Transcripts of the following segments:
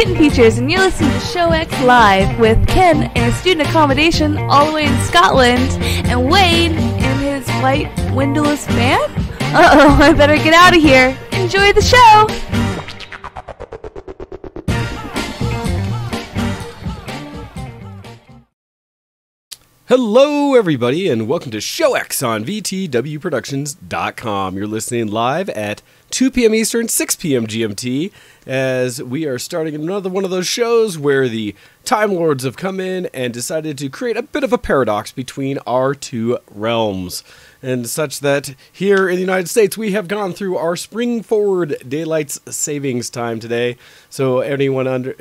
Kitten Features, and you're listening to Show X Live with Ken in his student accommodation all the way in Scotland, and Wade in his white windowless van? Uh-oh, I better get out of here. Enjoy the show! Hello, everybody, and welcome to Show X on VTWProductions.com. You're listening live at 2 p.m. Eastern, 6 p.m. GMT, as we are starting another one of those shows where the Time Lords have come in and decided to create a bit of a paradox between our two realms. And such that here in the United States, we have gone through our spring forward daylight savings time today. So anyone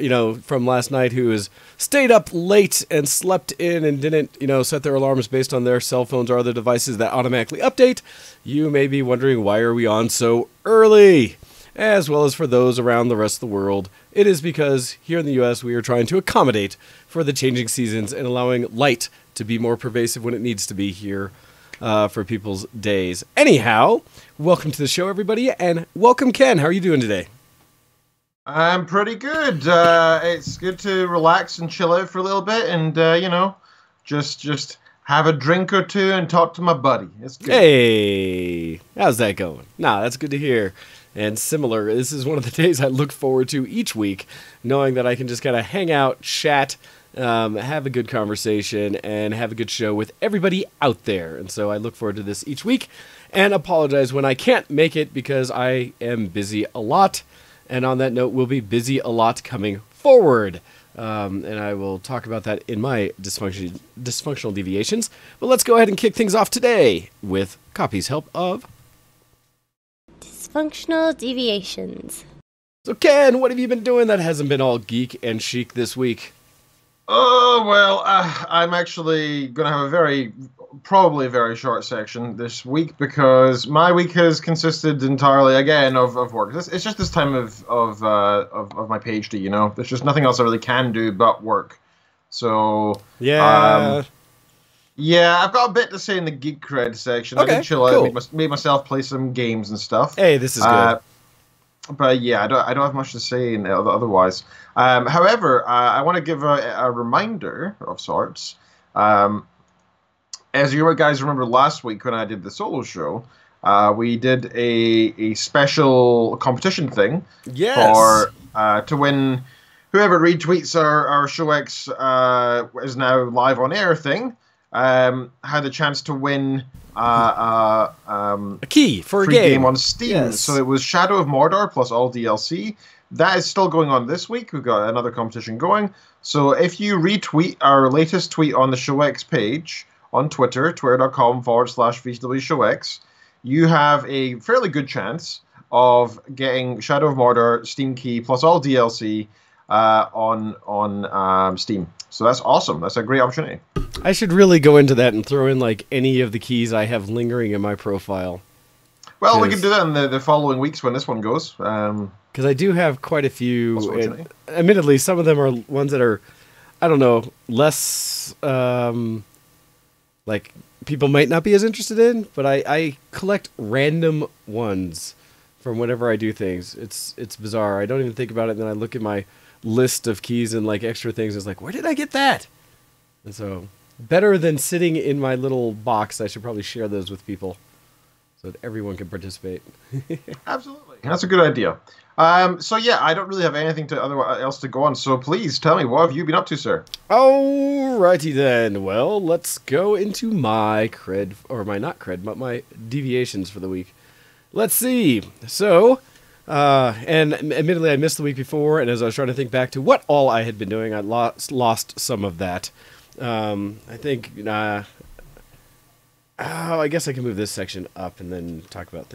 from last night who has stayed up late and slept in and didn't, set their alarms based on their cell phones or other devices that automatically update, you may be wondering, why are we on so early? As well as for those around the rest of the world, it is because here in the US, we are trying to accommodate for the changing seasons and allowing light to be more pervasive when it needs to be here. For people's days. Anyhow, welcome to the show, everybody, and welcome, Ken. How are you doing today? I'm pretty good. It's good to relax and chill out for a little bit, and just have a drink or two and talk to my buddy. It's good. Hey, how's that going? That's good to hear. And similar, this is one of the days I look forward to each week, knowing that I can just kind of hang out, chat, have a good conversation, and have a good show with everybody out there. And so I look forward to this each week, and apologize when I can't make it because I am busy a lot. And on that note, we'll be busy a lot coming forward. And I will talk about that in my dysfunctional deviations. But let's go ahead and kick things off today with Copy's help of Dysfunctional Deviations. So Ken, what have you been doing that hasn't been all geek and chic this week? Oh, well, I'm actually going to have probably a very short section this week because my week has consisted entirely, again, of work. It's just this time of my PhD, There's just nothing else I really can do but work. So, yeah. I've got a bit to say in the Geek Cred section. Okay, I did chill cool. out, made myself play some games and stuff. Hey, this is good. But yeah, I don't have much to say otherwise. However, I want to give a reminder of sorts. As you guys remember last week when I did the solo show, we did a special competition thing. Yes. To win. Whoever retweets our Show X is now live on air thing had the chance to win a key for a free game on Steam. Yes. So it was Shadow of Mordor plus all DLC. That is still going on this week. We've got another competition going. So if you retweet our latest tweet on the Show X page on Twitter, twitter.com/VCWShowX, you have a fairly good chance of getting Shadow of Mordor Steam key plus all DLC on Steam. So that's awesome. That's a great opportunity. I should really go into that and throw in like any of the keys I have lingering in my profile. Well, we can do that in the following weeks when this one goes. Because I do have quite a few. And, admittedly, some of them are ones that are, I don't know, less like people might not be as interested in. But I collect random ones from whenever I do things. It's bizarre. I don't even think about it. And then I look at my list of keys and like extra things. It's like, where did I get that? And so, better than sitting in my little box, I should probably share those with people so that everyone can participate. Absolutely. That's a good idea. So yeah, I don't really have anything else to go on. So please tell me, what have you been up to, sir? Alrighty then. Well, let's go into my cred, or my not cred, but my deviations for the week. Let's see. So, and admittedly, I missed the week before, and as I was trying to think back to what all I had been doing, I lost some of that. I think, I guess I can move this section up and then talk about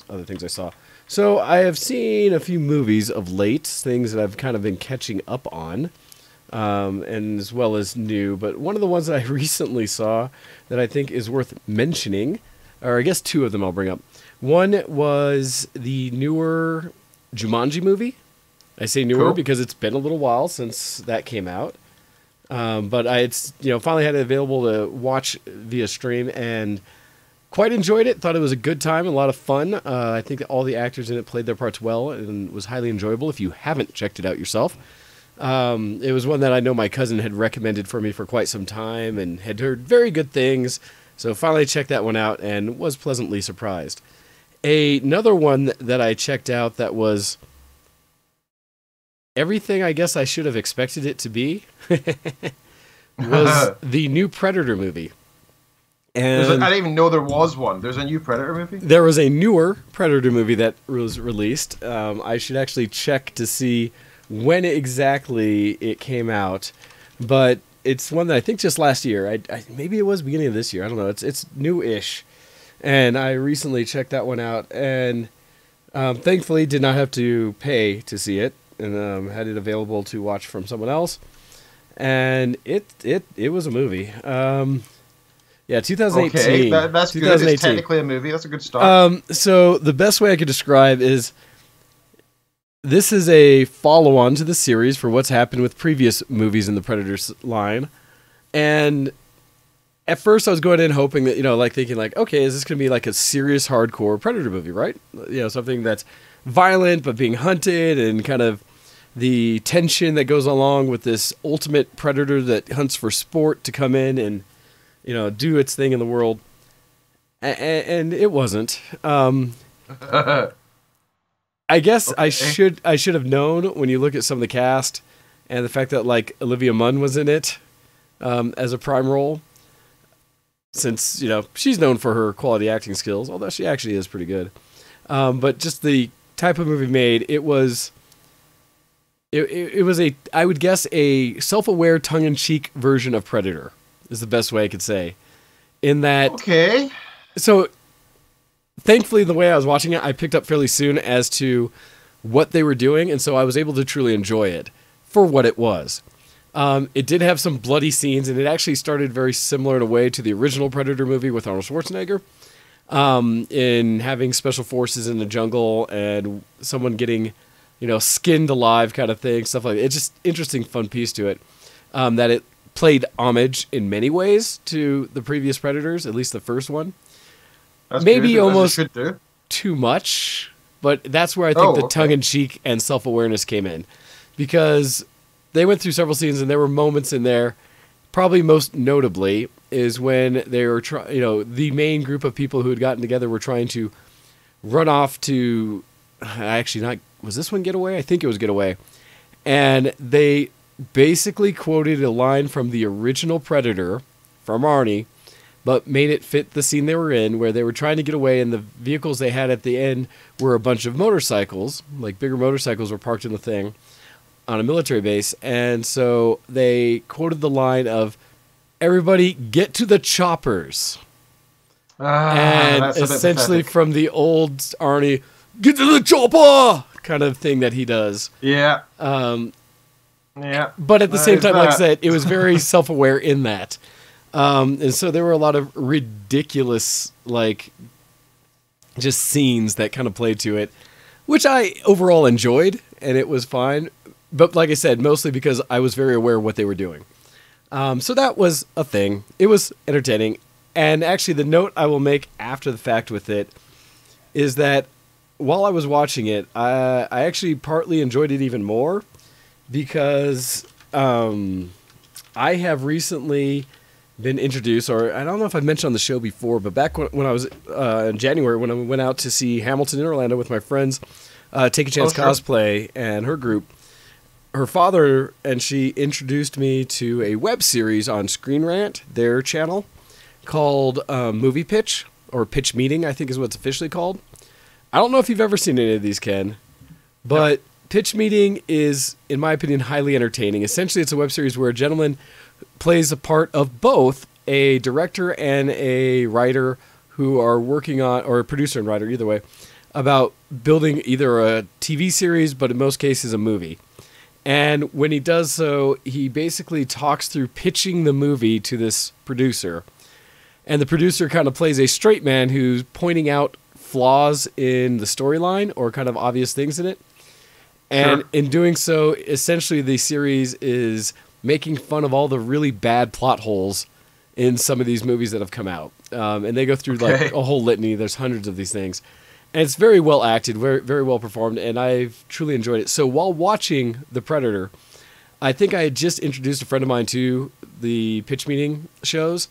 other things I saw. So I have seen a few movies of late, things that I've kind of been catching up on, and as well as new. But one of the ones that I recently saw that I think is worth mentioning, or I guess two of them I'll bring up. One was the newer Jumanji movie. I say newer because it's been a little while since that came out. But it's finally had it available to watch via stream, and quite enjoyed it. Thought it was a good time, a lot of fun. I think that all the actors in it played their parts well and was highly enjoyable. If you haven't checked it out yourself, it was one that I know my cousin had recommended for me for quite some time and had heard very good things. So finally checked that one out and was pleasantly surprised. Another one that I checked out that was everything I guess I should have expected it to be was the new Predator movie. And I didn't even know there was one. There's a new Predator movie? there was a newer Predator movie that was released. I should actually check to see when exactly it came out. But it's one that I think just last year. Maybe it was beginning of this year. I don't know. It's new-ish. And I recently checked that one out. And thankfully did not have to pay to see it. And had it available to watch from someone else. And it was a movie. Yeah, 2018. Okay, that's good. 2018. It's technically a movie. That's a good start. So the best way I could describe is this is a follow-on to the series for what's happened with previous movies in the Predators line. And at first I was going in hoping that, thinking okay, is this going to be like a serious hardcore Predator movie, right? Something that's violent but being hunted and kind of the tension that goes along with this ultimate predator that hunts for sport to come in and do its thing in the world, and it wasn't. I guess okay. I should have known when you look at some of the cast and the fact that Olivia Munn was in it as a prime role, since she's known for her quality acting skills, although she actually is pretty good. But just the type of movie made, it was I would guess a self-aware, tongue-in-cheek version of Predator. Is the best way I could say. In that... Okay. So, thankfully, the way I was watching it, I picked up fairly soon as to what they were doing, and so I was able to truly enjoy it for what it was. It did have some bloody scenes, and it actually started very similar in a way to the original Predator movie with Arnold Schwarzenegger, in having special forces in the jungle and someone getting, skinned alive kind of thing, stuff like that. It's just interesting, fun piece to it, that it played homage in many ways to the previous Predators, at least the first one. That's maybe good, almost too much, but that's where I think the tongue-in-cheek and self-awareness came in, because they went through several scenes and there were moments in there, probably most notably is when they were the main group of people who had gotten together were trying to run off to was this one Getaway? I think it was Getaway. And they basically quoted a line from the original Predator from Arnie, but made it fit the scene they were in, where they were trying to get away, and the vehicles they had at the end were a bunch of motorcycles, bigger motorcycles were parked in the thing on a military base. And so they quoted the line of, "Everybody get to the choppers." And essentially from the old Arnie, "Get to the chopper!" kind of thing that he does. Yeah. Yeah. But at the same time, like I said, it was very self-aware in that. And so there were a lot of ridiculous, just scenes that kind of played to it, which I overall enjoyed, and it was fine. But like I said, mostly because I was very aware of what they were doing. So that was a thing. It was entertaining. And actually, the note I will make after the fact with it is that while I was watching it, I actually partly enjoyed it even more, because I have recently been introduced, or I don't know if I mentioned on the show before, but back when I was in January, when I went out to see Hamilton in Orlando with my friends, Take a Chance Cosplay and her group, her father and she introduced me to a web series on Screen Rant, their channel, called Movie Pitch, or Pitch Meeting, I think is what it's officially called. I don't know if you've ever seen any of these, Ken, but... No. Pitch Meeting is, in my opinion, highly entertaining. Essentially, it's a web series where a gentleman plays a part of both a director and a writer who are working on, or a producer and writer, either way, about building either a TV series, but in most cases a movie. And when he does so, he basically talks through pitching the movie to this producer. And the producer kind of plays a straight man who's pointing out flaws in the storyline or kind of obvious things in it. And in doing so, essentially the series is making fun of all the really bad plot holes in some of these movies that have come out. and they go through like a whole litany. There's hundreds of these things, and it's very well acted, very very well performed, and I've truly enjoyed it. So while watching The Predator, I think I had just introduced a friend of mine to the pitch meeting shows,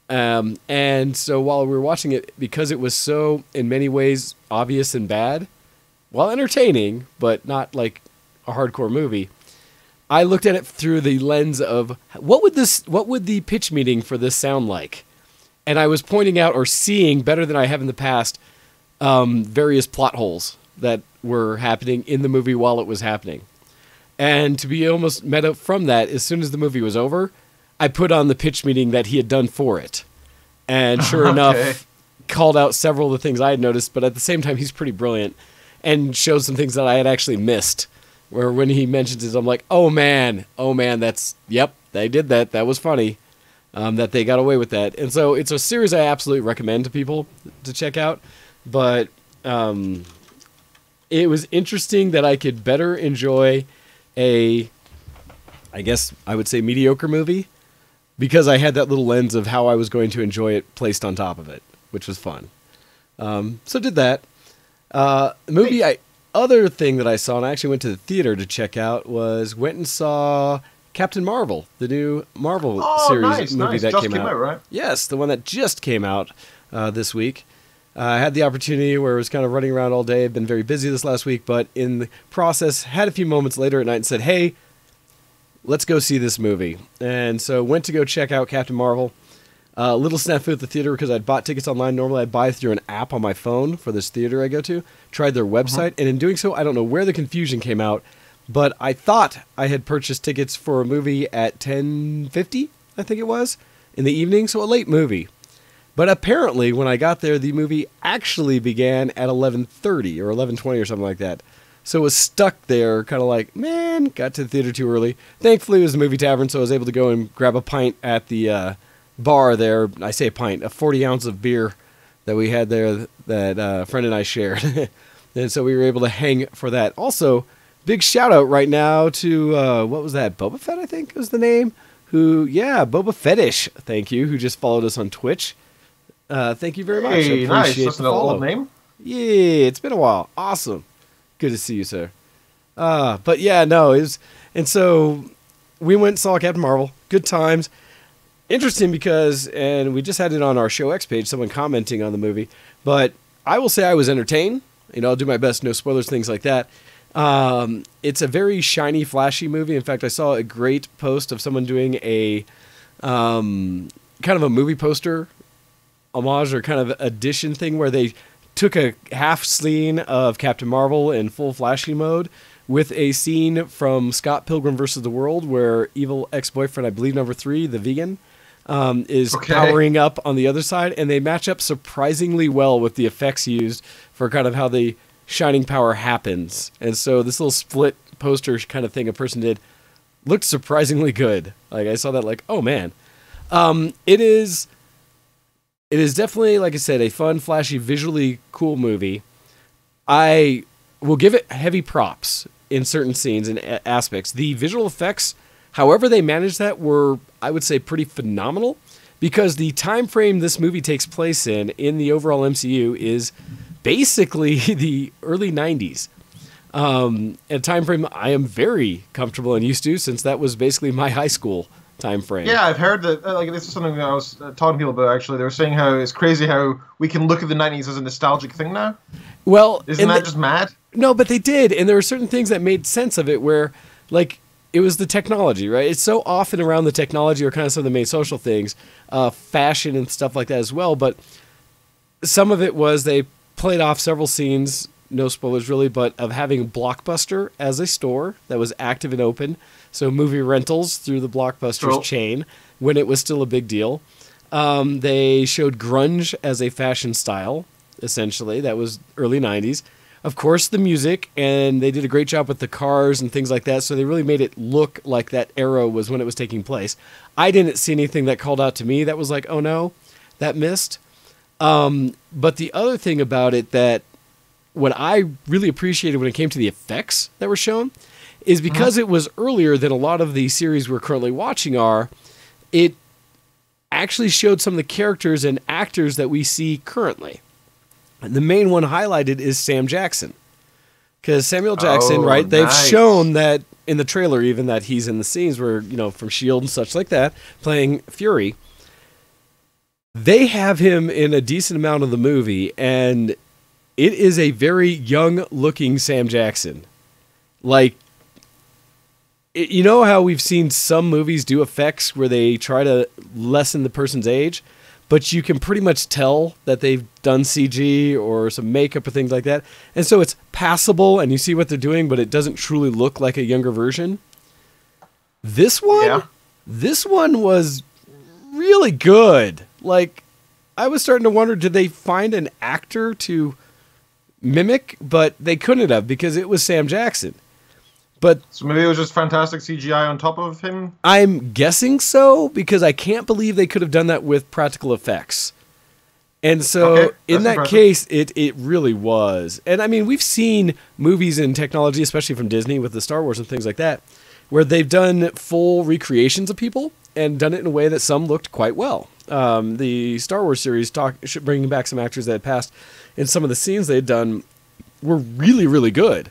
and so while we were watching it, because it was so in many ways obvious and bad, while entertaining but not like a hardcore movie, I looked at it through the lens of what would the pitch meeting for this sound like? And I was pointing out or seeing better than I have in the past various plot holes that were happening in the movie while it was happening. And to be almost meta from that, as soon as the movie was over, I put on the pitch meeting that he had done for it. And sure enough, called out several of the things I had noticed, but at the same time, he's pretty brilliant and showed some things that I had actually missed. Where when he mentions it, I'm like, oh man, yep, they did that. That was funny that they got away with that. And so it's a series I absolutely recommend to people to check out. But it was interesting that I could better enjoy I guess I would say mediocre movie because I had that little lens of how I was going to enjoy it placed on top of it, which was fun. So did that. Other thing that I saw, and I actually went to the theater to check out, went and saw Captain Marvel, the new Marvel series movie that just came out. Right? Yes, the one that just came out this week. I had the opportunity where I was kind of running around all day. I've been very busy this last week, but in the process, had a few moments later at night and said, hey, let's go see this movie. And so went to go check out Captain Marvel. Little snafu at the theater because I'd bought tickets online. Normally I'd buy through an app on my phone for this theater I go to. Tried their website, and in doing so, I don't know where the confusion came out, but I thought I had purchased tickets for a movie at 10:50, I think it was, in the evening, so a late movie. But apparently, when I got there, the movie actually began at 11:30 or 11:20 or something like that. So it was stuck there, kind of like, man, got to the theater too early. Thankfully, it was a movie tavern, so I was able to go and grab a pint at the bar there. I say a pint, a 40 ounce of beer that we had there that a friend and I shared. And so we were able to hang for that. Also, big shout out right now to, what was that? Boba Fett, I think was the name. Boba Fettish, thank you, who just followed us on Twitch. Thank you very much. Hey, nice. That's an old name. Yeah, it's been a while. Awesome. Good to see you, sir. But yeah, no, it was, and so we went and saw Captain Marvel. Good times. Interesting because, and we just had it on our Show X page, someone commenting on the movie, but I will say I was entertained. I'll do my best, no spoilers, things like that. It's a very shiny, flashy movie. In fact, I saw a great post of someone doing a kind of a movie poster homage or kind of addition thing where they took a half scene of Captain Marvel in full flashy mode with a scene from Scott Pilgrim vs. the World where evil ex-boyfriend, I believe number 3, the vegan, is powering up on the other side, and they match up surprisingly well with the effects used for kind of how the shining power happens. And so this little split poster kind of thing a person did looked surprisingly good. Like I saw that like, oh man. It is definitely, like I said, a fun, flashy, visually cool movie. I will give it heavy props in certain scenes and aspects. The visual effects, however they managed that, were, I would say, pretty phenomenal because the time frame this movie takes place in the overall MCU is basically the early 90s. A time frame I am very comfortable and used to since that was basically my high school time frame. Yeah, I've heard that. This is something that I was talking to people about. Actually, they were saying how it's crazy how we can look at the '90s as a nostalgic thing now. Well, isn't that just mad? No, but they did, and there were certain things that made sense of it. Where, like, it was the technology, right? It's so often around the technology or kind of some of the main social things, fashion and stuff like that as well. But some of it was they played off several scenes. No spoilers really, but of having Blockbuster as a store that was active and open. So movie rentals through the Blockbuster's chain when it was still a big deal. They showed grunge as a fashion style, essentially. That was early 90s. Of course, the music, and they did a great job with the cars and things like that. So they really made it look like that era was when it was taking place. I didn't see anything that called out to me that was like, oh no, that missed. But the other thing about it that what I really appreciated when it came to the effects that were shown is because it was earlier than a lot of the series we're currently watching are, it actually showed some of the characters and actors that we see currently. And the main one highlighted is Sam Jackson. Because Samuel Jackson, right, they've nice. shown that in the trailer even that he's in the scenes where, from S.H.I.E.L.D. and such like that, playing Fury. They have him in a decent amount of the movie, and it is a very young-looking Sam Jackson. Like, you know how we've seen some movies do effects where they try to lessen the person's age, but you can pretty much tell that they've done CG or some makeup or things like that. And so it's passable and you see what they're doing, but it doesn't truly look like a younger version. This one was really good. Like, I was starting to wonder, did they find an actor to mimic? But they couldn't have, because it was Sam Jackson. But So maybe it was just fantastic CGI on top of him? I'm guessing so, because I can't believe they could have done that with practical effects. And so Okay, in that's that impressive. case, it really was. And I mean, we've seen movies and technology, especially from Disney with the Star Wars and things like that, where they've done full recreations of people and done it in a way that some looked quite well. The Star Wars series, bringing back some actors that had passed, and some of the scenes they had done were really, really good.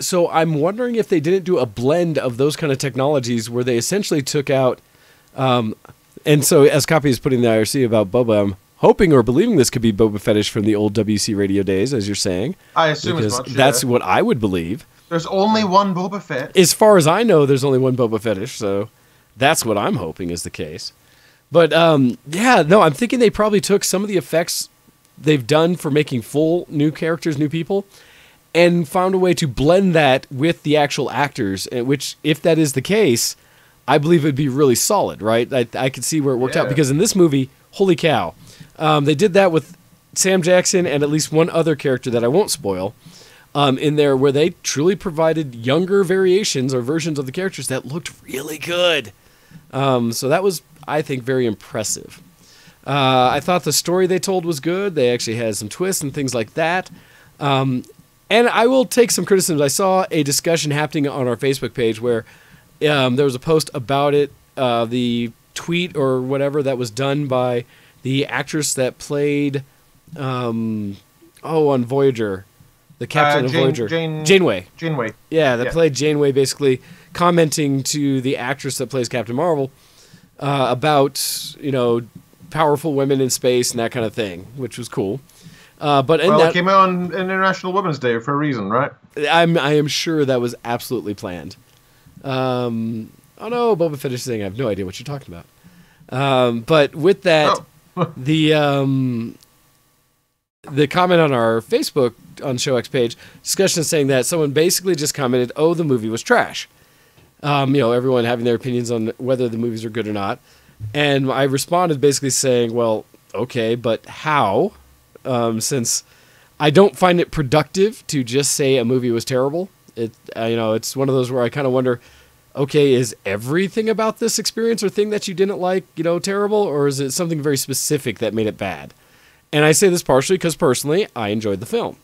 So I'm wondering if they didn't do a blend of those kind of technologies where they essentially took out, and so as Copy is putting the IRC about Boba, I'm hoping or believing this could be Boba Fetish from the old WC radio days, as you're saying. I assume Because as much. that's yeah. what I would believe. There's only one Boba Fett. As far as I know, there's only one Boba Fetish, so that's what I'm hoping is the case. But I'm thinking they probably took some of the effects they've done for making full new characters, new people, and found a way to blend that with the actual actors, which, if that is the case, I believe it would be really solid, right? I could see where it worked out, because in this movie, holy cow, they did that with Sam Jackson and at least one other character that I won't spoil in there, where they truly provided younger variations or versions of the characters that looked really good. So that was, I think, very impressive. I thought the story they told was good. They actually had some twists and things like that. And I will take some criticisms. I saw a discussion happening on our Facebook page where there was a post about it, the tweet or whatever that was done by the actress that played, on Voyager, the captain of Voyager. Janeway. Janeway. Yeah, that played Janeway, basically commenting to the actress that plays Captain Marvel about, powerful women in space and that kind of thing, which was cool. It came out on International Women's Day for a reason, right? I am sure that was absolutely planned. Oh no, Boba Fett is saying I have no idea what you're talking about. But with that, the comment on our Facebook on ShowX page, discussion saying that someone basically just commented, "Oh, the movie was trash." Everyone having their opinions on whether the movies are good or not, and I responded basically saying, "Well, okay, but how?" Since I don't find it productive to just say a movie was terrible. It's one of those where I kind of wonder, okay, is everything about this experience or thing that you didn't like, terrible, or is it something very specific that made it bad? And I say this partially because personally, I enjoyed the film.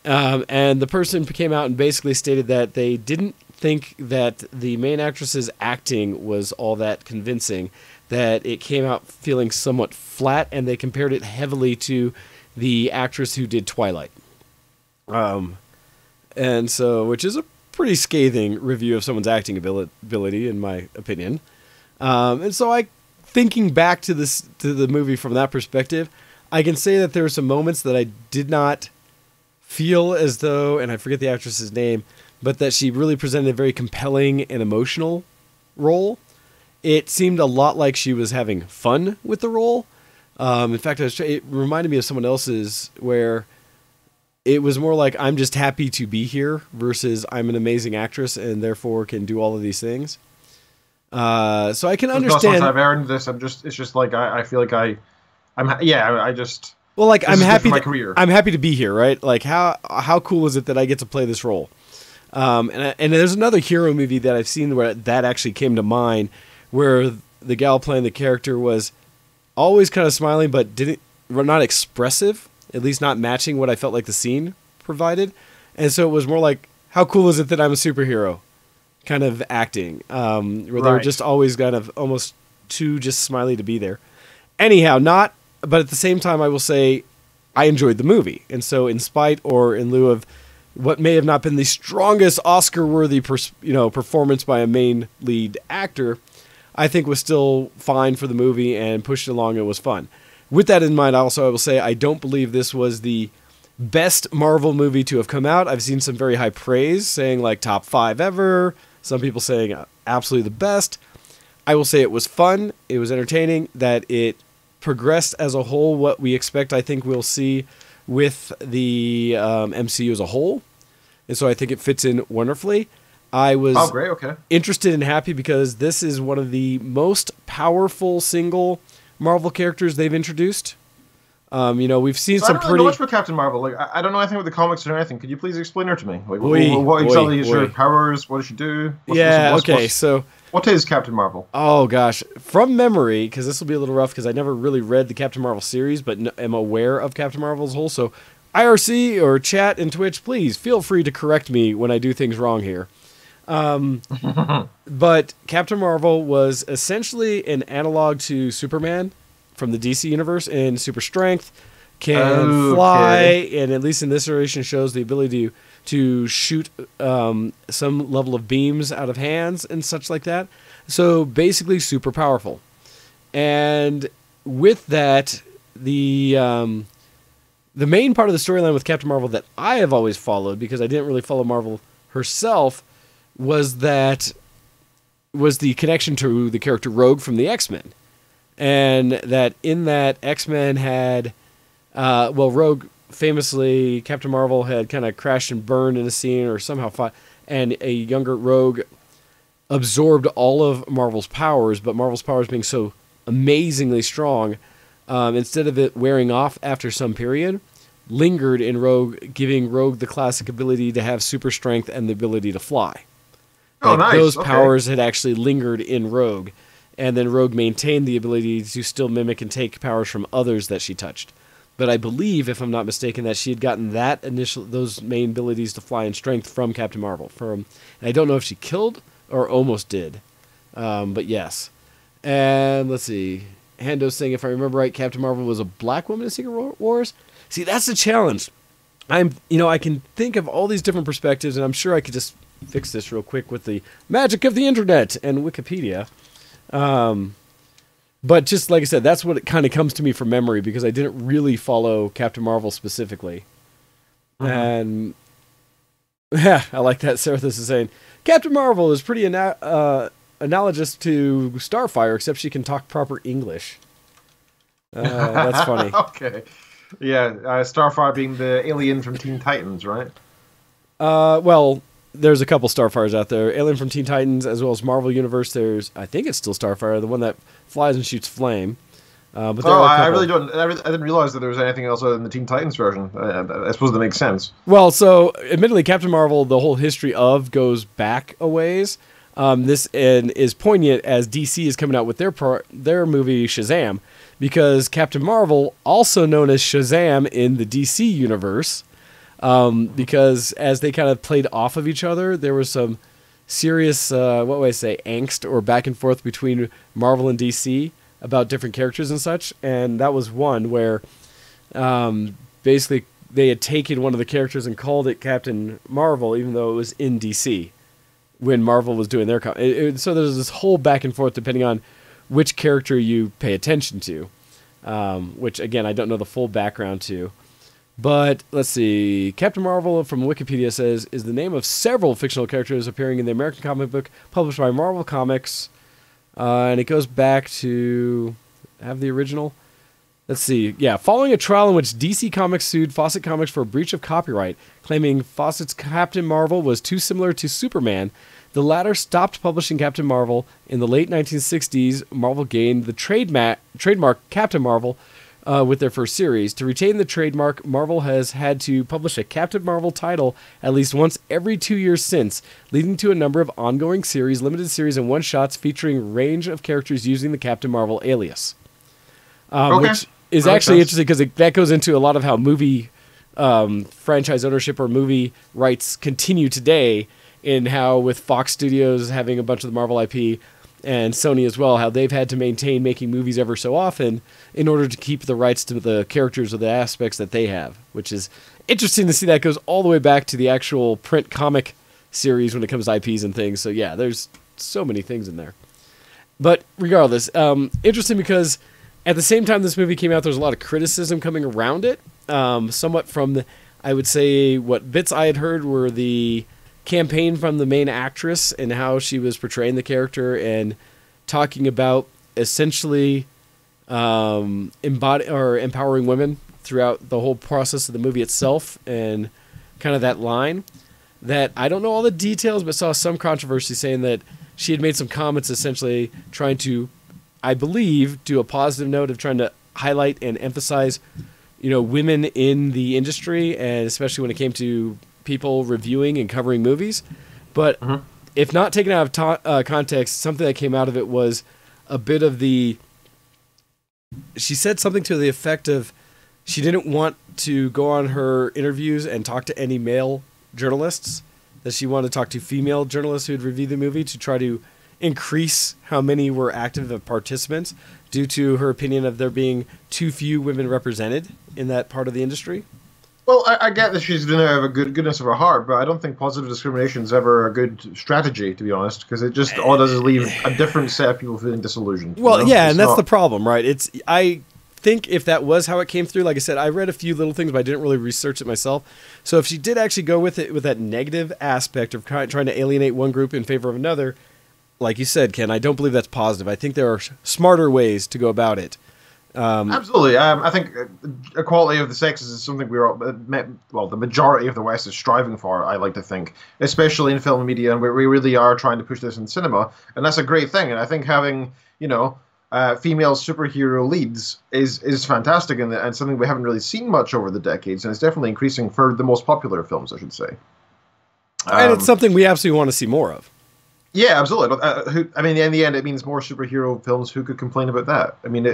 And the person came out and basically stated that they didn't think that the main actress's acting was all that convincing, that it came out feeling somewhat flat, and they compared it heavily to the actress who did Twilight. And so, which is a pretty scathing review of someone's acting ability, in my opinion. And so thinking back to the movie from that perspective, I can say that there were some moments that I did not feel as though, and I forget the actress's name, but that she really presented a very compelling and emotional role. It seemed a lot like she was having fun with the role. In fact, it reminded me of someone else's where it was more like, I'm just happy to be here versus I'm an amazing actress and therefore can do all of these things. So I can understand. Once I've earned this, it's just like, I feel like I'm happy my career. I'm happy to be here, right? Like how cool is it that I get to play this role? And there's another hero movie that I've seen where that actually came to mind, where the gal playing the character was always kind of smiling, but not expressive, at least not matching what I felt like the scene provided. And so it was more like, how cool is it that I'm a superhero kind of acting, where they were just always kind of almost too just smiley to be there. Anyhow, but at the same time, I will say I enjoyed the movie. And so in spite or in lieu of what may have not been the strongest Oscar-worthy performance by a main lead actor, I think was still fine for the movie and pushed it along and was fun. With that in mind, also I will say I don't believe this was the best Marvel movie to have come out. I've seen some very high praise, saying like top 5 ever. Some people saying absolutely the best. I will say it was fun. It was entertaining. That it progressed as a whole what we expect I think we'll see with the MCU as a whole. And so I think it fits in wonderfully. I was interested and happy because this is one of the most powerful single Marvel characters they've introduced. We've seen some pretty. I don't know much about Captain Marvel. Like, I don't know anything about the comics or anything. Could you please explain her to me? Like, what exactly is her powers? What does she do? So what is Captain Marvel? Oh gosh, from memory, because this will be a little rough because I never really read the Captain Marvel series, but am aware of Captain Marvel as a whole. So, IRC or chat and Twitch, please feel free to correct me when I do things wrong here. But Captain Marvel was essentially an analog to Superman from the DC universe in super strength, can fly, and at least in this iteration shows the ability to shoot some level of beams out of hands and such like that. So basically super powerful. And with that, the main part of the storyline with Captain Marvel that I have always followed, because I didn't really follow Marvel herself, was the connection to the character Rogue from the X-Men. And that in that X-Men had, Rogue famously, Captain Marvel had kind of crashed and burned in a scene or somehow fought, and a younger Rogue absorbed all of Marvel's powers, but Marvel's powers being so amazingly strong, instead of it wearing off after some period, lingered in Rogue, giving Rogue the classic ability to have super strength and the ability to fly. Nice. Those powers had actually lingered in Rogue. And then Rogue maintained the ability to still mimic and take powers from others that she touched. But I believe, if I'm not mistaken, that she had gotten those main abilities to fly and strength from Captain Marvel. And I don't know if she killed or almost did. But yes. And let's see. Hando's saying, if I remember right, Captain Marvel was a black woman in Secret Wars. See, that's the challenge. I can think of all these different perspectives, and I'm sure I could just fix this real quick with the magic of the internet and Wikipedia. But just like I said, that's what it kind of comes to me from memory, because I didn't really follow Captain Marvel specifically. And yeah, I like that. Serathis is saying Captain Marvel is pretty analogous to Starfire, except she can talk proper English. That's funny. Okay. Yeah, Starfire being the alien from Teen Titans, right? There's a couple Starfires out there. Alien from Teen Titans, as well as Marvel Universe. I think it's still Starfire, the one that flies and shoots flame. But I really don't. I didn't realize that there was anything else other than the Teen Titans version. I suppose that makes sense. Well, so admittedly, Captain Marvel, the whole history of goes back a ways. This is poignant as DC is coming out with their movie Shazam, because Captain Marvel, also known as Shazam in the DC universe. Because as they kind of played off of each other, there was some serious, angst or back and forth between Marvel and DC about different characters and such. And that was one where basically they had taken one of the characters and called it Captain Marvel, even though it was in DC when Marvel was doing their so there's this whole back and forth depending on which character you pay attention to, which, again, I don't know the full background to. But let's see. Captain Marvel from Wikipedia says is the name of several fictional characters appearing in the American comic book published by Marvel Comics, and it goes back to have the original. Let's see. Yeah, following a trial in which DC Comics sued Fawcett Comics for breach of copyright, claiming Fawcett's Captain Marvel was too similar to Superman, the latter stopped publishing Captain Marvel. In the late 1960s, Marvel gained the trademark Captain Marvel with their first series. To retain the trademark, Marvel has had to publish a Captain Marvel title at least once every 2 years since, leading to a number of ongoing series, limited series, and one-shots featuring a range of characters using the Captain Marvel alias. Which is actually interesting because that goes into a lot of how movie franchise ownership or movie rights continue today, in how with Fox Studios having a bunch of the Marvel IP and Sony as well, how they've had to maintain making movies ever so often in order to keep the rights to the characters or the aspects that they have, which is interesting to see. That goes all the way back to the actual print comic series when it comes to IPs and things. So yeah, there's so many things in there. But regardless, interesting because at the same time this movie came out, there was a lot of criticism coming around it, somewhat from the, I would say what bits I had heard were the campaign from the main actress and how she was portraying the character and talking about essentially empowering women throughout the whole process of the movie itself, and kind of that line that I don't know all the details, but saw some controversy saying that she had made some comments essentially trying to, I believe, do a positive note of trying to highlight and emphasize, women in the industry, and especially when it came to people reviewing and covering movies. But if not taken out of context, something that came out of it was a bit of she said something to the effect of she didn't want to go on her interviews and talk to any male journalists, that she wanted to talk to female journalists who had reviewed the movie to try to increase how many were active participants, due to her opinion of there being too few women represented in that part of the industry. Well, I get that she's going to have a goodness of her heart, but I don't think positive discrimination is ever a good strategy, to be honest, because it just all does is leave a different set of people feeling disillusioned. Well, yeah, and that's the problem, right? I think if that was how it came through, like I said, I read a few little things, but I didn't really research it myself. So if she did actually go with it with that negative aspect of trying to alienate one group in favor of another, like you said, Ken, I don't believe that's positive. I think there are smarter ways to go about it. Absolutely. I think equality of the sexes is something the majority of the West is striving for, I like to think, especially in film and media, and we really are trying to push this in cinema, and that's a great thing. And I think having, female superhero leads is fantastic, and something we haven't really seen much over the decades, and it's definitely increasing for the most popular films, I should say. And it's something we absolutely want to see more of. Yeah, absolutely. In the end, it means more superhero films. Who could complain about that? I mean,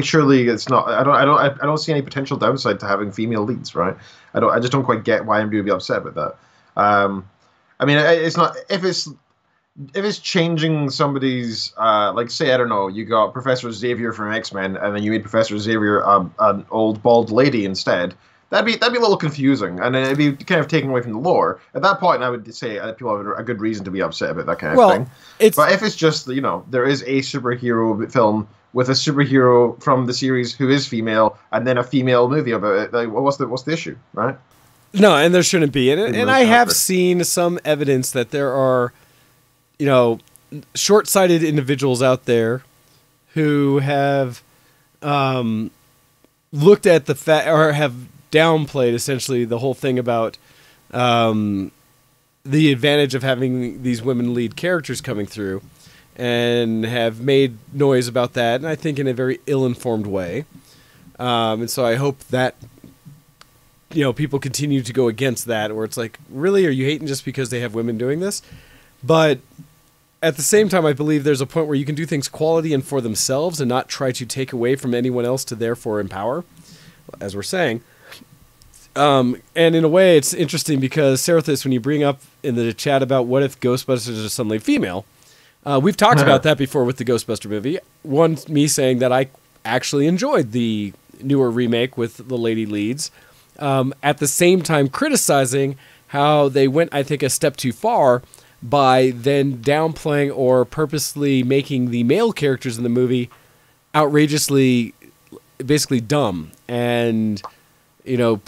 surely it's not. I don't see any potential downside to having female leads, right? I just don't quite get why MD would be upset with that. It's not if it's changing somebody's say, I don't know, you got Professor Xavier from X-Men, and then you made Professor Xavier an old bald lady instead. That'd be a little confusing, and it'd be kind of taken away from the lore. At that point, I would say people have a good reason to be upset about that kind of thing. But if it's just, there is a superhero film with a superhero from the series who is female, and then a female movie about it, what's the issue, right? No, and there shouldn't be. And I have seen some evidence that there are, short-sighted individuals out there who have looked at the fact, or have downplayed essentially the whole thing about the advantage of having these women lead characters coming through, and have made noise about that, and I think in a very ill-informed way. And so I hope that people continue to go against that, where it's like, really, are you hating just because they have women doing this? But at the same time, I believe there's a point where you can do things quality and for themselves and not try to take away from anyone else to therefore empower, as we're saying. And in a way, it's interesting because, Serathis, when you bring up in the chat about what if Ghostbusters is suddenly female, we've talked about that before with the Ghostbuster movie. One, me saying that I actually enjoyed the newer remake with the lady leads, at the same time criticizing how they went, I think, a step too far by then downplaying or purposely making the male characters in the movie outrageously, basically dumb and,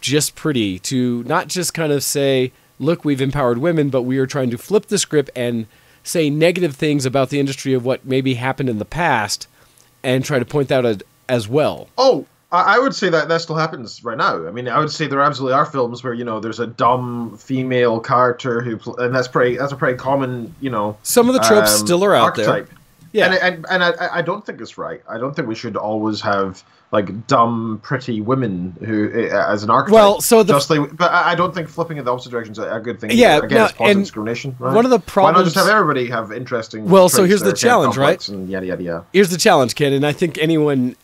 just pretty, to not just kind of say, look, we've empowered women, but we are trying to flip the script and say negative things about the industry of what maybe happened in the past and try to point that out as well. Oh, I would say that still happens right now. I mean, I would say there absolutely are films where, there's a dumb female character and that's a pretty common, some of the tropes still are out archetype. There. Yeah. And I don't think it's right. I don't think we should always have dumb, pretty women who as an archetype. Well, but I don't think flipping in the opposite direction is a good thing. Yeah, again, it's positive discrimination. Right? One of the problems. Why not just have everybody have interesting? Well, so here's the challenge, right? And yada yada yada. Here's the challenge, Ken, and I think I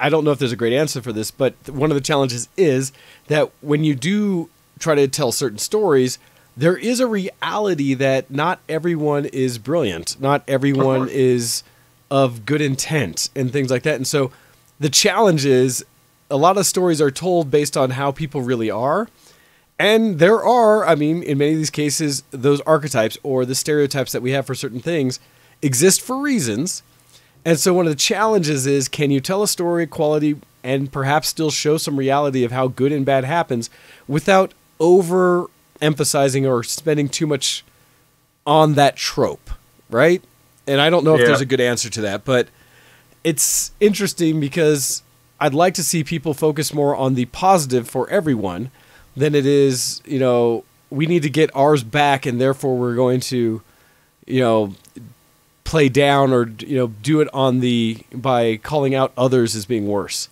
don't know if there's a great answer for this, but one of the challenges is that when you do try to tell certain stories, there is a reality that not everyone is brilliant. Not everyone is of good intent and things like that. And so the challenge is a lot of stories are told based on how people really are. And there are, I mean, in many of these cases, those archetypes or the stereotypes that we have for certain things exist for reasons. And so one of the challenges is, can you tell a story quality and perhaps still show some reality of how good and bad happens without overemphasizing or spending too much on that trope, right? And I don't know if there's a good answer to that, but it's interesting because I'd like to see people focus more on the positive for everyone than it is, you know, we need to get ours back and therefore we're going to, you know, play down or, you know, do it on by calling out others as being worse.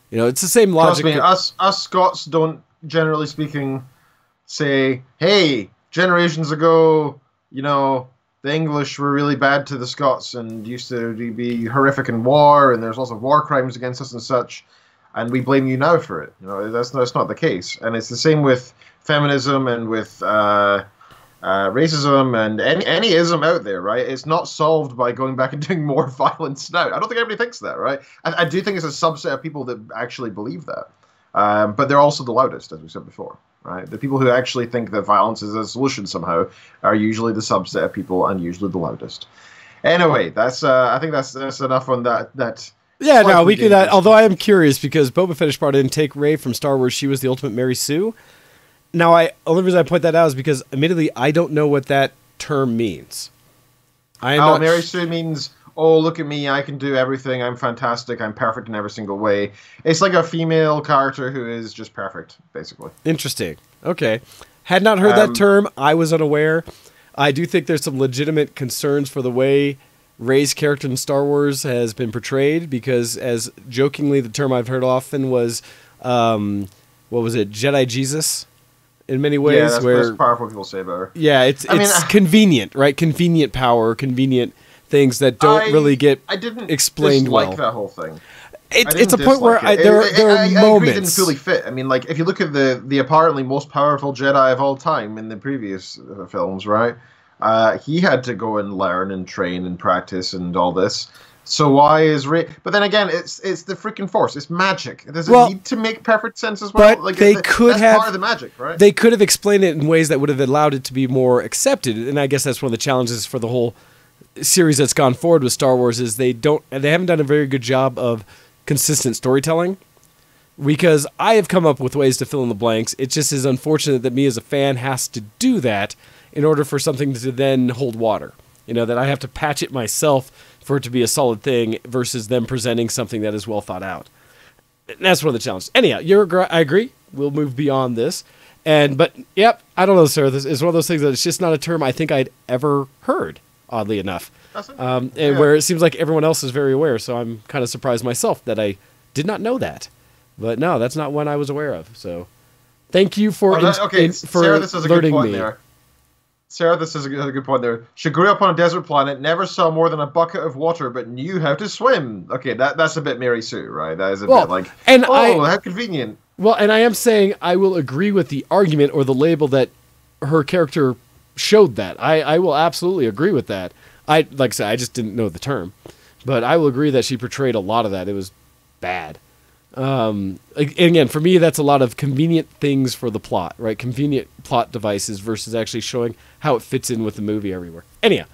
You know, it's the same logic. Trust me, us Scots don't, generally speaking, say, hey, generations ago, you know, the English were really bad to the Scots and used to be horrific in war, and there's lots of war crimes against us and such, and we blame you now for it. You know, that's not the case. And it's the same with feminism and with racism and any ism out there, right? It's not solved by going back and doing more violence now. I don't think everybody thinks that, right? I do think it's a subset of people that actually believe that. But they're also the loudest, as we said before, right? The people who actually think that violence is a solution somehow are usually the subset of people and usually the loudest. Anyway, that's I think that's enough on that. Yeah, no, we could. Although I am curious because Boba Fett brought in Take Rey from Star Wars. She was the ultimate Mary Sue. Now, only reason I point that out is because, admittedly, I don't know what that term means. Mary Sue means, oh, look at me, I can do everything, I'm fantastic, I'm perfect in every single way. It's like a female character who is just perfect, basically. Interesting. Okay. Had not heard that term. I was unaware. I do think there's some legitimate concerns for the way Rey's character in Star Wars has been portrayed, because, as jokingly, the term I've heard often was, what was it, Jedi Jesus? In many ways, yeah, that's powerful people say about her. Yeah, it's convenient, right? Convenient power, convenient things that don't really get explained well. I didn't dislike that whole thing. It's a point where there are moments. I agree it didn't fully fit. I mean, like, if you look at the apparently most powerful Jedi of all time in the previous films, right? He had to go and learn and train and practice and all this. So why is Rey? But then again, it's the freaking Force. It's magic. Does it need to make perfect sense as well? But like, they could that's have part of the magic, right? They could have explained it in ways that would have allowed it to be more accepted. And I guess that's one of the challenges for the whole series that's gone forward with Star Wars is they haven't done a very good job of consistent storytelling. Because I have come up with ways to fill in the blanks. It just is unfortunate that me as a fan has to do that in order for something to then hold water. You know, that I have to patch it myself for it to be a solid thing versus them presenting something that is well thought out. And that's one of the challenges. Anyhow, I agree. We'll move beyond this. But, yep, I don't know, sir. This is one of those things that it's just not a term I think I'd ever heard, oddly enough. Where it seems like everyone else is very aware, so I'm kind of surprised myself that I did not know that. But no, that's not one I was aware of. So thank you for Sarah, this is a good alerting point me. There. Sarah, this is a good point there. She grew up on a desert planet, never saw more than a bucket of water, but knew how to swim. Okay, that's a bit Mary Sue, right? That is a bit like, how convenient. Well, and I am saying I will agree with the argument or the label that her character showed that. I will absolutely agree with that. Like I said, I just didn't know the term. But I will agree that she portrayed a lot of that. It was bad. And again, for me, that's a lot of convenient things for the plot, right? Convenient plot devices versus actually showing how it fits in with the movie everywhere. Anyhow,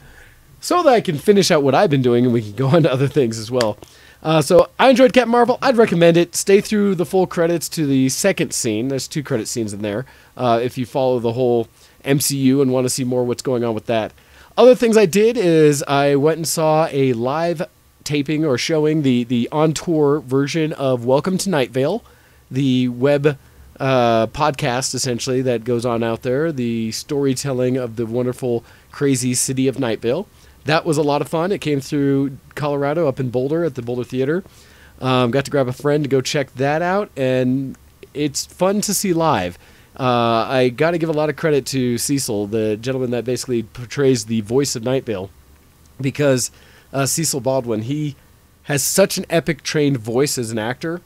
so that I can finish out what I've been doing and we can go on to other things as well. So I enjoyed Captain Marvel. I'd recommend it. Stay through the full credits to the second scene. There's 2 credit scenes in there. If you follow the whole MCU and want to see more what's going on with that. Other things I did is I went and saw a live taping or showing the on-tour version of Welcome to Night Vale, the web podcast, essentially, that goes on out there, the storytelling of the wonderful, crazy city of Night Vale. That was a lot of fun. It came through Colorado up in Boulder at the Boulder Theater. Got to grab a friend to go check that out, and it's fun to see live. I got to give a lot of credit to Cecil, the gentleman that basically portrays the voice of Night Vale, because Cecil Baldwin, he has such an epic trained voice as an actor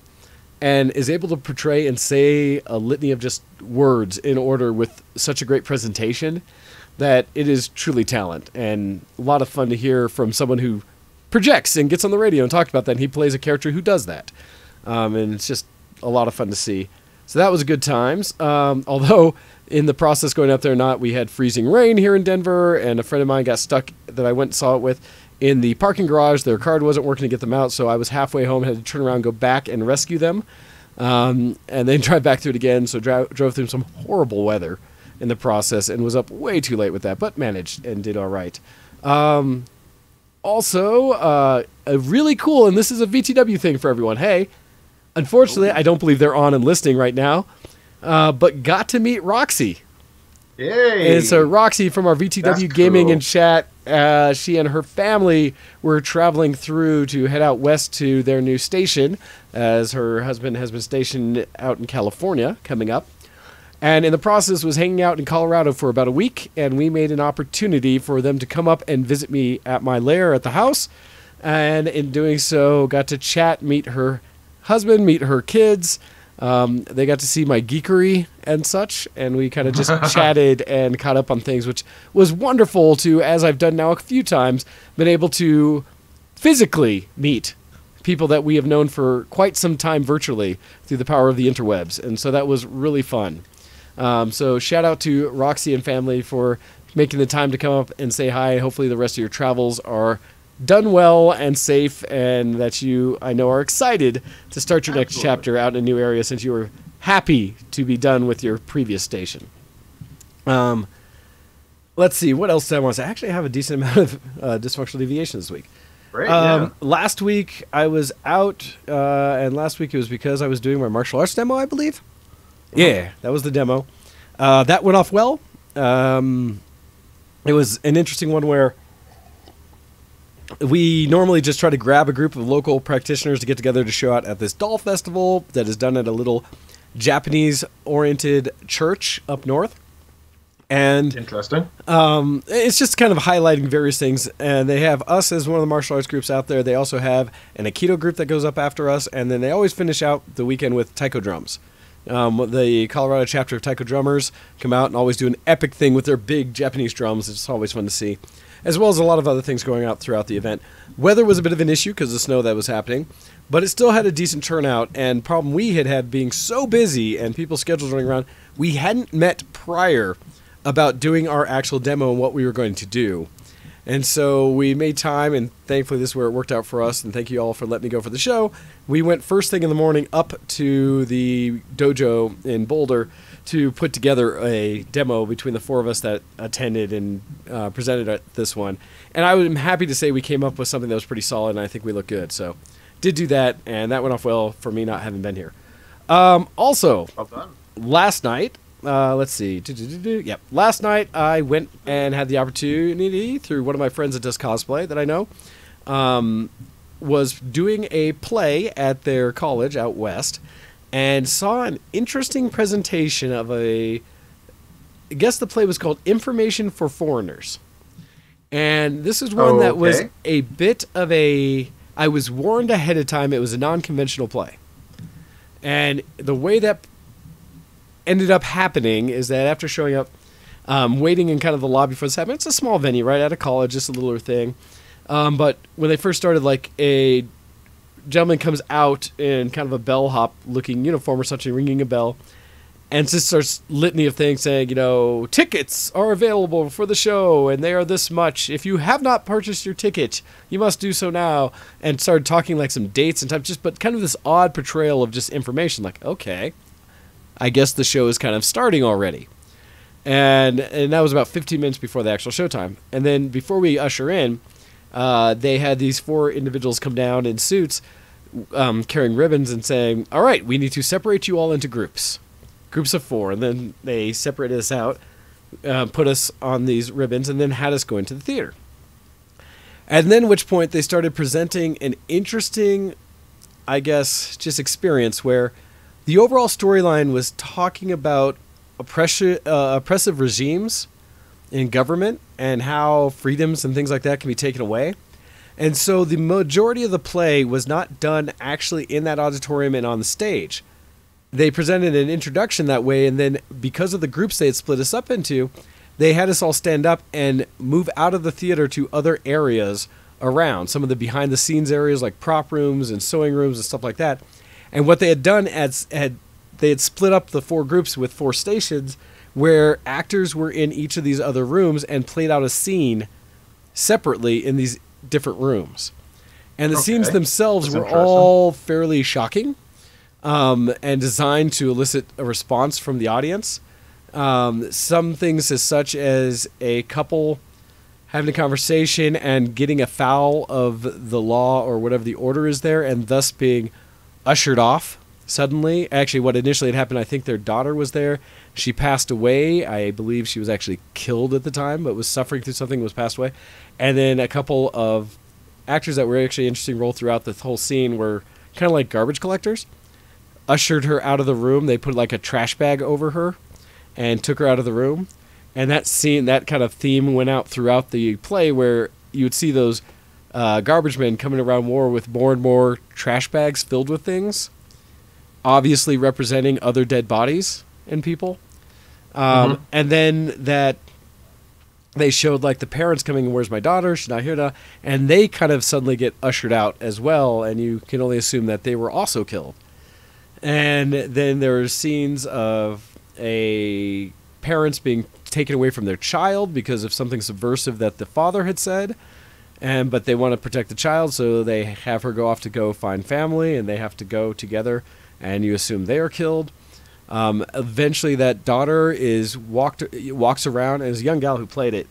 and is able to portray and say a litany of just words in order with such a great presentation that it is truly talent, and a lot of fun to hear from someone who projects and gets on the radio and talks about that, and he plays a character who does that. And it's just a lot of fun to see. So that was good times. Although in the process going out there or not, we had freezing rain here in Denver, and a friend of mine got stuck that I went and saw it with in the parking garage. Their card wasn't working to get them out, so I was halfway home, had to turn around, go back and rescue them, and then drive back through it again. So drove through some horrible weather in the process and was up way too late with that, but managed and did all right. Also, a really cool, and this is a VTW thing for everyone. Hey, unfortunately, I don't believe they're on and listening right now, but got to meet Roxy. Yay! And so Roxy from our VTW That's Gaming cool. and Chat, she and her family were traveling through to head out west to their new station, as her husband has been stationed out in California coming up. And in the process was hanging out in Colorado for about a week, and we made an opportunity for them to come up and visit me at my lair at the house. And in doing so, got to chat, meet her husband, meet her kids. They got to see my geekery and such, and we kind of just chatted and caught up on things, which was wonderful to, as I've done now a few times, been able to physically meet people that we have known for quite some time virtually through the power of the interwebs. And so that was really fun. So shout out to Roxy and family for making the time to come up and say hi. Hopefully the rest of your travels are done well and safe, and that you, I know, are excited to start your next chapter out in a new area, since you were happy to be done with your previous station. Let's see, what else did I want to say? I actually have a decent amount of dysfunctional deviation this week. Great, yeah. Last week I was out, and last week it was because I was doing my martial arts demo, I believe. Yeah, that was the demo. That went off well. It was an interesting one where we normally just try to grab a group of local practitioners to get together to show out at this doll festival that is done at a little Japanese-oriented church up north. And Interesting. it's just kind of highlighting various things. And they have us as one of the martial arts groups out there. They also have an Aikido group that goes up after us. And then they always finish out the weekend with Taiko drums. The Colorado chapter of Taiko Drummers come out and always do an epic thing with their big Japanese drums. It's always fun to see, as well as a lot of other things going out throughout the event. Weather was a bit of an issue because of the snow that was happening, but it still had a decent turnout. And problem we had being so busy and people's schedules running around, we hadn't met prior about doing our actual demo and what we were going to do. And so we made time, and thankfully this is where it worked out for us, and thank you all for letting me go for the show. We went first thing in the morning up to the dojo in Boulder to put together a demo between the four of us that attended and presented at this one. And I am happy to say we came up with something that was pretty solid, and I think we look good. So did do that, and that went off well for me not having been here. Also, Well done. last night, let's see. Yep. Last night I went and had the opportunity through one of my friends that does cosplay that I know, was doing a play at their college out west, and saw an interesting presentation of I guess the play was called Information for Foreigners. And this is one that was Okay. a bit of I was warned ahead of time it was a non-conventional play. And the way that ended up happening is that after showing up, waiting in kind of the lobby for this happening, it's a small venue right out of college, just a littler thing. But when they first started, like a gentleman comes out in kind of a bellhop looking uniform or something, ringing a bell, and just starts litany of things saying, tickets are available for the show and they are this much. If you have not purchased your ticket, you must do so now. And started talking like some dates and time, but kind of this odd portrayal of just information. Like, okay, I guess the show is kind of starting already. And that was about 15 minutes before the actual showtime. And then before we usher in, they had these four individuals come down in suits, carrying ribbons and saying, all right, we need to separate you all into groups of four. And then they separated us out, put us on these ribbons, and then had us go into the theater. And then at which point they started presenting an interesting, I guess, just experience where the overall storyline was talking about oppressive regimes in government and how freedoms and things like that can be taken away. And so the majority of the play was not done actually in that auditorium and on the stage. They presented an introduction that way, and then because of the groups they had split us up into, they had us all stand up and move out of the theater to other areas around. Some of the behind-the-scenes areas like prop rooms and sewing rooms and stuff like that. And what they had done they had split up the 4 groups with 4 stations where actors were in each of these other rooms and played out a scene separately in these different rooms. And the scenes themselves were all fairly shocking and designed to elicit a response from the audience. Some things as such as a couple having a conversation and getting afoul of the law or whatever the order is there, and thus being ushered off suddenly. Actually, what initially had happened, I think their daughter was there. She passed away. I believe she was actually killed at the time, but was suffering through something and was passed away. And then a couple of actors that were actually an interesting role throughout the whole scene were kind of like garbage collectors. Ushered her out of the room. They put like a trash bag over her and took her out of the room. And that scene, that kind of theme went out throughout the play where you would see those garbage men coming around more with more and more trash bags filled with things, obviously representing other dead bodies and people. And then that they showed like the parents coming, where's my daughter? She's not here now. And they kind of suddenly get ushered out as well. And you can only assume that they were also killed. And then there are scenes of a parents being taken away from their child because of something subversive that the father had said. But they want to protect the child, so they have her go off to go find family, and they have to go together, and you assume they are killed. Eventually, that daughter walks around, and it's a young gal who played it.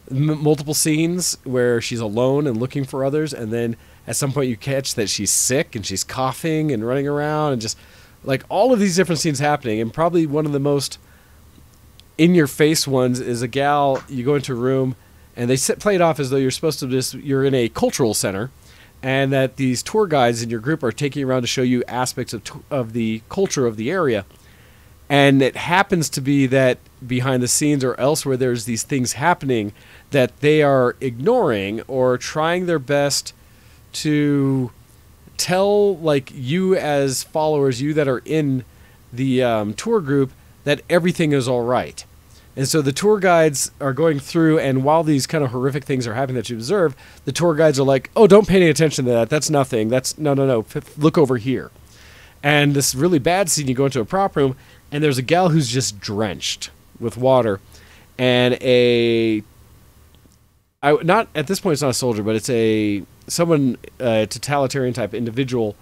Multiple scenes where she's alone and looking for others, and then at some point you catch that she's sick, and she's coughing and running around, and just like all of these different scenes happening. And probably one of the most in-your-face ones is a gal, you go into a room, and they play it off as though you're supposed to you're in a cultural center, and that these tour guides in your group are taking you around to show you aspects of the culture of the area. And it happens to be that behind the scenes or elsewhere there's these things happening that they are ignoring or trying their best to tell, like, you as followers, you that are in the tour group, that everything is all right. And so the tour guides are going through, and while these kind of horrific things are happening that you observe, the tour guides are like, oh, don't pay any attention to that. That's nothing. That's no. Look over here. And this really bad scene, you go into a prop room, and there's a gal who's just drenched with water. And not at this point, it's not a soldier, but it's a totalitarian type individual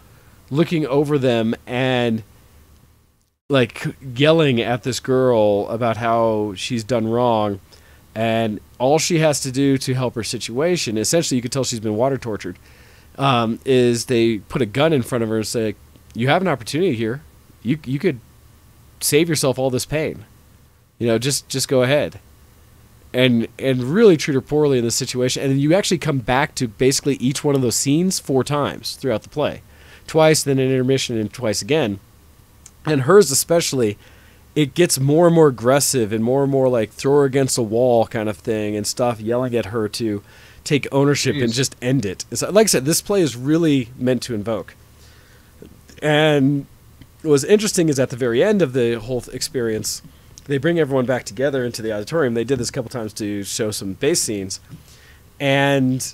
looking over them and like yelling at this girl about how she's done wrong, and all she has to do to help her situation, essentially you could tell she's been water tortured, is they put a gun in front of her and say, you have an opportunity here. You could save yourself all this pain. Just go ahead. And really treat her poorly in this situation. And then you actually come back to basically each one of those scenes 4 times throughout the play. Twice, then an intermission, and twice again. And hers especially, it gets more and more aggressive and more like throw her against a wall kind of thing and stuff, yelling at her to take ownership and just end it. So, like I said, this play is really meant to invoke. And what was interesting is at the very end of the whole experience, they bring everyone back together into the auditorium. They did this a couple times to show some base scenes and,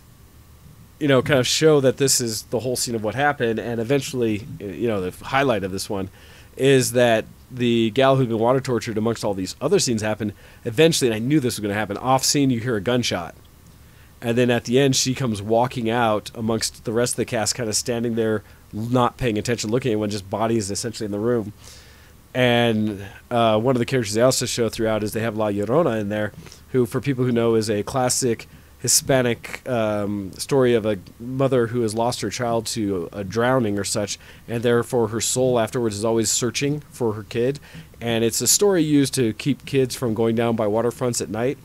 kind of show that this is the whole scene of what happened. And eventually, the highlight of this one is that the gal who'd been water tortured amongst all these other scenes happened. Eventually, and I knew this was going to happen, off scene you hear a gunshot. And then at the end, she comes walking out amongst the rest of the cast, kind of standing there, not paying attention, looking at anyone, just bodies essentially in the room. And one of the characters they also show throughout is they have La Llorona in there, who, for people who know, is a classic Hispanic story of a mother who has lost her child to a drowning or such, and therefore her soul afterwards is always searching for her kid. And it's a story used to keep kids from going down by waterfronts at night,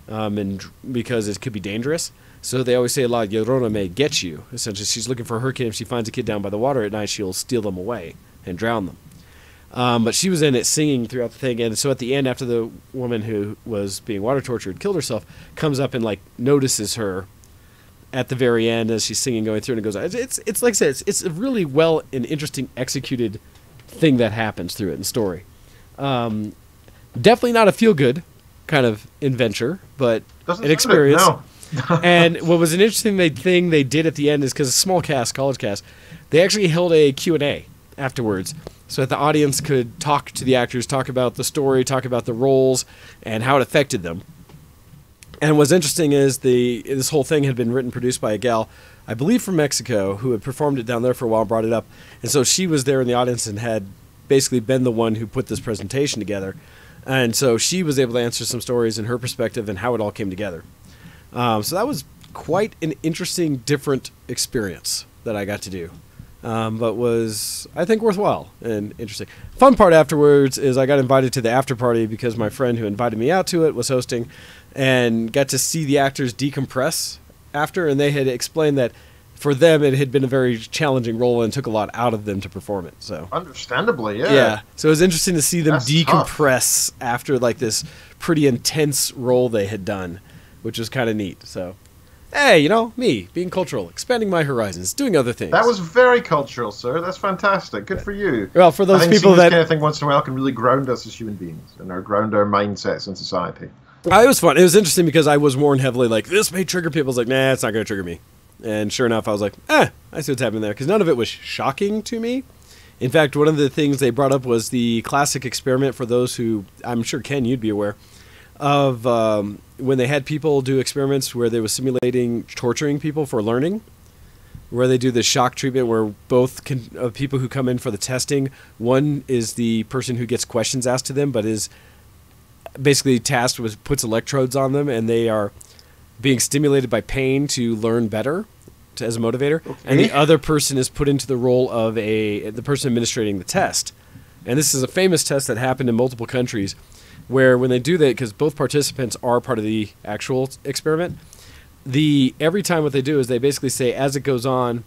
and because it could be dangerous. So they always say La Llorona may get you. Essentially, she's looking for her kid. If she finds a kid down by the water at night, she'll steal them away and drown them. But she was in it singing throughout the thing, and so at the end, after the woman who was being water tortured killed herself, comes up and like notices her at the very end as she's singing going through and it goes on. It's like I said, it's a really well and interesting executed thing that happens through it in story. Definitely not a feel good kind of adventure, but an experience. No. And what was an interesting thing they did at the end is because it's a small cast, college cast, they actually held a Q&A afterwards so that the audience could talk to the actors, talk about the story, talk about the roles, and how it affected them. And what's interesting is this whole thing had been written, produced by a gal, I believe from Mexico, who had performed it down there for a while and brought it up. And so she was there in the audience and had basically been the one who put this presentation together. And so she was able to answer some stories in her perspective and how it all came together. So that was quite an interesting, different experience that I got to do. But was, I think, worthwhile and interesting. Fun part afterwards is I got invited to the after party because my friend who invited me out to it was hosting and got to see the actors decompress after, and they had explained that for them it had been a very challenging role and took a lot out of them to perform it. So understandably, yeah. Yeah. So it was interesting to see them That's decompress after like this pretty intense role they had done, which was kind of neat. So, hey, you know, me being cultural, expanding my horizons, doing other things. That was very cultural, sir. That's fantastic. Good for you. Well, for those I think people seeing that this kind of thing once in a while can really ground us as human beings and ground our mindsets in society. It was fun. It was interesting because I was warned heavily, like, this may trigger people. I was like, nah, it's not going to trigger me. And sure enough, I was like, I see what's happening there. Because none of it was shocking to me. In fact, one of the things they brought up was the classic experiment for those who, I'm sure, Ken, you'd be aware, of when they had people do experiments where they were simulating torturing people for learning, where they do the shock treatment where both people who come in for the testing, one is the person who gets questions asked to them, but is basically tasked with puts electrodes on them, and they are being stimulated by pain to learn better as a motivator. Okay. And the other person is put into the role of the person administrating the test. And this is a famous test that happened in multiple countries where when they do that, because both participants are part of the actual experiment, every time what they do is they basically say as it goes on,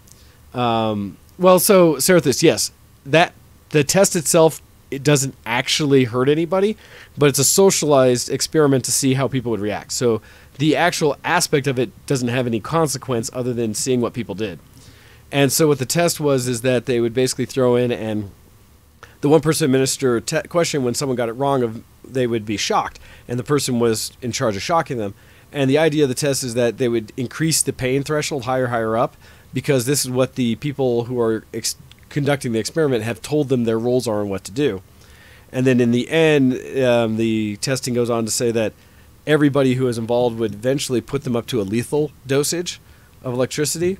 so Cerathis, yes, that the test itself, it doesn't actually hurt anybody, but it's a socialized experiment to see how people would react. So the actual aspect of it doesn't have any consequence other than seeing what people did. And so what the test was is that they would basically throw in, and the one person administer a question when someone got it wrong, they would be shocked, and the person was in charge of shocking them. And the idea of the test is that they would increase the pain threshold higher up, because this is what the people who are conducting the experiment have told them their roles are and what to do. And then in the end, the testing goes on to say that everybody who is involved would eventually put them up to a lethal dosage of electricity,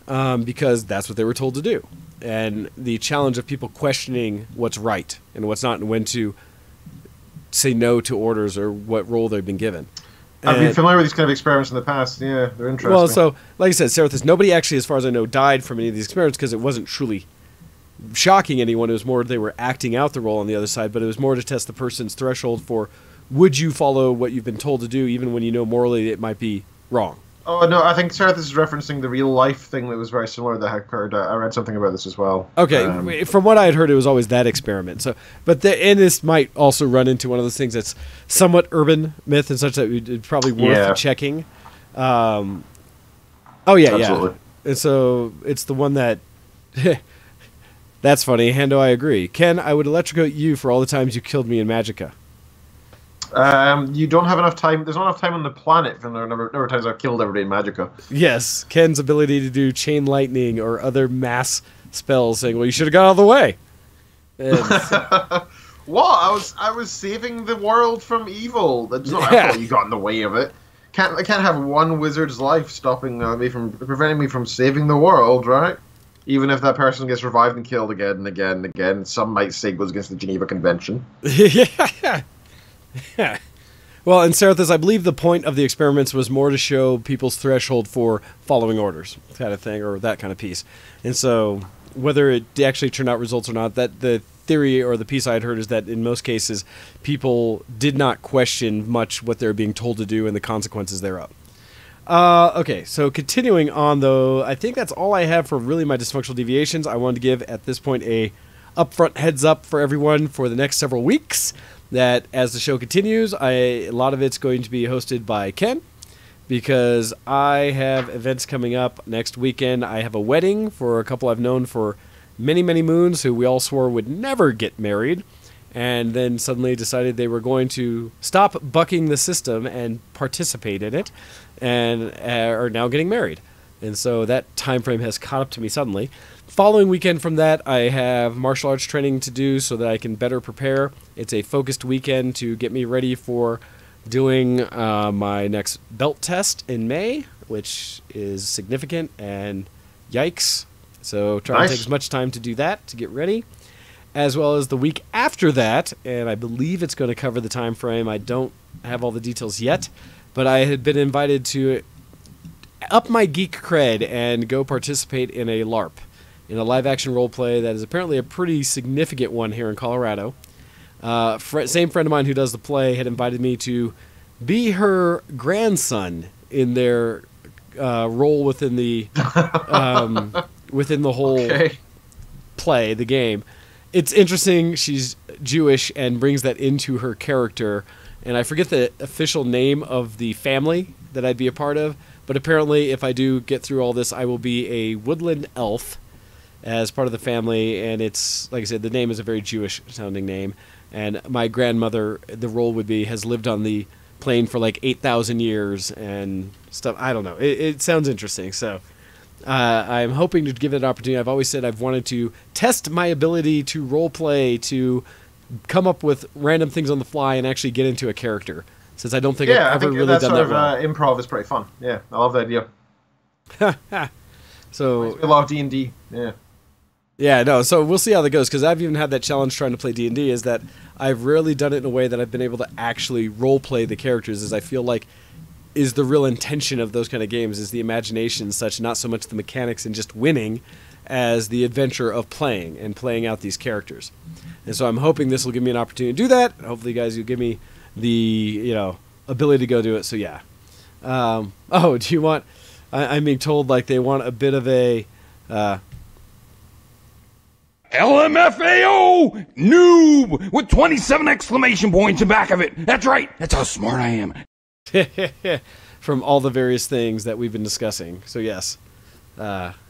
because that's what they were told to do. And the challenge of people questioning what's right and what's not, and when to say no to orders or what role they've been given. I've been familiar with these kind of experiments in the past. Yeah, they're interesting. Well, so, like I said, Cerathis, nobody actually, as far as I know, died from any of these experiments because it wasn't truly shocking anyone. It was more they were acting out the role on the other side, but it was more to test the person's threshold for would you follow what you've been told to do even when you know morally it might be wrong. Oh, no, I think Cerathis is referencing the real life thing that was very similar that occurred. I read something about this as well. Okay, from what I had heard, it was always that experiment. So, and this might also run into one of those things that's somewhat urban myth and such that it's probably worth checking. Absolutely. Yeah. And so it's the one that... That's funny. Hando, I agree. Ken, I would electrocute you for all the times you killed me in Magicka. You don't have enough time. There's not enough time on the planet for the number of times I've killed everybody in Magicka. Yes, Ken's ability to do chain lightning or other mass spells, saying, "Well, you should have got out of the way." What? I was saving the world from evil. That's not my fault. You got in the way of it. I can't have one wizard's life stopping preventing me from saving the world, right? Even if that person gets revived and killed again and again and again, some might say it goes against the Geneva Convention. Yeah. Well, in Cerathis, I believe the point of the experiments was more to show people's threshold for following orders, kind of thing, or that kind of piece. And so, whether it actually turned out results or not, that the theory or the piece I had heard is that in most cases, people did not question much what they were being told to do and the consequences thereof. Okay, so continuing on, though, I think that's all I have for really my dysfunctional deviations. I wanted to give, at this point, a upfront heads up for everyone for the next several weeks, that as the show continues, a lot of it's going to be hosted by Ken, because I have events coming up next weekend. I have a wedding for a couple I've known for many, many moons who we all swore would never get married, and then suddenly decided they were going to stop bucking the system and participate in it, and are now getting married. And so that time frame has caught up to me suddenly. Following weekend from that, I have martial arts training to do so that I can better prepare. It's a focused weekend to get me ready for doing my next belt test in May, which is significant, and yikes. So try to take as much time to do that, to get ready. As well as the week after that, and I believe it's going to cover the time frame. I don't have all the details yet, but I had been invited to up my geek cred and go participate in a LARP, in a live-action role-play that is apparently a pretty significant one here in Colorado. Same friend of mine who does the play had invited me to be her grandson in their role within the whole play, the game. It's interesting. She's Jewish and brings that into her character. And I forget the official name of the family that I'd be a part of. But apparently, if I do get through all this, I will be a woodland elf as part of the family. And it's, like I said, the name is a very Jewish-sounding name. And my grandmother, the role would be, has lived on the plane for like 8,000 years and stuff. I don't know. It sounds interesting. So I'm hoping to give it an opportunity. I've always said I've wanted to test my ability to role play, to come up with random things on the fly and actually get into a character, since I don't think I've ever really done that well. Improv is pretty fun. Yeah, I love the idea. So a lot of D&D. Yeah. Yeah, no, so we'll see how that goes, because I've even had that challenge trying to play D&D, is that I've rarely done it in a way that I've been able to actually role-play the characters, as I feel like is the real intention of those kind of games, is the imagination such, not so much the mechanics and just winning, as the adventure of playing and playing out these characters. And so I'm hoping this will give me an opportunity to do that. Hopefully, guys, you'll give me the ability to go do it, so yeah. Do you want... I'm being told like they want a bit of a... LMFAO! Noob! With 27 exclamation points in back of it. That's right. That's how smart I am. From all the various things that we've been discussing. So yes,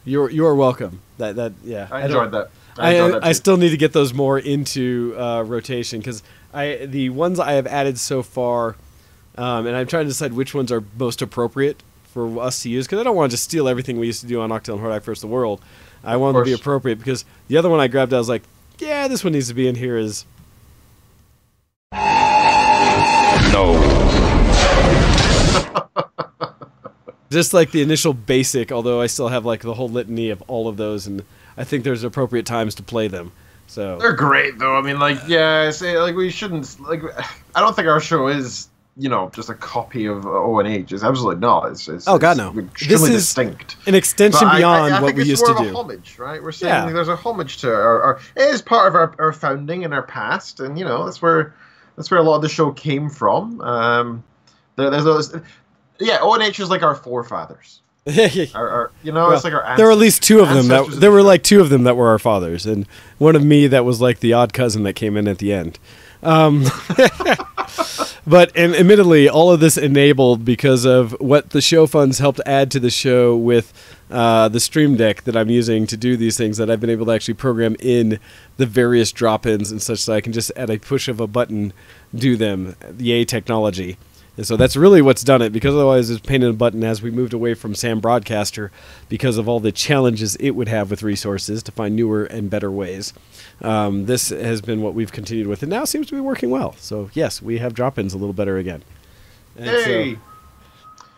you're welcome. Yeah. I enjoyed that. I still need to get those more into rotation, because the ones I have added so far, and I'm trying to decide which ones are most appropriate for us to use, because I don't want to just steal everything we used to do on Octal and Horde vs. the World. I want them to be appropriate, because the other one I grabbed, I was like, yeah, this one needs to be in here is... No. Just like the initial basic, although I still have like the whole litany of all of those, and I think there's appropriate times to play them. So they're great, though. I mean, we shouldn't... I don't think our show is... just a copy of ONH. It's absolutely not. It's God, no. Extremely distinct. An extension beyond what we used to do. I think it's more of a homage, right? We're saying there's a homage to our it is part of our founding and our past, and that's where a lot of the show came from. There's those, ONH is like our forefathers. It's like our ancestors. There were at least two of them. There were like two of them that were our fathers, and one of me that was like the odd cousin that came in at the end. But admittedly, all of this enabled because of what the show funds helped add to the show with the Stream Deck that I'm using to do these things, that I've been able to actually program in the various drop-ins and such, that I can just, at a push of a button, do them. Yay, technology. And so that's really what's done it, because otherwise it's pain in the button as we moved away from Sam Broadcaster because of all the challenges it would have with resources to find newer and better ways. This has been what we've continued with, and now seems to be working well. So yes, we have drop-ins a little better again. And hey!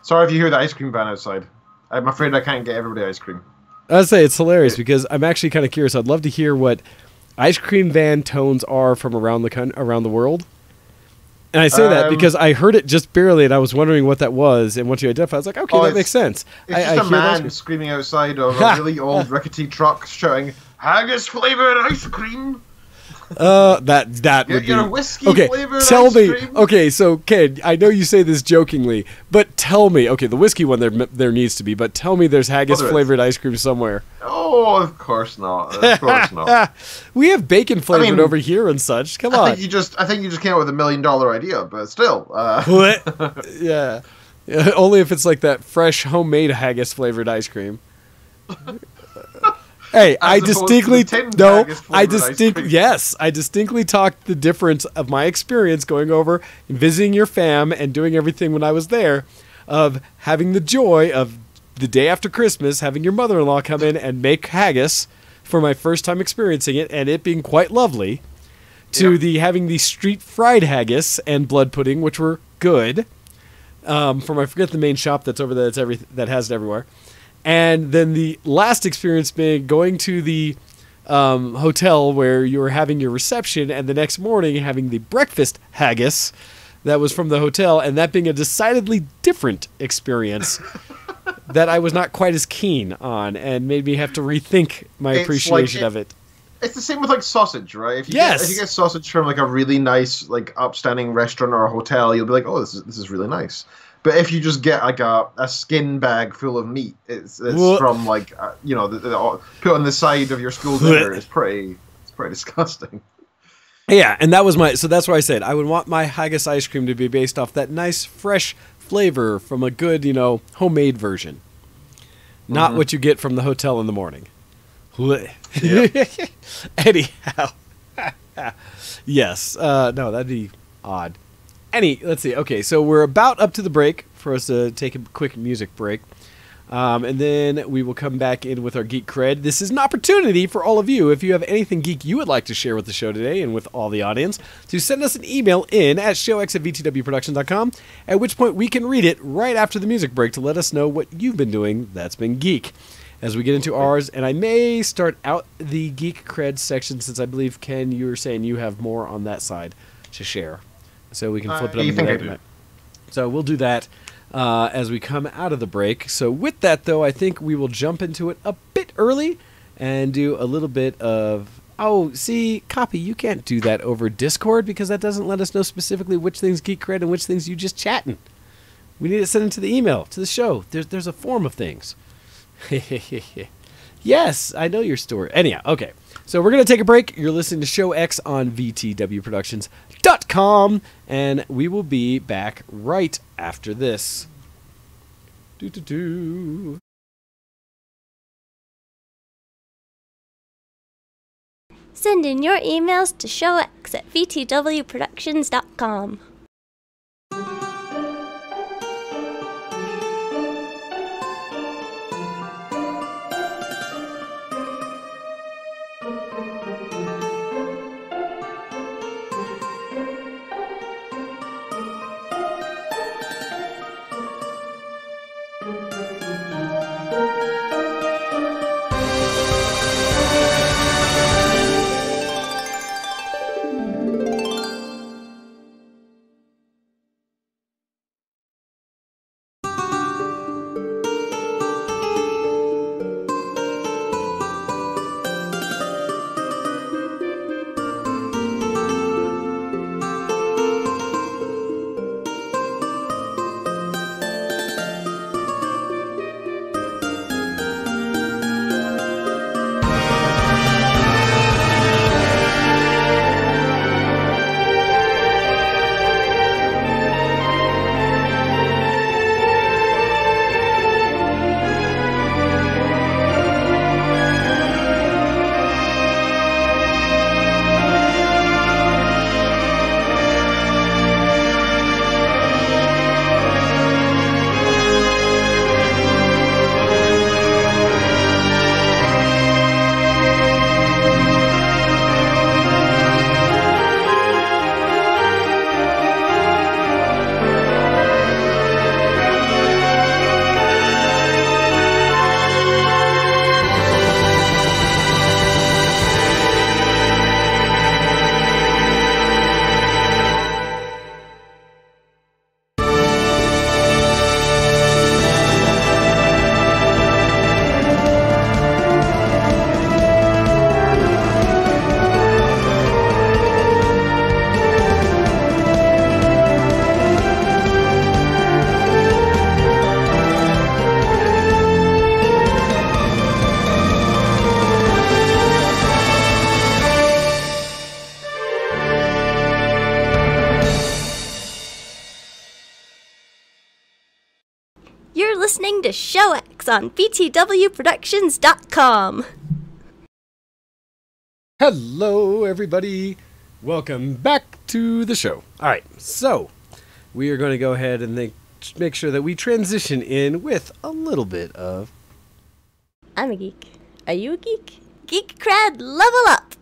Sorry if you hear the ice cream van outside. I'm afraid I can't get everybody ice cream. I'd say it's hilarious, because I'm actually kind of curious. I'd love to hear what ice cream van tones are from around the world. And I say that because I heard it just barely, and I was wondering what that was. And once you identified, I was like, okay, that makes sense. It's just a man screaming outside of a really old rickety truck shouting, haggis-flavored ice cream. That would be... Your whiskey-flavored tell ice me, cream? Okay, so, Ken, I know you say this jokingly, but tell me, okay, the whiskey one there needs to be, but tell me there's haggis-flavored ice cream somewhere. Oh, of course not. Of course not. We have bacon-flavored over here and such. Come on. I think you just came up with $1 million idea, but still. Yeah. Only if it's like that fresh homemade haggis flavored ice cream. Hey, I distinctly talked the difference of my experience going over and visiting your fam and doing everything when I was there, of having the joy of the day after Christmas having your mother-in-law come in and make haggis for my first time experiencing it, and it being quite lovely, to the having the street fried haggis and blood pudding, which were good. From I forget the main shop that's over there that has it everywhere. And then the last experience being going to the hotel where you were having your reception, and the next morning having the breakfast haggis that was from the hotel, and that being a decidedly different experience that I was not quite as keen on, and made me have to rethink my appreciation of it. It's the same with like sausage, right? If you get sausage from like a really nice, like upstanding restaurant or a hotel, you'll be like, oh, this is really nice. But if you just get like a skin bag full of meat, it's from like put on the side of your school dinner. It's pretty disgusting. Yeah, and that was so that's why I said I would want my haggis ice cream to be based off that nice fresh flavor from a good, homemade version, not what you get from the hotel in the morning. Anyhow, yes, no, that'd be odd. Let's see. Okay, so we're about up to the break for us to take a quick music break. And then we will come back in with our Geek Cred. This is an opportunity for all of you, if you have anything geek you would like to share with the show today and with all the audience, to send us an email in at showx@vtwproductions.com, at which point we can read it right after the music break to let us know what you've been doing that's been geek. As we get into ours, and I may start out the Geek Cred section, since I believe, Ken, you were saying you have more on that side to share. So we can flip it up into that. So we'll do that as we come out of the break. So with that, though, I think we will jump into it a bit early and do a little bit of... Oh, see, Copy, you can't do that over Discord because that doesn't let us know specifically which things Geek Cred and which things you just chatting. We need to send it to the email, to the show. There's a form of things. Yes, I know your story. Anyhow, okay. So we're going to take a break. You're listening to Show X on VTWProductions.com, and we will be back right after this. Send in your emails to showx@vtwproductions.com. ShowX on btwproductions.com. Hello, everybody. Welcome back to the show. All right, so we are going to go ahead and make sure that we transition in with a little bit of... I'm a geek. Are you a geek? Geek cred level up!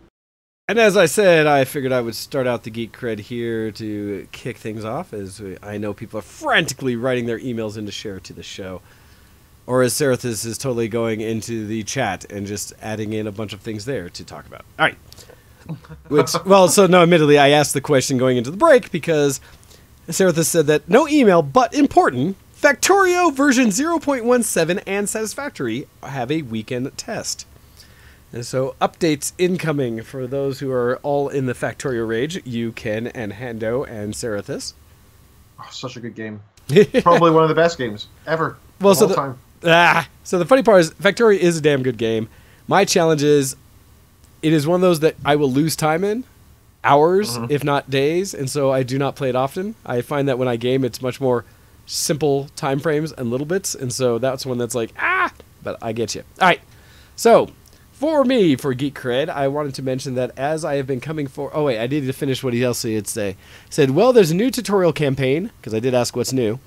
And as I said, I figured I would start out the geek cred here to kick things off, as I know people are frantically writing their emails in to share to the show. Or as Serathis is totally going into the chat and just adding in a bunch of things there to talk about. All right. Admittedly, I asked the question going into the break because Serathis said that no email, but important, Factorio version 0.17 and Satisfactory have a weekend test. And so updates incoming for those who are all in the Factorio rage, you, Ken, and Hando, and Serathis. Oh, such a good game. Probably one of the best games ever. Well, of all time. So the funny part is Factorio is a damn good game. My challenge is it is one of those that I will lose time in, hours, if not days, and so I do not play it often. I find that when I game, it's much more simple time frames and little bits, and so that's one that's like, but I get you. All right, so for me, for Geek Cred, I wanted to mention that as I have been coming for... Oh, wait, I needed to finish what else he had to say. He said, well, there's a new tutorial campaign, because I did ask what's new,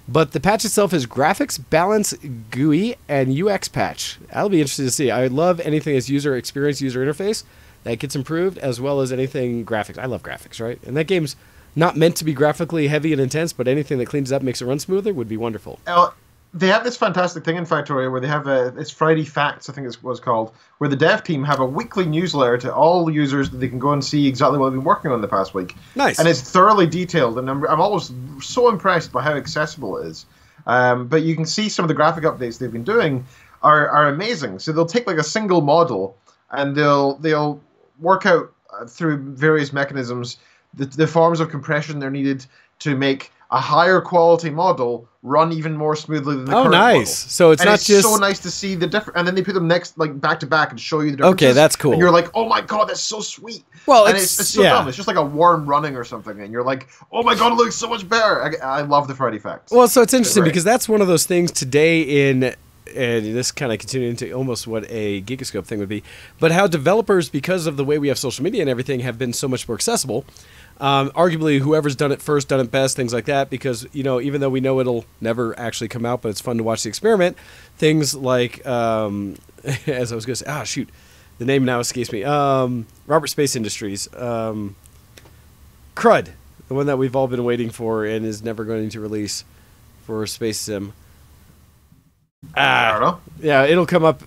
but the patch itself is graphics, balance, GUI, and UX patch. That'll be interesting to see. I love anything that's user experience, user interface that gets improved, as well as anything graphics. I love graphics, right? And that game's not meant to be graphically heavy and intense, but anything that cleans it up, makes it run smoother, would be wonderful. They have this fantastic thing in Factorio where they have it's Friday Facts, I think it was called, where the dev team have a weekly newsletter to all users that they can go and see exactly what they've been working on the past week. Nice. And it's thoroughly detailed, and I'm always so impressed by how accessible it is. But you can see some of the graphic updates they've been doing are amazing. So they'll take like a single model and they'll work out through various mechanisms the forms of compression they're needed to make a higher quality model run even more smoothly than the current model. So it's not just... so nice to see the different, and then they put them next, like back to back, and show you the differences. Okay, that's cool. And you're like, oh my god, that's so sweet. Well, and it's so dumb. It's just like a worm running or something, and you're like, oh my god, it looks so much better. I love the Friday Facts. Well, so it's interesting because that's one of those things today in, and this kind of continuing into almost what a Gigascope thing would be, but how developers, because of the way we have social media and everything, have been so much more accessible. Arguably, whoever's done it first, done it best, things like that, because, you know, even though we know it'll never actually come out, but it's fun to watch the experiment, things like, as I was going to say, the name now escapes me, Robert Space Industries, Crud, the one that we've all been waiting for and is never going to release for Space Sim. I don't know. Yeah, it'll come up.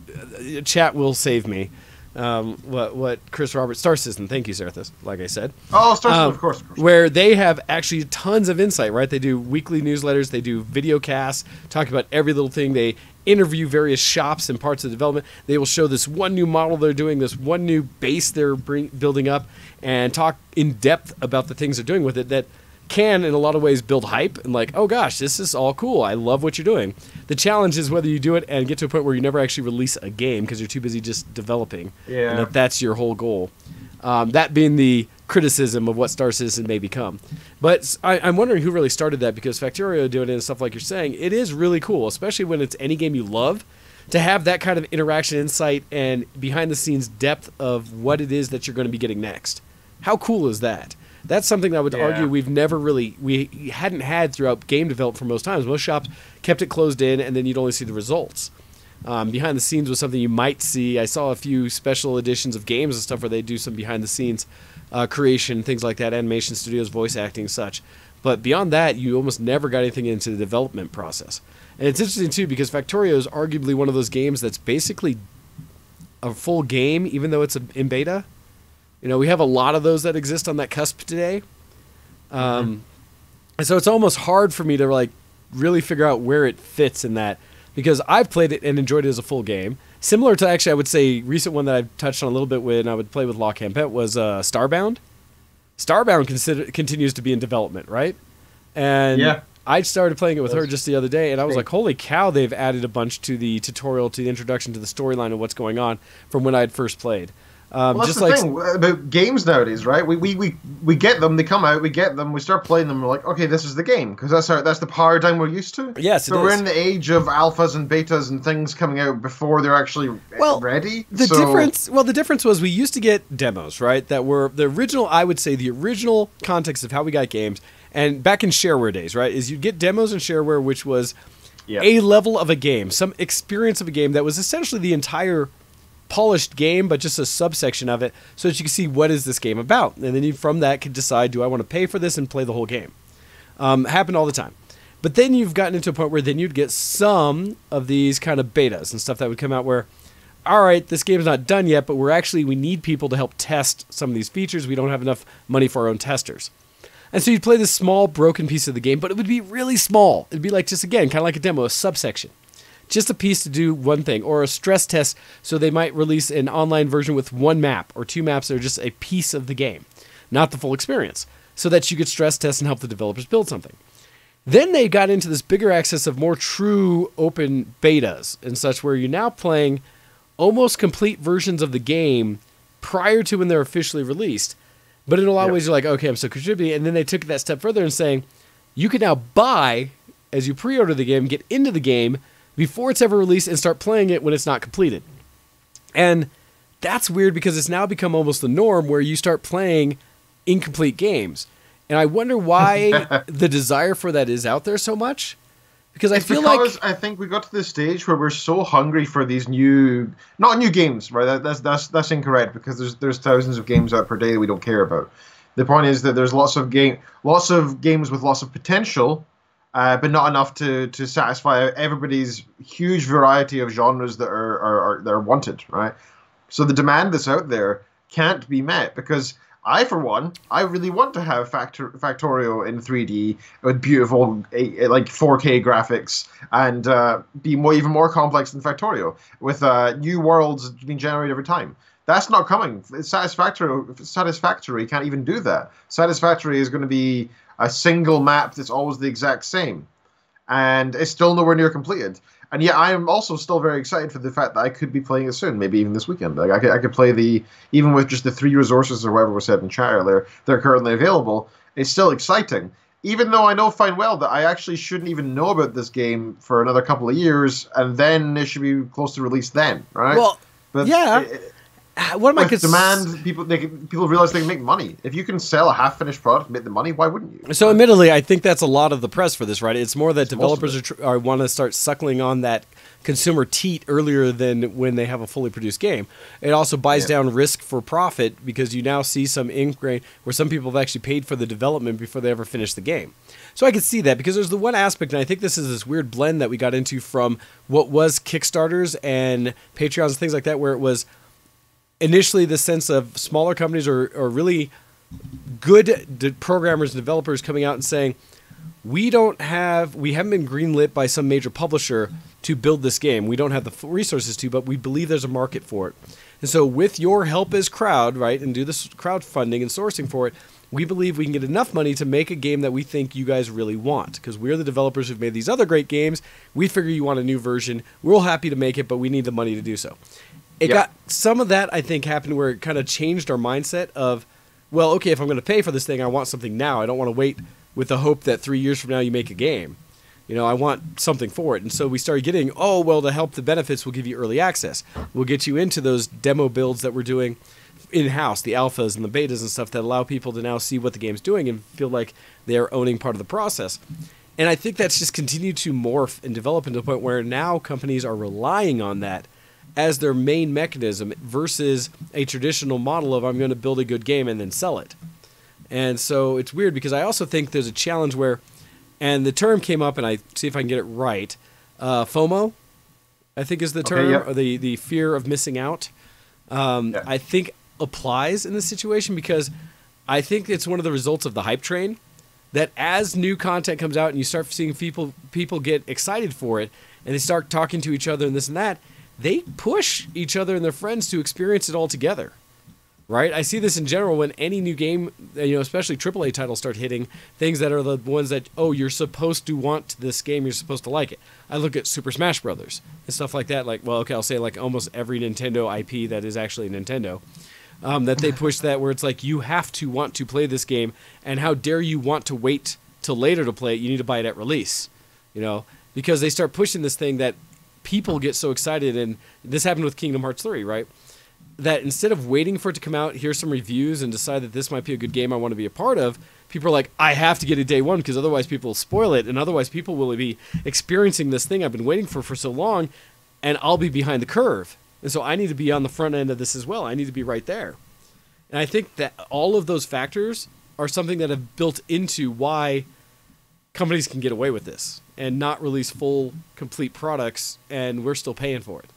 Chat will save me. What Chris Roberts, Star System, thank you, Serathis, like I said. Oh, Star System, of course. Where they have actually tons of insight, right? They do weekly newsletters, they do video casts, talk about every little thing. They interview various shops and parts of the development. They will show this one new model they're doing, this one new base they're building up, and talk in depth about the things they're doing with it that can, in a lot of ways, build hype and like, oh gosh, this is all cool. I love what you're doing. The challenge is whether you do it and get to a point where you never actually release a game because you're too busy just developing. Yeah. And that's your whole goal. That being the criticism of what Star Citizen may become. But I'm wondering who really started that, because Factorio doing it and stuff like you're saying, it is really cool, especially when it's any game you love, to have that kind of interaction, insight, and behind-the-scenes depth of what it is that you're going to be getting next. How cool is that? That's something that I would argue we hadn't had throughout game development for most times. Most shops kept it closed in, and then you'd only see the results. Behind the scenes was something you might see. I saw a few special editions of games and stuff where they do some behind the scenes creation, things like that, animation studios, voice acting, such. But beyond that, you almost never got anything into the development process. And it's interesting too, because Factorio is arguably one of those games that's basically a full game, even though it's in beta. You know, we have a lot of those that exist on that cusp today. And so it's almost hard for me to like really figure out where it fits in that, because I've played it and enjoyed it as a full game. Similar to, actually, I would say, recent one that I've touched on a little bit when I would play with La Campette was Starbound. Starbound continues to be in development, right? And I started playing it with her just the other day, and I was like, holy cow, they've added a bunch to the tutorial, to the introduction to the storyline of what's going on from when I had first played. Well, that's just the like thing about games nowadays, right? We get them, they come out, we get them, we start playing them, we're like, okay, this is the game, because that's the paradigm we're used to. Yes, it so we're is. in the age of alphas and betas and things coming out before they're actually ready. The difference was we used to get demos, right? That were the original, I would say, the original context of how we got games, and back in shareware days, right? Is you'd get demos in shareware, which was a level of a game, some experience of a game that was essentially the entire polished game, but just a subsection of it, so that you can see what is this game about, and then you from that could decide, do I want to pay for this and play the whole game? Happened all the time. But then you've gotten into a point where then you'd get some of these kind of betas and stuff that would come out where, all right, this game's not done yet, but we need people to help test some of these features. We don't have enough money for our own testers. And so you'd play this small broken piece of the game, but it would be really small. It'd be like just, again, kind of like a demo, a subsection. Just a piece to do one thing, or a stress test, so they might release an online version with one map or two maps that are just a piece of the game, not the full experience, so that you could stress test and help the developers build something. Then they got into this bigger access of more true open betas and such, where you're now playing almost complete versions of the game prior to when they're officially released. But in a lot of ways, you're like, okay, I'm still contributing. And then they took it that step further and saying, you can now buy, as you pre-order the game, get into the game before it's ever released and start playing it when it's not completed. And that's weird because it's now become almost the norm where you start playing incomplete games. And I wonder why the desire for that is out there so much. Because I think we got to this stage where we're so hungry for these not new games, right? That's incorrect, because there's thousands of games out per day that we don't care about. The point is that there's lots of games with lots of potential, but not enough to satisfy everybody's huge variety of genres that are wanted, right? So the demand that's out there can't be met, because for one, I really want to have Factorio in 3D with beautiful, like 4K graphics, and be even more complex than Factorio, with new worlds being generated every time. That's not coming. Satisfactory can't even do that. Satisfactory is going to be a single map that's always the exact same, and it's still nowhere near completed. And yet, I am also still very excited for the fact that I could be playing it soon, maybe even this weekend. Like I could play even with just the 3 resources or whatever was said in chat earlier, they're currently available. It's still exciting, even though I know fine well that I actually shouldn't even know about this game for another couple of years, and then it should be close to release then, right? Well, but yeah. What am I demand? People realize they can make money. If you can sell a half-finished product and make the money, why wouldn't you? So, admittedly, I think that's a lot of the press for this, right? It's more that developers want to start suckling on that consumer teat earlier than when they have a fully produced game. It also buys down risk for profit, because you now see some ingrained where some people have actually paid for the development before they ever finish the game. So I can see that, because there's the one aspect, and I think this is this weird blend that we got into from what was Kickstarters and Patreons and things like that, where it was initially the sense of smaller companies or really good programmers and developers coming out and saying, we haven't been greenlit by some major publisher to build this game. We don't have the resources to, but we believe there's a market for it. And so with your help as crowd, right, and do this crowdfunding and sourcing for it, we believe we can get enough money to make a game that we think you guys really want, because we're the developers who've made these other great games. We figure you want a new version. We're all happy to make it, but we need the money to do so. It got some of that, I think, happened where it kind of changed our mindset of, well, okay, if I'm going to pay for this thing, I want something now. I don't want to wait with the hope that 3 years from now you make a game. I want something for it. And so we started getting, to help the benefits, we'll give you early access. We'll get you into those demo builds that we're doing in-house, the alphas and the betas and stuff that allow people to now see what the game's doing and feel like they're owning part of the process. And I think that's just continued to morph and develop into the point where now companies are relying on that as their main mechanism versus a traditional model of, I'm going to build a good game and then sell it. And so it's weird, because I also think there's a challenge where, and the term came up, and I see if I can get it right, FOMO, I think is the term, or the fear of missing out, I think applies in this situation, because I think it's one of the results of the hype train, that as new content comes out and you start seeing people get excited for it, and they start talking to each other and this and that, they push each other and their friends to experience it all together, right? I see this in general when any new game, especially AAA titles start hitting, things that are the ones that, you're supposed to want this game, you're supposed to like it. I look at Super Smash Brothers and stuff like that, I'll say like almost every Nintendo IP that is actually Nintendo. that they push that where it's like you have to want to play this game, and how dare you want to wait till later to play it? You need to buy it at release, because they start pushing this thing that people get so excited, and this happened with Kingdom Hearts 3, right? That instead of waiting for it to come out, hear some reviews, and decide that this might be a good game I want to be a part of, people are like, I have to get it day one because otherwise people will spoil it, and otherwise people will be experiencing this thing I've been waiting for so long, and I'll be behind the curve. And so I need to be on the front end of this as well. I need to be right there. And I think that all of those factors are something that have built into why companies can get away with this and not release full, complete products, and we're still paying for it.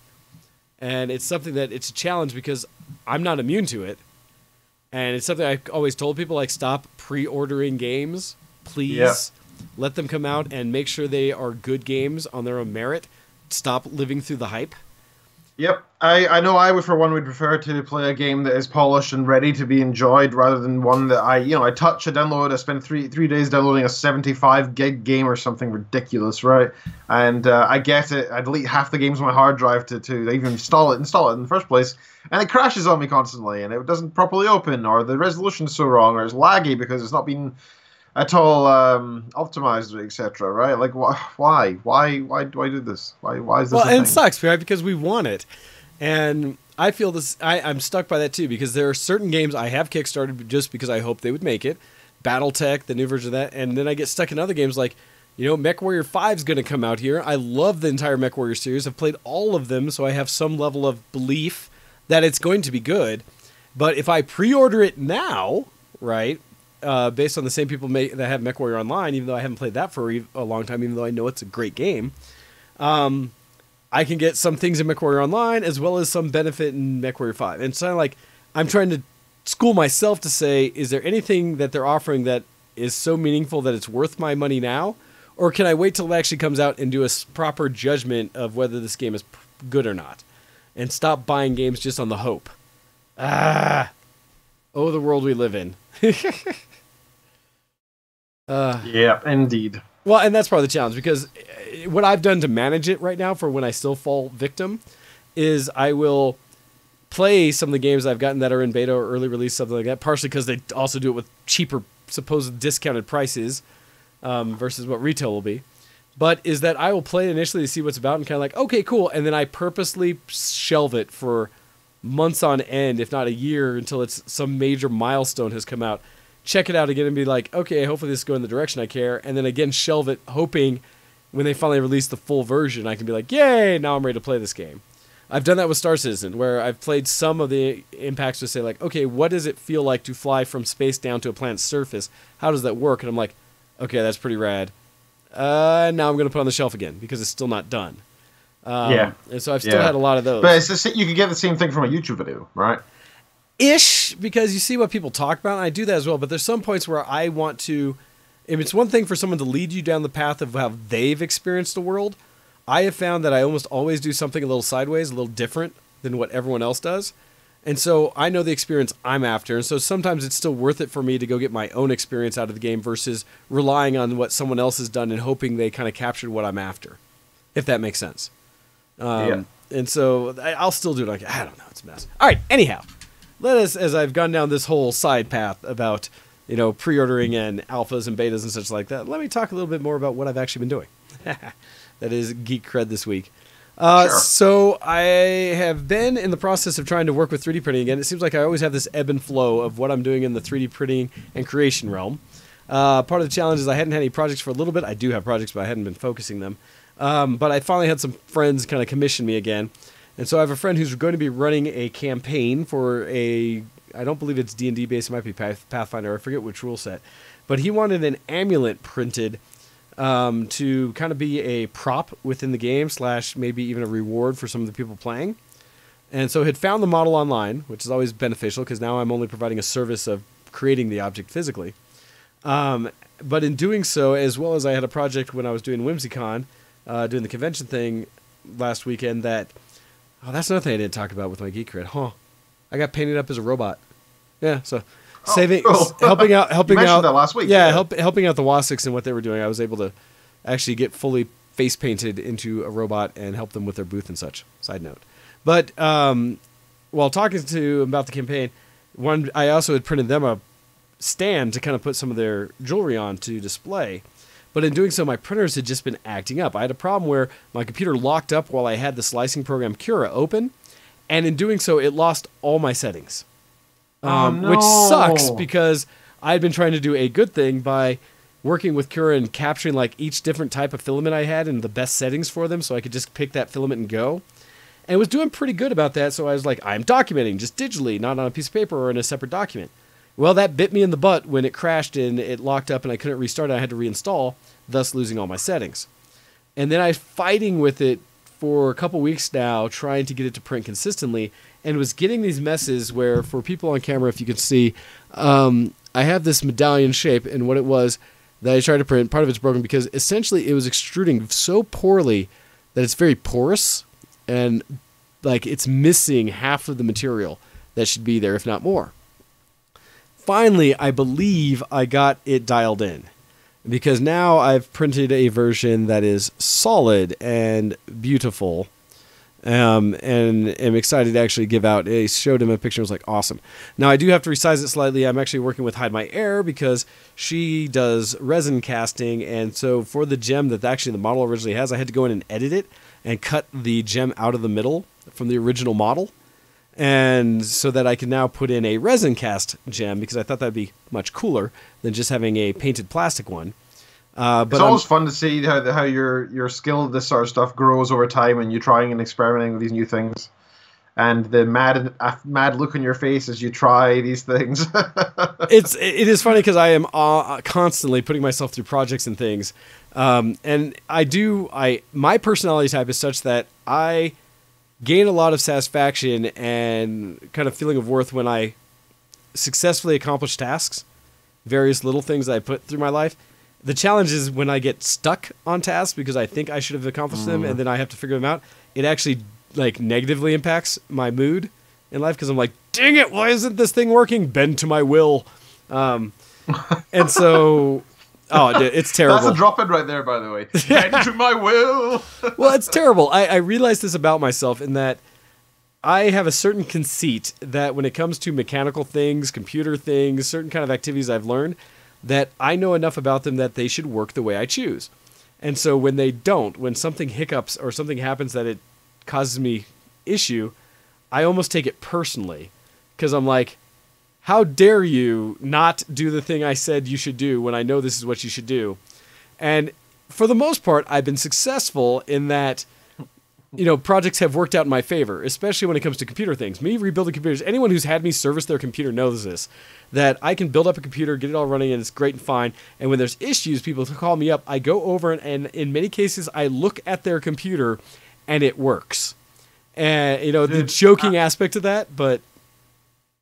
And it's something that it's a challenge because I'm not immune to it. And it's something I always told people, like, stop pre-ordering games, please. Yeah. Let them come out and make sure they are good games on their own merit. Stop living through the hype. Yep, I know I would, for one, would prefer to play a game that is polished and ready to be enjoyed rather than one that I touch, I download, I spend three days downloading a 75 gig game or something ridiculous, right? And I get it, I delete half the games on my hard drive to even install it in the first place, and it crashes on me constantly, and it doesn't properly open, or the resolution's so wrong, or it's laggy because it's not been at all optimized, etc. Right? Like, why do I do this? Why is this? Well, a and thing? it sucks, right? Because we want it, and I feel this. I'm stuck by that too because there are certain games I have kickstarted just because I hope they would make it. BattleTech, the new version of that, and then I get stuck in other games like, MechWarrior 5 is going to come out here. I love the entire MechWarrior series. I've played all of them, so I have some level of belief that it's going to be good. But if I pre-order it now, right? Based on the same people that have MechWarrior Online, even though I haven't played that for a long time, even though I know it's a great game, I can get some things in MechWarrior Online as well as some benefit in MechWarrior 5. And so I'm trying to school myself to say, is there anything that they're offering that is so meaningful that it's worth my money now? Or can I wait till it actually comes out and do a proper judgment of whether this game is good or not? And stop buying games just on the hope. Oh, the world we live in. Yeah, indeed. Well, and that's part of the challenge because what I've done to manage it right now for when I still fall victim is I will play some of the games I've gotten that are in beta or early release, something like that, partially because they also do it with cheaper, supposed discounted prices versus what retail will be. But is that I will play it initially to see what's about and kind of like, okay, cool. And then I purposely shelve it for months on end, if not a year, until it's some major milestone has come out. Check it out again and be like, okay, hopefully this is going the direction I care. And then again, shelve it, hoping when they finally release the full version, I can be like, yay, now I'm ready to play this game. I've done that with Star Citizen, where I've played some of the impacts to say like, okay, what does it feel like to fly from space down to a planet's surface? How does that work? And I'm like, okay, that's pretty rad. Now I'm going to put it on the shelf again because it's still not done. And so I've still had a lot of those. But you can get the same thing from a YouTube video, right? Ish, because you see what people talk about, and I do that as well, but there's some points where I want to, if it's one thing for someone to lead you down the path of how they've experienced the world, I have found that I almost always do something a little sideways, a little different than what everyone else does. And so I know the experience I'm after, and so sometimes it's still worth it for me to go get my own experience out of the game versus relying on what someone else has done and hoping they kind of captured what I'm after, if that makes sense. And so I'll still do it like, I don't know, it's a mess. All right, anyhow. Let us, as I've gone down this whole side path about, pre-ordering and alphas and betas and such like that, let me talk a little bit more about what I've actually been doing. That is Geek Cred this week. Sure. So I have been in the process of trying to work with 3D printing again. It seems like I always have this ebb and flow of what I'm doing in the 3D printing and creation realm. Part of the challenge is I hadn't had any projects for a little bit. I do have projects, but I hadn't been focusing them. But I finally had some friends kind of commission me again. And so I have a friend who's going to be running a campaign for I don't believe it's D&D based, it might be Pathfinder, I forget which rule set. But he wanted an amulet printed to kind of be a prop within the game / maybe even a reward for some of the people playing. And so had found the model online, which is always beneficial because now I'm only providing a service of creating the object physically. But in doing so, as well as I had a project when I was doing WhimsyCon, doing the convention thing last weekend that... Oh, that's another thing I didn't talk about with my Geek Cred. I got painted up as a robot. Yeah, so helping out. You mentioned that last week. Yeah, helping out the Wasix and what they were doing. I was able to actually get fully face painted into a robot and help them with their booth and such. Side note. But while talking to him about the campaign, I also had printed them a stand to kind of put some of their jewelry on to display. But in doing so, my printers had just been acting up. I had a problem where my computer locked up while I had the slicing program Cura open, and in doing so, it lost all my settings. Which sucks because I had been trying to do a good thing by working with Cura and capturing like each different type of filament I had and the best settings for them so I could just pick that filament and go. And it was doing pretty good about that, so I was like, I'm documenting just digitally, not on a piece of paper or in a separate document. Well, that bit me in the butt when it crashed and it locked up and I couldn't restart it. I had to reinstall, thus losing all my settings. And then I was fighting with it for a couple weeks now, trying to get it to print consistently, and was getting these messes where, for people on camera, if you could see, I have this medallion shape, and what it was that I tried to print, part of it's broken because essentially it was extruding so poorly that it's very porous, and like it's missing half of the material that should be there, if not more. Finally, I believe I got it dialed in, because now I've printed a version that is solid and beautiful, and am excited to actually give out. I showed him a picture, it was like, awesome. Now I do have to resize it slightly. I'm actually working with Hide My Air because she does resin casting, and so for the gem that actually the model originally has, I had to go in and edit it and cut the gem out of the middle from the original model, and so that I can now put in a resin cast gem, because I thought that'd be much cooler than just having a painted plastic one. But it's always fun to see how your skill of this sort of stuff grows over time, and you trying and experimenting with these new things, and the mad look on your face as you try these things. It is funny because I am constantly putting myself through projects and things, and my personality type is such that I gain a lot of satisfaction and kind of feeling of worth when I successfully accomplish tasks, various little things that I put through my life. The challenge is when I get stuck on tasks because I think I should have accomplished them, and then I have to figure them out. It actually like negatively impacts my mood in life because I'm like, dang it, why isn't this thing working? Bend to my will. And so, it's terrible. That's a drop in right there, by the way. Bend to my will. Well, it's terrible. I realized this about myself in that I have a certain conceit that when it comes to mechanical things, computer things, certain kind of activities I've learned, that I know enough about them that they should work the way I choose. And so when they don't, when something hiccups or something happens that it causes me issue, I almost take it personally. Because I'm like, how dare you not do the thing I said you should do when I know this is what you should do? And for the most part, I've been successful in that, projects have worked out in my favor, especially when it comes to computer things. Me rebuilding computers, anyone who's had me service their computer knows this, that I can build up a computer, get it all running, and it's great and fine. And when there's issues, people call me up. I go over and in many cases, I look at their computer and it works. And, the joking aspect of that, but...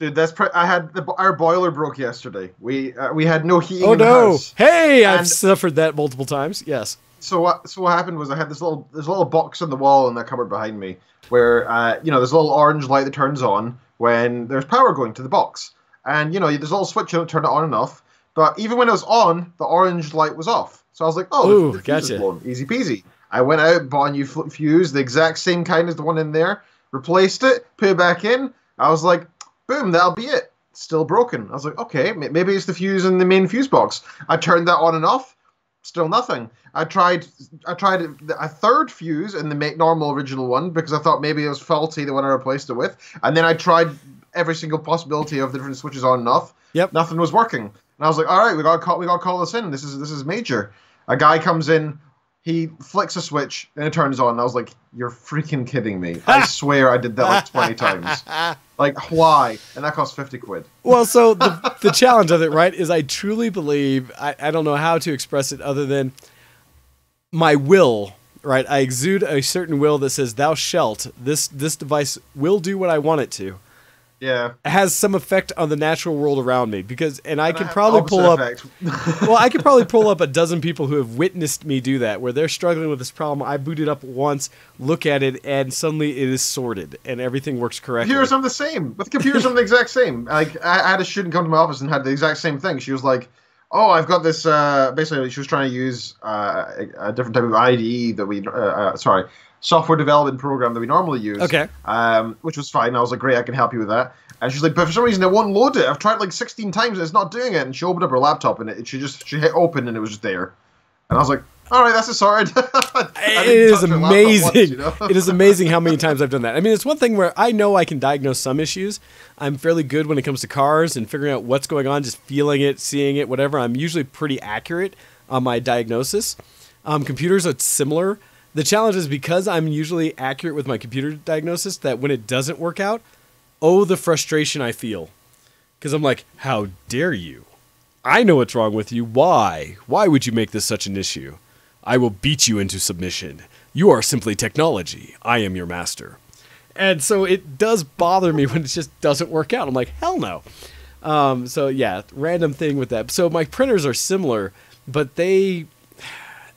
Dude, our boiler broke yesterday. We had no heating in the house. Hey, I've suffered that multiple times. Yes. So what happened was I had this little box on the wall in the cupboard behind me where there's a little orange light that turns on when there's power going to the box, and there's a little switch to turn it on and off. But even when it was on, the orange light was off. So I was like, the fuse is blown. Easy peasy. I went out, bought a new fuse, the exact same kind as the one in there, replaced it, put it back in. I was like, boom, that'll be it. Still broken. I was like, okay, maybe it's the fuse in the main fuse box. I turned that on and off. Still nothing. I tried a third fuse in the normal original one because I thought maybe it was faulty, the one I replaced it with. And then I tried every single possibility of the different switches on and off. Yep. Nothing was working. And I was like, all right, we gotta call this in. This is major. A guy comes in, he flicks a switch, and it turns on. And I was like, you're freaking kidding me. I swear I did that like 20 times. Like, why? And that cost 50 quid. Well, so the challenge of it, right, is I truly believe, I don't know how to express it other than my will, right? I exude a certain will that says, thou shalt, this device will do what I want it to. Yeah. It has some effect on the natural world around me I could probably pull up I could probably pull up a dozen people who have witnessed me do that, where they're struggling with this problem. I boot it up once, look at it, and suddenly it is sorted and everything works correctly. Computers are the same. But the computers are the exact same. Like, I had a student come to my office and had the exact same thing. She was like, oh, I've got this, basically she was trying to use a different type of IDE that software development program that we normally use. Okay. Which was fine. I was like, great, I can help you with that. And she's like, but for some reason it won't load it. I've tried like 16 times and it's not doing it. And she opened up her laptop and she hit open and it was just there. And I was like, all right, that's sorted. It is amazing. Once, you know? It is amazing how many times I've done that. I mean, it's one thing where I know I can diagnose some issues. I'm fairly good when it comes to cars and figuring out what's going on, just feeling it, seeing it, whatever. I'm usually pretty accurate on my diagnosis. Computers are similar. The challenge is because I'm usually accurate with my computer diagnosis that when it doesn't work out, the frustration I feel. Because I'm like, how dare you? I know what's wrong with you. Why? Why would you make this such an issue? I will beat you into submission. You are simply technology. I am your master. And so it does bother me when it just doesn't work out. I'm like, hell no. So yeah, random thing with that. So my printers are similar, but they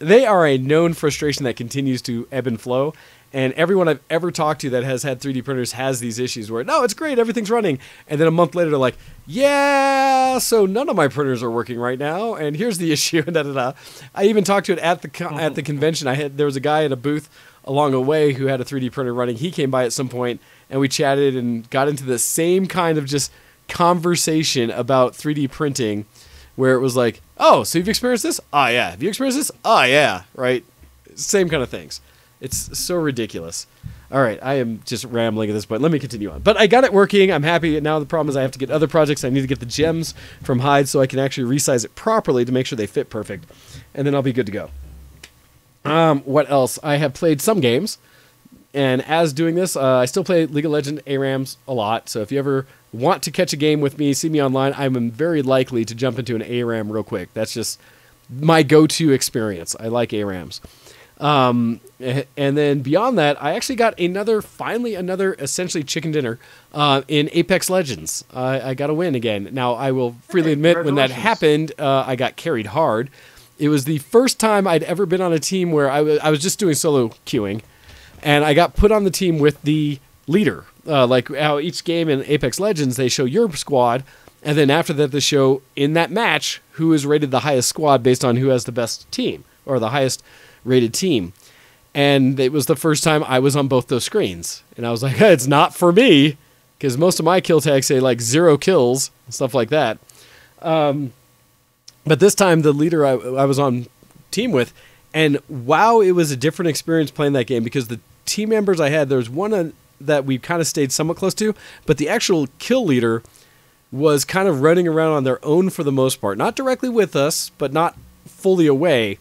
are a known frustration that continues to ebb and flow. And everyone I've ever talked to that has had 3D printers has these issues where, no, it's great, everything's running. And then a month later, they're like, yeah, so none of my printers are working right now. And here's the issue. I even talked to it at the convention. There was a guy at a booth along the way who had a 3D printer running. He came by at some point and we chatted and got into the same kind of just conversation about 3D printing where it was like, oh, so you've experienced this? Oh, yeah. Have you experienced this? Oh, yeah. Right? Same kind of things. It's so ridiculous. All right, I am just rambling at this point. Let me continue on. But I got it working. I'm happy. Now the problem is I have to get other projects. I need to get the gems from Hyde so I can actually resize it properly to make sure they fit perfect. And then I'll be good to go. What else? I have played some games. And as doing this, I still play League of Legends ARAMs a lot. So if you ever want to catch a game with me, see me online, I'm very likely to jump into an ARAM real quick. That's just my go-to experience. I like ARAMs. And then beyond that, I actually got another essentially chicken dinner in Apex Legends. I got a win again. Now, I will freely admit when that happened, I got carried hard. It was the first time I'd ever been on a team where I was just doing solo queuing, and I got put on the team with the leader. Like how each game in Apex Legends, they show your squad, and then after that, they show in that match who is rated the highest squad based on who has the best team, or the highest rated team. And it was the first time I was on both those screens. And I was like, hey, it's not for me, because most of my kill tags say like 0 kills and stuff like that. But this time the leader I was on team with, and wow, it was a different experience playing that game, because the team members I had, there's one that we kind of stayed somewhat close to, but the actual kill leader was kind of running around on their own for the most part. Not directly with us, but not fully away.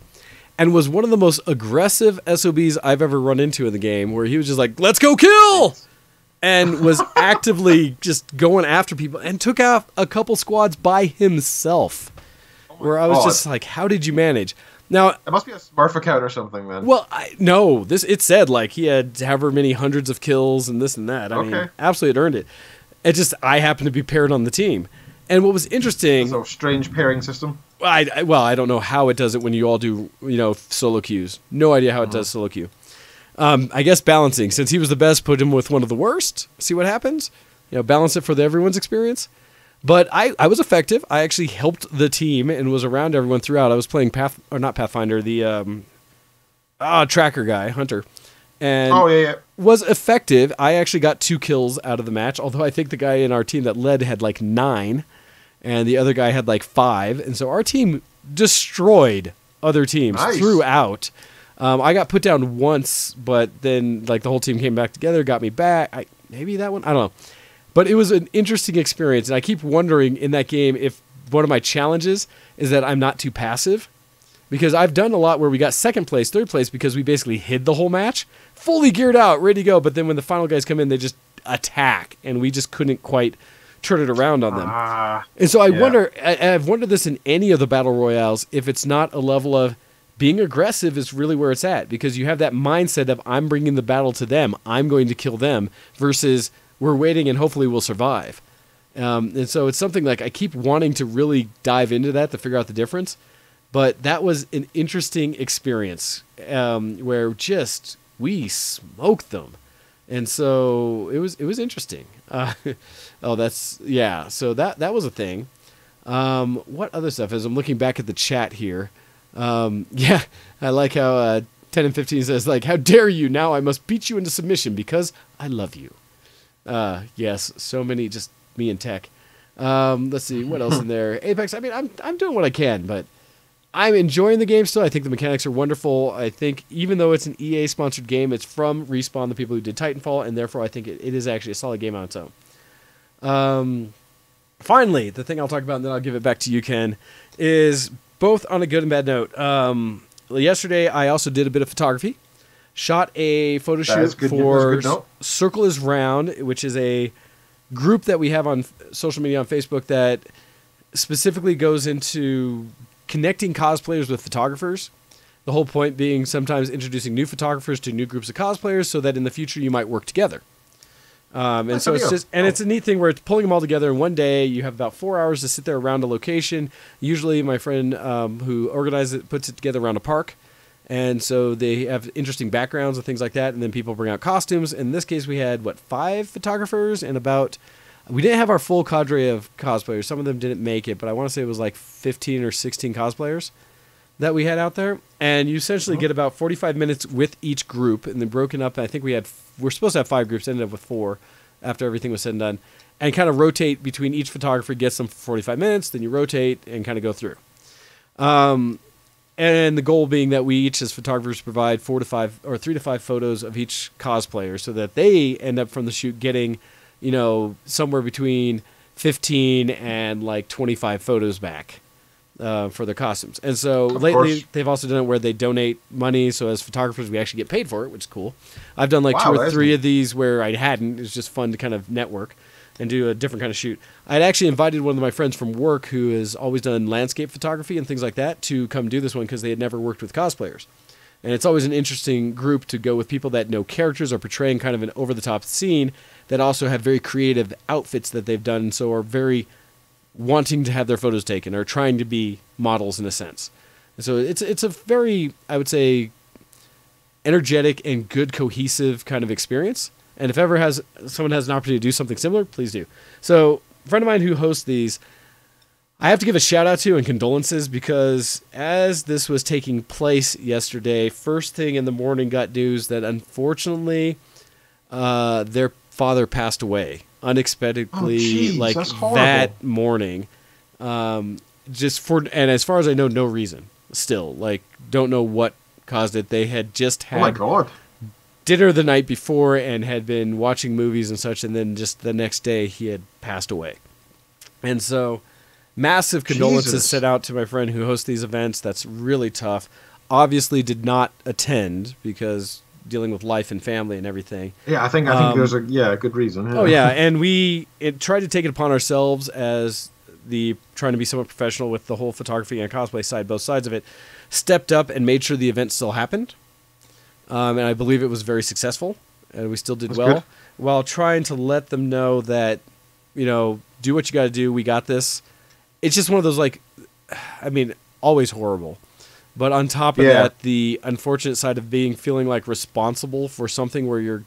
And was one of the most aggressive SOBs I've ever run into in the game, where he was just like, let's go kill! And was actively just going after people and took out a couple squads by himself. Where I was just like, how did you manage? Now, it must be a Smurf account or something, man. Well, no. It said like he had however many hundreds of kills and this and that. I mean, absolutely earned it. It just, I happened to be paired on the team. And what was interesting... So strange pairing system. I don't know how it does it when you all do, solo queues. No idea how it does solo queue. I guess balancing. Since he was the best, put him with one of the worst. See what happens. Balance it for everyone's experience. But I was effective. I actually helped the team and was around everyone throughout. I was playing not Pathfinder, the tracker guy, Hunter. And was effective. I actually got 2 kills out of the match, although I think the guy in our team that led had like 9. And the other guy had like 5. And so our team destroyed other teams throughout. I got put down once, but then like the whole team came back together, got me back. Maybe that one? I don't know. But it was an interesting experience. And I keep wondering in that game if one of my challenges is that I'm not too passive. Because I've done a lot where we got 2nd place, 3rd place, because we basically hid the whole match. Fully geared out, ready to go. But then when the final guys come in, they just attack. And we just couldn't quite turn it around on them. And so I wonder, I've wondered this in any of the battle royales, if it's not a level of being aggressive is really where it's at, because you have that mindset of I'm bringing the battle to them, I'm going to kill them, versus we're waiting and hopefully we'll survive. And so it's something like I keep wanting to really dive into that to figure out the difference, but that was an interesting experience where just we smoked them. And so it was interesting. So that was a thing. What other stuff? As I'm looking back at the chat here, I like how 10 and 15 says, like, how dare you? Now I must beat you into submission because I love you. Yes, so many, just me and tech. Let's see, what else in there? Apex, I mean, I'm doing what I can, but I'm enjoying the game still. I think the mechanics are wonderful. I think even though it's an EA-sponsored game, it's from Respawn, the people who did Titanfall, and therefore I think it is actually a solid game on its own. Finally, the thing I'll talk about, and then I'll give it back to you, Ken, is both on a good and bad note. Yesterday, I also did a bit of photography. Shot a photo shoot for Circle is Round, which is a group that we have on social media on Facebook that specifically goes into connecting cosplayers with photographers. The whole point being sometimes introducing new photographers to new groups of cosplayers so that in the future you might work together. And so it's just, and it's a neat thing where it's pulling them all together in one day. You have about 4 hours to sit there around a location. Usually my friend who organizes it puts it together around a park. And so they have interesting backgrounds and things like that. And then people bring out costumes. In this case, we had, 5 photographers and we didn't have our full cadre of cosplayers. Some of them didn't make it, but I want to say it was like 15 or 16 cosplayers that we had out there. And you essentially get about 45 minutes with each group and then broken up. I think we're supposed to have 5 groups, ended up with 4 after everything was said and done. And kind of rotate between each photographer, gets them for 45 minutes, then you rotate and kind of go through. And the goal being that we each as photographers provide 4 to 5 or 3 to 5 photos of each cosplayer so that they end up from the shoot getting, somewhere between 15 and like 25 photos back for their costumes. And so lately they've also done it where they donate money. So as photographers, we actually get paid for it, which is cool. I've done 2 or 3 of these where I hadn't. It was just fun to kind of network and do a different kind of shoot. I'd actually invited one of my friends from work who has always done landscape photography and things like that to come do this one because they had never worked with cosplayers. And it's always an interesting group to go with people that know characters or portraying kind of an over-the-top scene that also have very creative outfits that they've done, so are very wanting to have their photos taken or trying to be models in a sense. And so it's a very, I would say, energetic and good cohesive kind of experience. And if ever someone has an opportunity to do something similar, please do. So a friend of mine who hosts these, I have to give a shout out to and condolences because as this was taking place yesterday, first thing in the morning got news that unfortunately their father passed away unexpectedly, that morning. And as far as I know, no reason still, don't know what caused it. They had just had dinner the night before and had been watching movies and such, and then just the next day he had passed away. And so massive condolences set out to my friend who hosts these events. That's really tough. Obviously did not attend because dealing with life and family and everything. Yeah, I think there's a good reason. Yeah. Oh yeah, and we tried to take it upon ourselves as trying to be somewhat professional with the whole photography and cosplay side, both sides of it, stepped up and made sure the event still happened. And I believe it was very successful, and we still did well, good. While trying to let them know that, do what you got to do. We got this. It's just one of those, always horrible. But on top of that, the unfortunate side of feeling like responsible for something where you're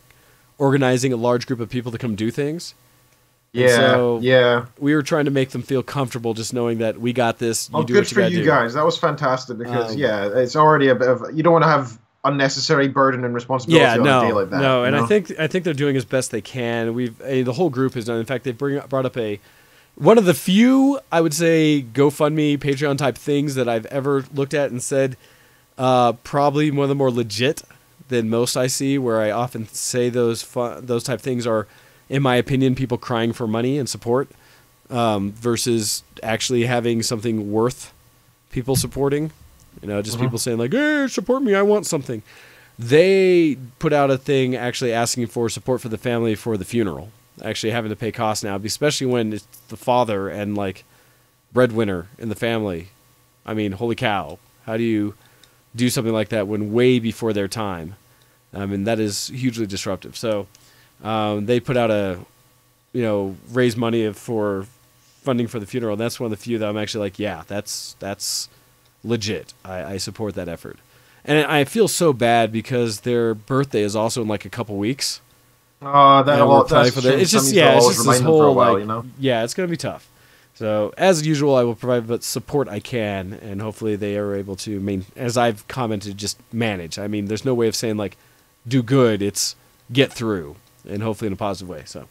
organizing a large group of people to come do things. Yeah, we were trying to make them feel comfortable just knowing that we got this. You do good what you for gotta you do. Guys. That was fantastic because, it's already a bit of, you don't want to have unnecessary burden and responsibility on a day like that. No, and I think they're doing as best they can. The whole group has done. In fact, they brought up one of the few, I would say, GoFundMe, Patreon type things that I've ever looked at and said probably one of the more legit than most I see, where I often say those type things are, in my opinion, people crying for money and support versus actually having something worth people supporting. People saying hey, support me, I want something. They put out a thing actually asking for support for the family for the funeral. Actually having to pay costs now, especially when it's the father and breadwinner in the family. I mean, holy cow. How do you do something like that when way before their time? I mean, that is hugely disruptive. So they put out raise money for funding for the funeral. And that's one of the few that I'm actually that's legit. I support that effort. And I feel so bad because their birthday is also in a couple weeks. It's just this whole it's going to be tough. So, as usual, I will provide the support I can, and hopefully they are able to, as I've commented, just manage. I mean, there's no way of saying, like, do good. It's get through, and hopefully in a positive way. So,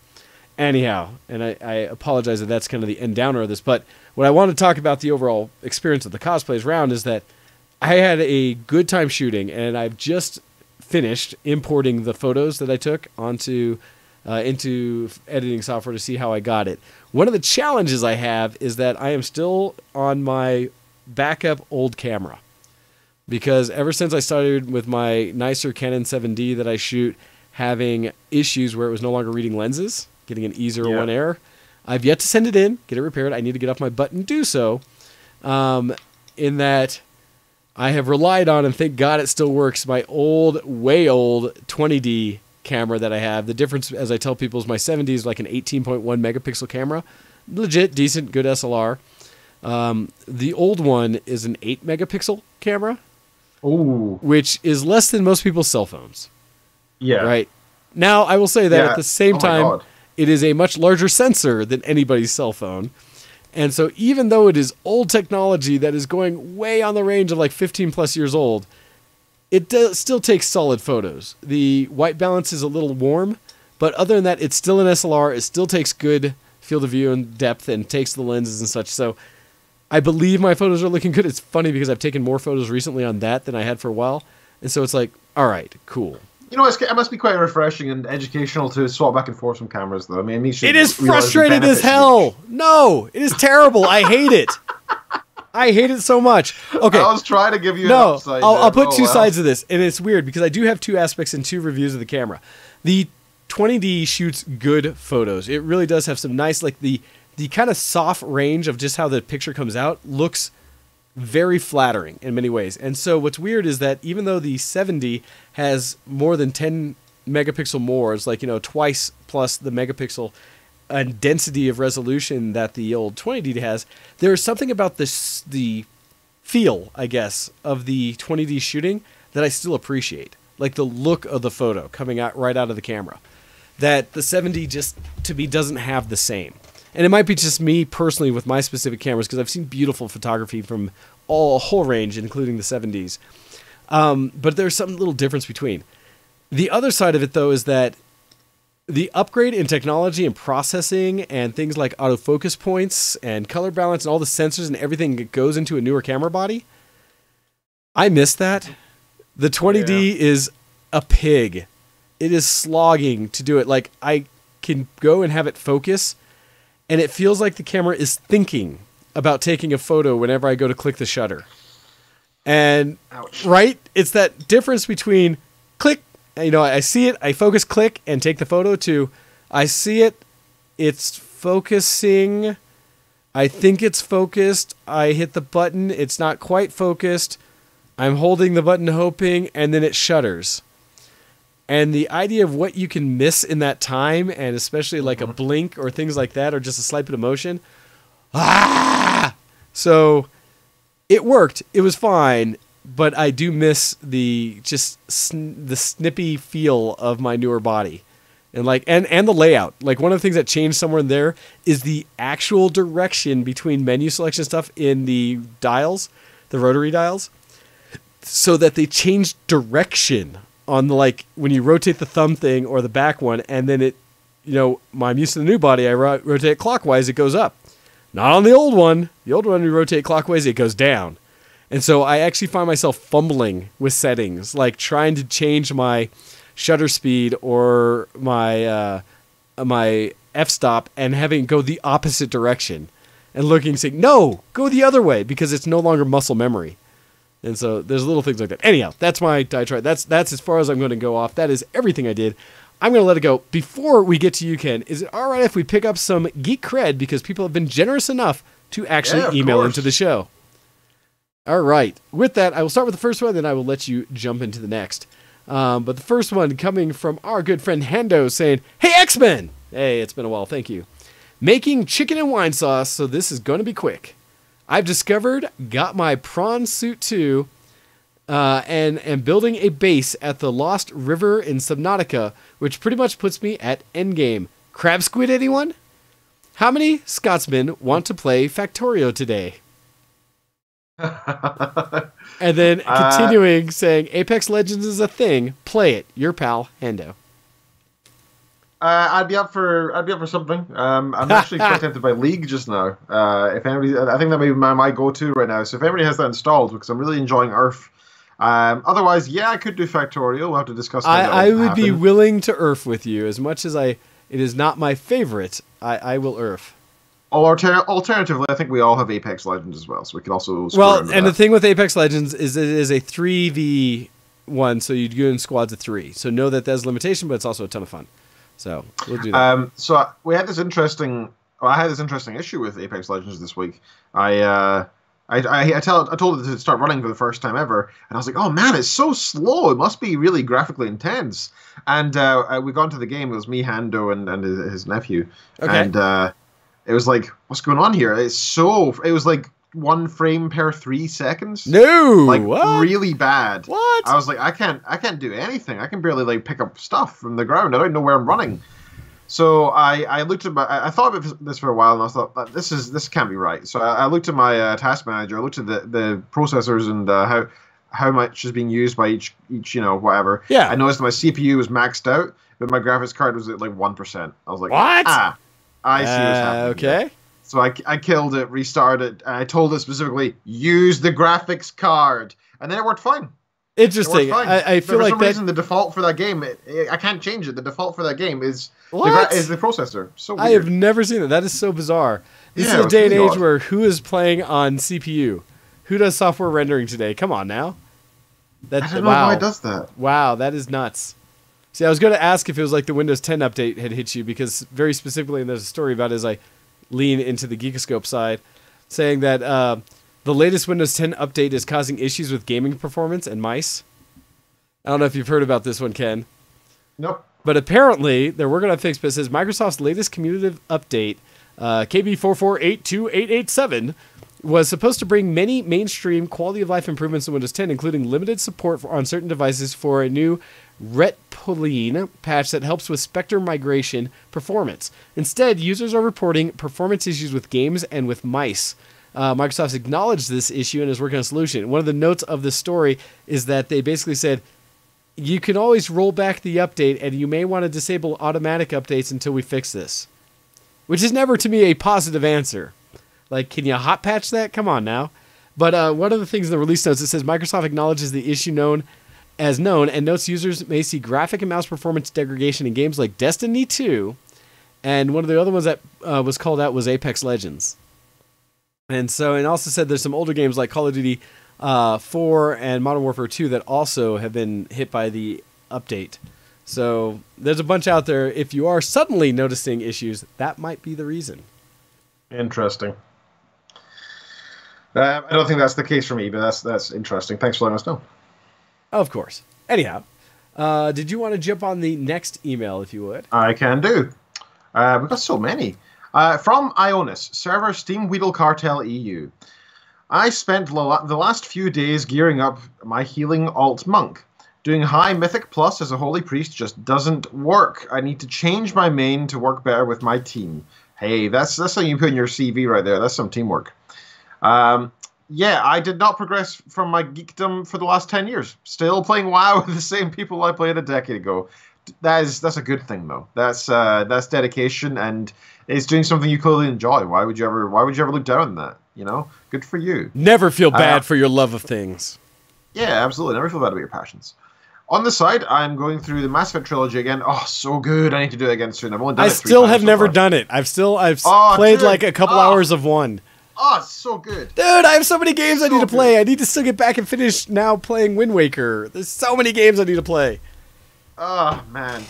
anyhow, and I apologize that that's kind of the end downer of this, but what I want to talk about the overall experience of the cosplays round is that I had a good time shooting, and I've just finished importing the photos that I took onto into editing software to see how I got it. One of the challenges I have is that I am still on my backup old camera, because ever since I started with my nicer Canon 7D that I shoot having issues where it was no longer reading lenses, getting an E01 error, I've yet to send it in, get it repaired. I need to get off my butt and do so, in that I have relied on, and thank God it still works, my old, way old 20D camera that I have. The difference, as I tell people, is my 7D is like an 18.1 megapixel camera. Legit, decent, good SLR. The old one is an 8 megapixel camera. Ooh. Which is less than most people's cell phones. Yeah. Right. Now, I will say that at the same time, God. it is a much larger sensor than anybody's cell phone. And so even though it is old technology that is going way on the range of like 15 plus years old, it still takes solid photos. The white balance is a little warm, but other than that, it's still an SLR. It still takes good field of view and depth and takes the lenses and such. So I believe my photos are looking good. It's funny because I've taken more photos recently on that than I had for a while. And so it's like, all right, cool. You know, it must be quite refreshing and educational to swap back and forth from cameras, though. I mean, it is frustrating as hell. No, it is terrible. I hate it. I hate it so much. Okay, I was trying to give you an upside. I'll put two sides of this, and it's weird because I do have two aspects and two reviews of the camera. The 20D shoots good photos. It really does have some nice, like the kind of soft range of just how the picture comes out looks very flattering in many ways. And so what's weird is that even though the 7D has more than 10 megapixel more, it's like, twice plus the megapixel and density of resolution that the old 20D has, there is something about the feel, I guess, of the 20D shooting that I still appreciate. Like the look of the photo coming out right out of the camera. That the 7D just, to me, doesn't have the same. And it might be just me personally with my specific cameras, because I've seen beautiful photography from a whole range, including the 7Ds. But there's some little difference between. The other side of it, though, is that the upgrade in technology and processing and things like autofocus points and color balance and all the sensors and everything that goes into a newer camera body, I miss that. The 20D is a pig. It is slogging to do it. Like, I can go and have it focus, and it feels like the camera is thinking about taking a photo whenever I go to click the shutter. And, ouch. Right? It's that difference between click, I see it, I focus, click, and take the photo, to I see it, it's focusing, I think it's focused, I hit the button, it's not quite focused, I'm holding the button hoping, and then it shutters. And the idea of what you can miss in that time, and especially like a blink or things like that, or just a slight bit of motion. So it worked. It was fine, but I do miss the snippy feel of my newer body, and and the layout. Like, one of the things that changed somewhere in there is the actual direction between menu selection stuff in the dials, the rotary dials, so that they changed direction on the, when you rotate the thumb thing or the back one, and then it, I'm used to the new body, I rotate clockwise, it goes up. Not on the old one. The old one, you rotate clockwise, it goes down. And so I actually find myself fumbling with settings, like trying to change my shutter speed or my my f-stop and having it go the opposite direction, and looking, saying, no, go the other way, because it's no longer muscle memory. And so there's little things like that. Anyhow, that's my diatribe. That's as far as I'm going to go off. That is everything I did. I'm going to let it go. Before we get to you, Ken, is it all right if we pick up some geek cred, because people have been generous enough to actually email into the show? All right. With that, I will start with the first one, then I will let you jump into the next. But the first one coming from our good friend Hando, saying, hey, X-Men! Hey, it's been a while. Thank you. Making chicken and wine sauce, so this is going to be quick. I've got my prawn suit too, and am building a base at the Lost River in Subnautica, which pretty much puts me at endgame. Crab squid, anyone? How many Scotsmen want to play Factorio today? And then continuing saying, Apex Legends is a thing. Play it. Your pal, Hendo. I'd be up for something. I'm actually quite tempted by League just now. If anybody, I think that may be my go-to right now. So if anybody has that installed, because I'm really enjoying Earth. Otherwise, yeah, I could do Factorio. We'll have to discuss that. I would be willing to Earth with you. As much as it is not my favorite, I will Earth. Alternatively, I think we all have Apex Legends as well, so we can also. The thing with Apex Legends is it is a 3v1, so you do in squads of 3. So know that there's a limitation, but it's also a ton of fun. So we'll do that. So we had this interesting. I had this interesting issue with Apex Legends this week. I told it to start running for the first time ever, and I was like, "Oh man, it's so slow. It must be really graphically intense." And we got into the game. It was me, Hando, and his nephew. Okay. And it was like, "What's going on here?" It was like 1 frame per 3 seconds. No, like what? Really bad. What? I was like, I can't do anything. I can barely like pick up stuff from the ground. I don't know where I'm running. So I looked at I thought about this for a while, and I thought this can't be right. So I looked at my task manager. I looked at the processors and how much is being used by each whatever. Yeah. I noticed that my CPU was maxed out, but my graphics card was at like 1%. I was like, what? I see what's happening. Okay. Here. So I killed it, restarted, and I told it specifically, use the graphics card, and then it worked fine. Interesting. I feel like for some reason the default for that game, I can't change it. The default for that game is the processor. So weird. I have never seen that. That is so bizarre. This is a day and age where who is playing on CPU? Who does software rendering today? Come on now. I don't know why it does that. Wow, that is nuts. See, I was going to ask if it was like the Windows 10 update had hit you, because very specifically, and there's a story about it as I lean into the Geekoscope side, saying that the latest Windows 10 update is causing issues with gaming performance and mice. I don't know if you've heard about this one, Ken. Nope. But apparently, they're working on a fix, but it says Microsoft's latest cumulative update, KB4482887, was supposed to bring many mainstream quality of life improvements in Windows 10, including limited support on certain devices for a new Retpoline patch that helps with Spectre migration performance. Instead, users are reporting performance issues with games and with mice. Microsoft's acknowledged this issue and is working on a solution. One of the notes of the story is that they basically said, you can always roll back the update, and you may want to disable automatic updates until we fix this. Which is never, to me, a positive answer. Like, can you hot patch that? Come on now. But one of the things in the release notes, it says Microsoft acknowledges the issue known and notes users may see graphic and mouse performance degradation in games like Destiny 2, and one of the other ones that was called out was Apex Legends. And so, and also said there's some older games like Call of Duty 4 and Modern Warfare 2 that also have been hit by the update. So there's a bunch out there. If you are suddenly noticing issues, that might be the reason. Interesting. I don't think that's the case for me, but that's interesting. Thanks for letting us know. Of course. Anyhow, did you want to jump on the next email, if you would? I can do. We've got so many. From Ionis, server Steam Weedle Cartel EU. I spent the last few days gearing up my healing alt monk. Doing high mythic plus as a holy priest just doesn't work. I need to change my main to work better with my team. Hey, that's something you put in your CV right there. That's some teamwork. Yeah, I did not progress from my geekdom for the last 10 years. Still playing WoW with the same people I played a decade ago. That's a good thing, though. That's dedication, and it's doing something you clearly enjoy. Why would you ever look down on that? You know, good for you. Never feel bad for your love of things. Yeah, absolutely. Never feel bad about your passions. On the side, I'm going through the Mass Effect trilogy again. Oh, so good. I need to do it again soon. I've only done it 3 times. I still have never done it. I've played like a couple hours of one. Oh, it's so good. Dude, I have so many games I need to play. I need to still get back and finish now playing Wind Waker. There's so many games I need to play. Oh, man.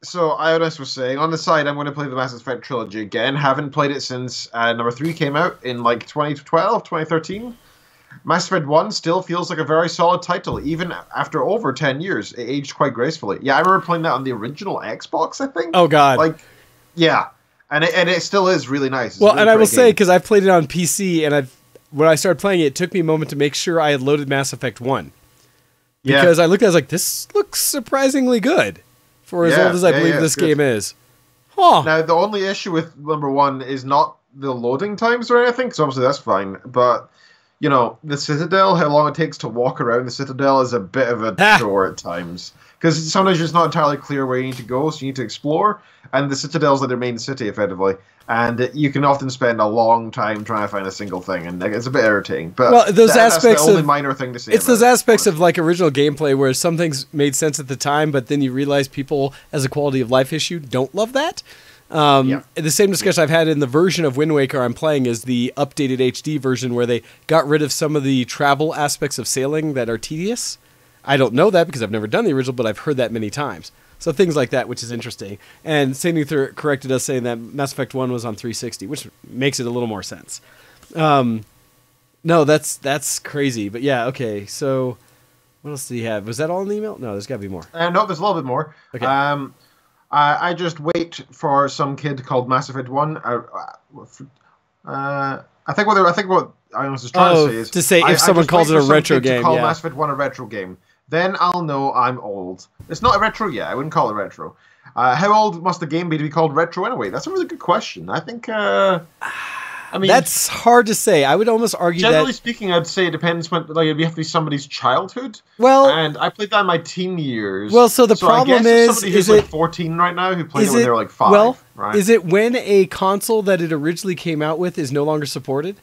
So, Ionis was saying, on the side, I'm going to play the Mass Effect trilogy again. Haven't played it since number 3 came out in like 2012, 2013. Mass Effect 1 still feels like a very solid title, even after over 10 years. It aged quite gracefully. Yeah, I remember playing that on the original Xbox, I think. Oh, God. Like, yeah. And it still is really nice. It's well, really and I will say, because I've played it on PC, and when I started playing it, it took me a moment to make sure I had loaded Mass Effect 1. Because I looked at it, I was like, this looks surprisingly good for as old as I believe this game is. Oh. Now, the only issue with number 1 is not the loading times or anything, because obviously that's fine. But, you know, the Citadel, how long it takes to walk around the Citadel is a bit of a chore at times. Because sometimes you're just not entirely clear where you need to go, so you need to explore. And the Citadel's like their main city, effectively. And you can often spend a long time trying to find a single thing, and it's a bit irritating. But well, those aspects that's the only of minor thing to say. It's those aspects of like original gameplay where some things made sense at the time, but then you realize people, as a quality of life issue, don't love that. The same discussion I've had in the version of Wind Waker I'm playing is the updated HD version where they got rid of some of the travel aspects of sailing that are tedious. I don't know that because I've never done the original, but I've heard that many times. So things like that, which is interesting. And Sandy corrected us saying that Mass Effect 1 was on 360, which makes it a little more sense. No, that's crazy. But yeah, okay. So what else did he have? Was that all in the email? No, there's got to be more. No, there's a little bit more. Okay. I just wait for some kid called Mass Effect 1. I think what I was trying to say is to say if someone calls it a retro game, call Mass Effect 1 a retro game, then I'll know I'm old. It's not a retro yet. I wouldn't call it retro. How old must the game be to be called retro anyway? That's a really good question. I think. I mean, that's hard to say. I would almost argue generally speaking, I'd say it depends when you have to be somebody's childhood. Well, and I played that in my teen years. Well, so the problem is somebody who's like 14 right now who played it when they were like 5. Well, right? Is it when a console that it originally came out with is no longer supported?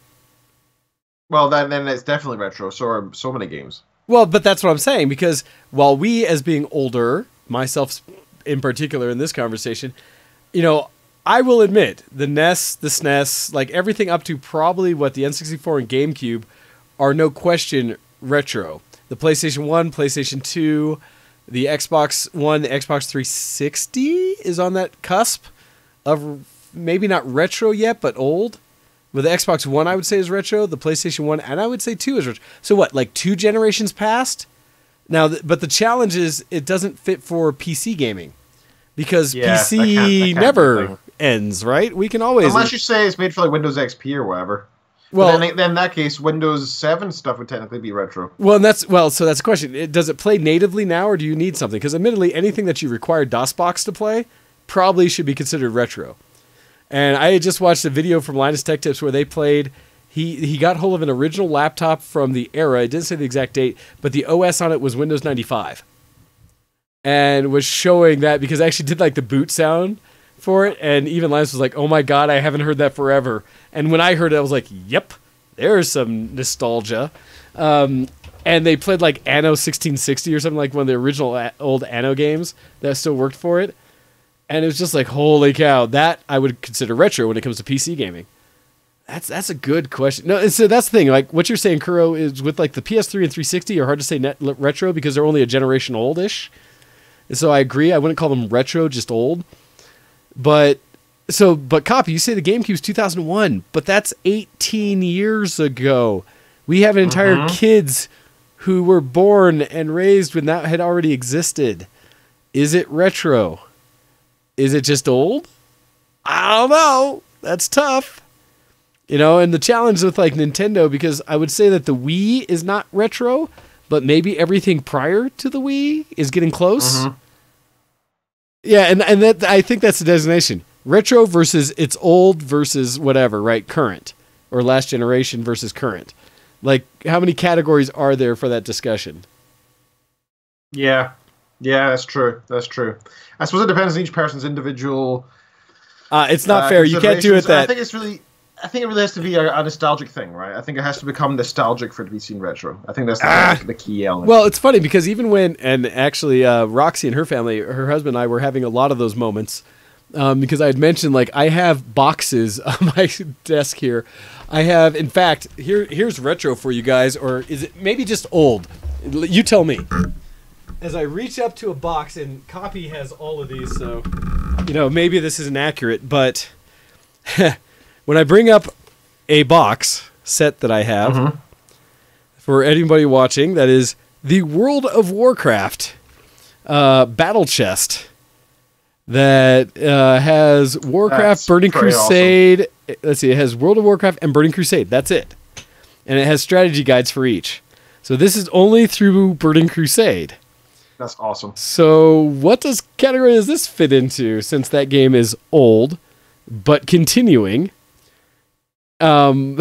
Well, then it's definitely retro. So are so many games. Well, but that's what I'm saying, because while we, as being older, myself in particular in this conversation, you know, I will admit the NES, the SNES, like everything up to probably what the N64 and GameCube are no question retro. The PlayStation 1, PlayStation 2, the Xbox One, the Xbox 360 is on that cusp of maybe not retro yet, but old. With the Xbox One, I would say is retro. The PlayStation 1, and I would say 2 is retro. So what, like 2 generations past? Now, but the challenge is it doesn't fit for PC gaming. Because PC never ends, right? We can always... Unless you say it's made for like Windows XP or whatever. Well, then in that case, Windows 7 stuff would technically be retro. Well, so that's the question. Does it play natively now, or do you need something? Because admittedly, anything that you require DOSBox to play probably should be considered retro. And I had just watched a video from Linus Tech Tips where they played... He got hold of an original laptop from the era. It didn't say the exact date, but the OS on it was Windows 95. And was showing that because I actually did like the boot sound for it. And even Linus was like, oh my God, I haven't heard that forever. And when I heard it, I was like, yep, there's some nostalgia. And they played like Anno 1660 or something, like one of the original old Anno games that still worked for it. And it was just like, holy cow, that I would consider retro when it comes to PC gaming. That's a good question. No, and so that's the thing. Like what you're saying, Kuro, is with like the PS3 and 360 are hard to say retro because they're only a generation oldish. And so I agree. I wouldn't call them retro, just old. But Copy, you say the GameCube's 2001, but that's 18 years ago. We have an entire kids who were born and raised when that had already existed. Is it retro? Is it just old? I don't know. That's tough. You know, and the challenge with like Nintendo, because I would say that the Wii is not retro, but maybe everything prior to the Wii is getting close. Yeah, and that I think that's the designation. Retro versus it's old versus whatever, right? Current. Or last generation versus current. Like, how many categories are there for that discussion? Yeah, that's true. That's true. I suppose it depends on each person's individual... it's not fair. You can't do it that... I think it really has to be a nostalgic thing, right? I think it has to become nostalgic for it to be seen retro. I think that's the key element. Well, it's funny because even when, and actually Roxy and her family, her husband and I were having a lot of those moments because I had mentioned, like, I have boxes on my desk here. I have, in fact, here's retro for you guys, or is it maybe just old? You tell me. As I reach up to a box, and Copy has all of these, so, you know, maybe this isn't accurate, but... When I bring up a box set that I have, for anybody watching, that is the World of Warcraft battle chest that has Warcraft, Burning Crusade. Awesome. Let's see, it has World of Warcraft and Burning Crusade. That's it. And it has strategy guides for each. So this is only through Burning Crusade. That's awesome. So what category does this fit into, since that game is old, but continuing? And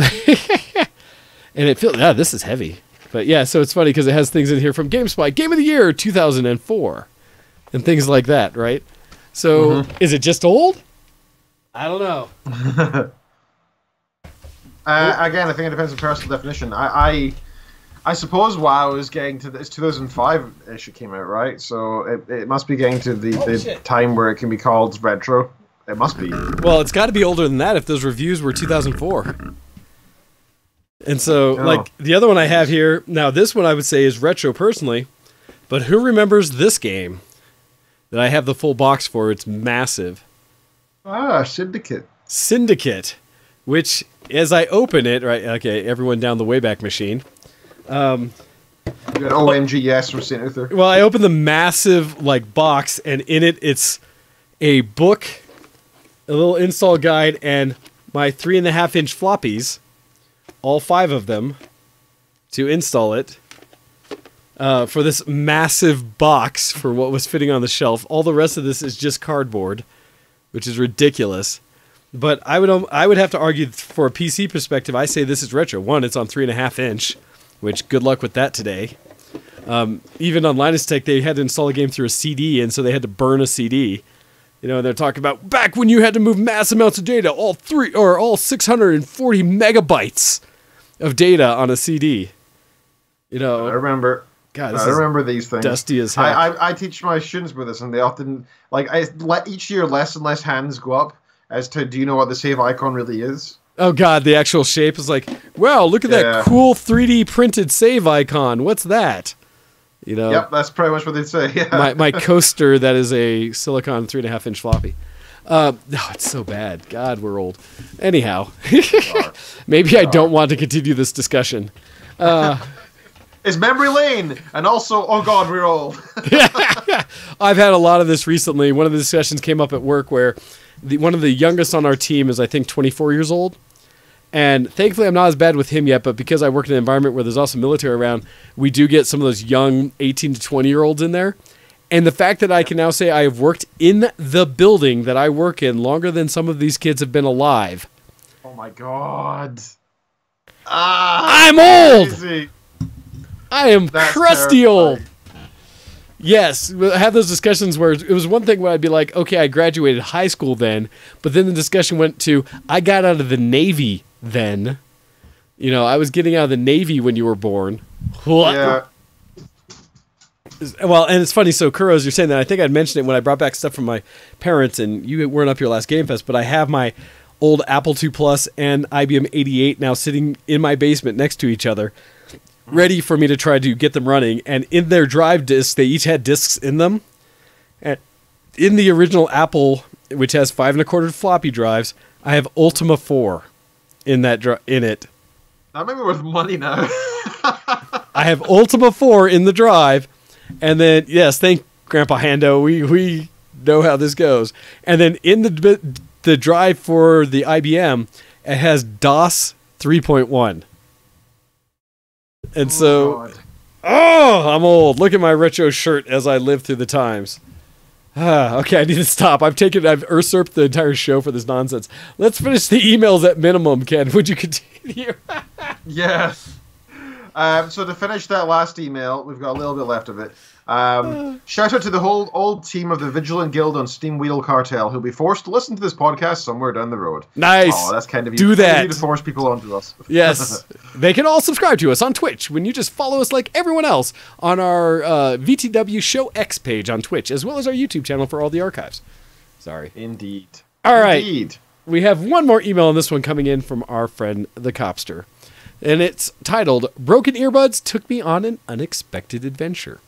it feels, this is heavy. But yeah, so it's funny because it has things in here from GameSpy, Game of the Year 2004, and things like that, right? So is it just old? I don't know. Again, I think it depends on personal definition. I suppose WoW is getting to it's 2005-ish it came out, right? So it must be getting to the time where it can be called retro. It must be. Well, it's got to be older than that if those reviews were 2004. And so, like, the other one I have here, now this one I would say is retro personally, but who remembers this game that I have the full box for? It's massive. Syndicate. Syndicate, which, as I open it, right, okay, everyone down the Wayback Machine. You got OMG yes from St. Uther. Well, I opened the massive, like, box, and in it, it's a book, a little install guide, and my 3.5-inch floppies, all 5 of them, to install it for this massive box for what was fitting on the shelf. All the rest of this is just cardboard, which is ridiculous. But I would have to argue for a PC perspective, I say this is retro. One, it's on 3.5-inch, which good luck with that today. Even on Linus Tech, they had to install a game through a CD, and so they had to burn a CD. You know, they're talking about back when you had to move mass amounts of data, all 640 megabytes of data on a CD. You know, I remember. God, I remember these things. Dusty as heck. I teach my students with this, and they often each year less and less hands go up as to, do you know what the save icon really is? Oh God, the actual shape is like, wow, look at that cool 3D printed save icon. What's that? You know. Yep, that's pretty much what they'd say. Yeah. my coaster that is a silicon 3.5-inch floppy. No, it's so bad. God, we're old. Anyhow, maybe I don't want to continue this discussion. It's memory lane, and also, oh God, we're old. I've had a lot of this recently. One of the discussions came up at work where one of the youngest on our team is, I think, 24 years old. And thankfully, I'm not as bad with him yet, but because I work in an environment where there's also military around, we do get some of those young 18 to 20-year-olds in there. And the fact that I can now say I have worked in the building that I work in longer than some of these kids have been alive. Oh my God. I'm old! Crazy. I am crusty terrifying. old. Yes, I have those discussions where it was one thing where I'd be like, okay, I graduated high school then, but then the discussion went to, I got out of the Navy then. You know, I was getting out of the Navy when you were born. Yeah. Well, and it's funny, so Kuros, you're saying that, I think I'd mentioned it when I brought back stuff from my parents, and you weren't up your last Game Fest, but I have my old Apple II Plus and IBM 88 now sitting in my basement next to each other, ready for me to try to get them running. And in their drive discs, they each had discs in them. And in the original Apple, which has 5 1/4 floppy drives, I have Ultima 4 in that in it. That may be worth money now. I have Ultima 4 in the drive, and then yes, thank Grandpa Hando. We know how this goes. And then in the drive for the IBM, it has DOS 3.1. And so, I'm old. Look at my retro shirt as I live through the times. Okay, I need to stop. I've usurped the entire show for this nonsense. Let's finish the emails at minimum, Ken. Would you continue? Yes. So to finish that last email, we've got a little bit left of it. Shout out to the whole old team of the Vigilant Guild on Steam Wheel Cartel who'll be forced to listen to this podcast somewhere down the road. Nice. Oh, that's kind of you. Do that. You to force people onto us. Yes. They can all subscribe to us on Twitch when you just follow us like everyone else on our VTW Show X page on Twitch, as well as our YouTube channel for all the archives. Sorry. Indeed. All right. Indeed. We have one more email on this one coming in from our friend the Copster. And it's titled, Broken Earbuds Took Me on an Unexpected Adventure.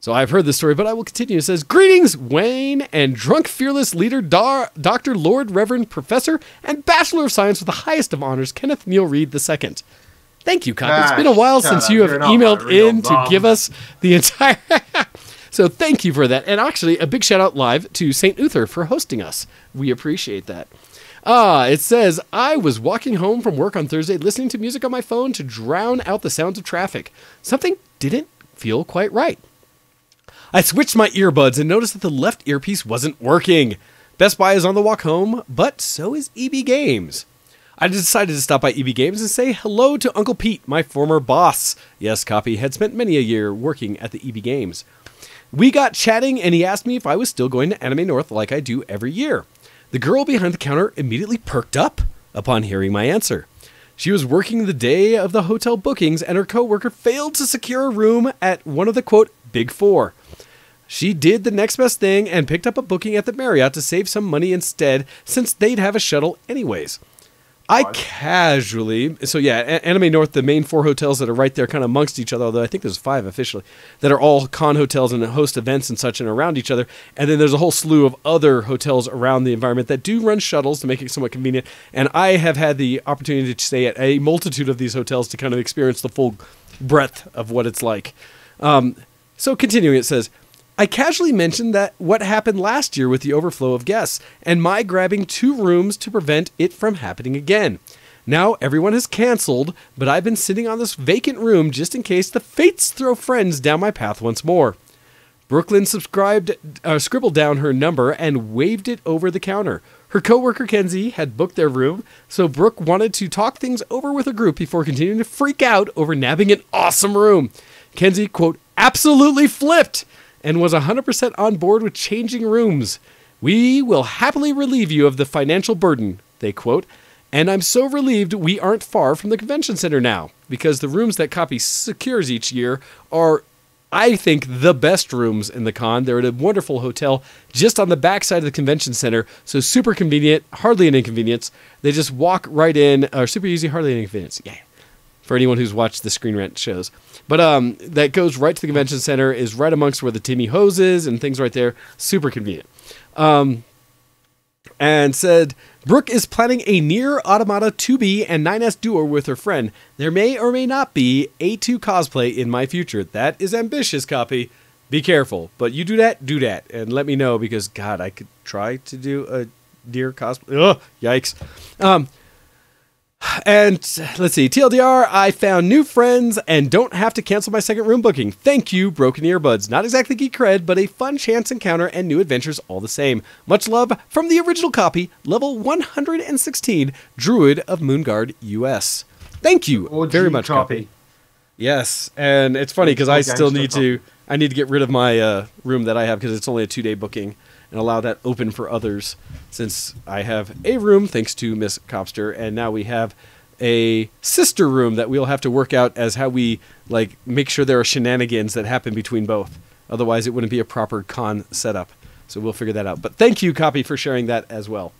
So I've heard this story, but I will continue. It says, Greetings, Wayne and drunk fearless leader, Dr. Lord Reverend Professor and Bachelor of Science with the highest of honors, Kenneth Neal Reed II. Thank you, Cock. It's been a while since you have emailed in to give us the entire... So thank you for that. And actually, a big shout out live to St. Uther for hosting us. We appreciate that. It says, I was walking home from work on Thursday listening to music on my phone to drown out the sounds of traffic. Something didn't feel quite right. I switched my earbuds and noticed that the left earpiece wasn't working. Best Buy is on the walk home, but so is EB Games. I decided to stop by EB Games and say hello to Uncle Pete, my former boss. Yes, Copy had spent many a year working at the EB Games. We got chatting and he asked me if I was still going to Anime North like I do every year. The girl behind the counter immediately perked up upon hearing my answer. She was working the day of the hotel bookings and her coworker failed to secure a room at one of the, quote, Big Four. She did the next best thing and picked up a booking at the Marriott to save some money instead since they'd have a shuttle anyways. I casually, so yeah, Anime North, the main 4 hotels that are right there kind of amongst each other, although I think there's 5 officially, that are all con hotels and host events and such and around each other. And then there's a whole slew of other hotels around the environment that do run shuttles to make it somewhat convenient. And I have had the opportunity to stay at a multitude of these hotels to kind of experience the full breadth of what it's like. So continuing, it says, I casually mentioned that what happened last year with the overflow of guests and my grabbing 2 rooms to prevent it from happening again. Now everyone has canceled, but I've been sitting on this vacant room just in case the fates throw friends down my path once more. Brooklyn scribbled down her number and waved it over the counter. Her coworker Kenzie had booked their room, so Brooke wanted to talk things over with a group before continuing to freak out over nabbing an awesome room. Kenzie, quote, absolutely flipped and was 100% on board with changing rooms. We will happily relieve you of the financial burden, they quote, and I'm so relieved we aren't far from the convention center now, because the rooms that Copy secures each year are, I think, the best rooms in the con. They're at a wonderful hotel just on the backside of the convention center, so super convenient, hardly an inconvenience. They just walk right in, super easy, hardly an inconvenience. Yeah. For anyone who's watched the Screen Rant shows. But that goes right to the convention center, is right amongst where the Timmy Hose is and things right there. Super convenient. And said, Brooke is planning a Nier Automata 2B and 9S duo with her friend. There may or may not be A2 cosplay in my future. That is ambitious, Copy. Be careful. But you do that, and let me know, because, God, I could try to do a Nier cosplay. Ugh, yikes. And let's see, TLDR, I found new friends and don't have to cancel my second room booking. Thank you, Broken Earbuds. Not exactly geek cred, but a fun chance encounter and new adventures all the same. Much love from the original Copy, level 116, Druid of Moonguard, US. Thank you very much, Copy. Yes, and it's funny because I still need to get rid of my room that I have because it's only a 2-day booking, and allow that open for others, since I have a room, thanks to Miss Copster, and now we have a sister room that we'll have to work out as how we make sure there are shenanigans that happen between both. Otherwise, it wouldn't be a proper con setup. So we'll figure that out. But thank you, Copy, for sharing that as well.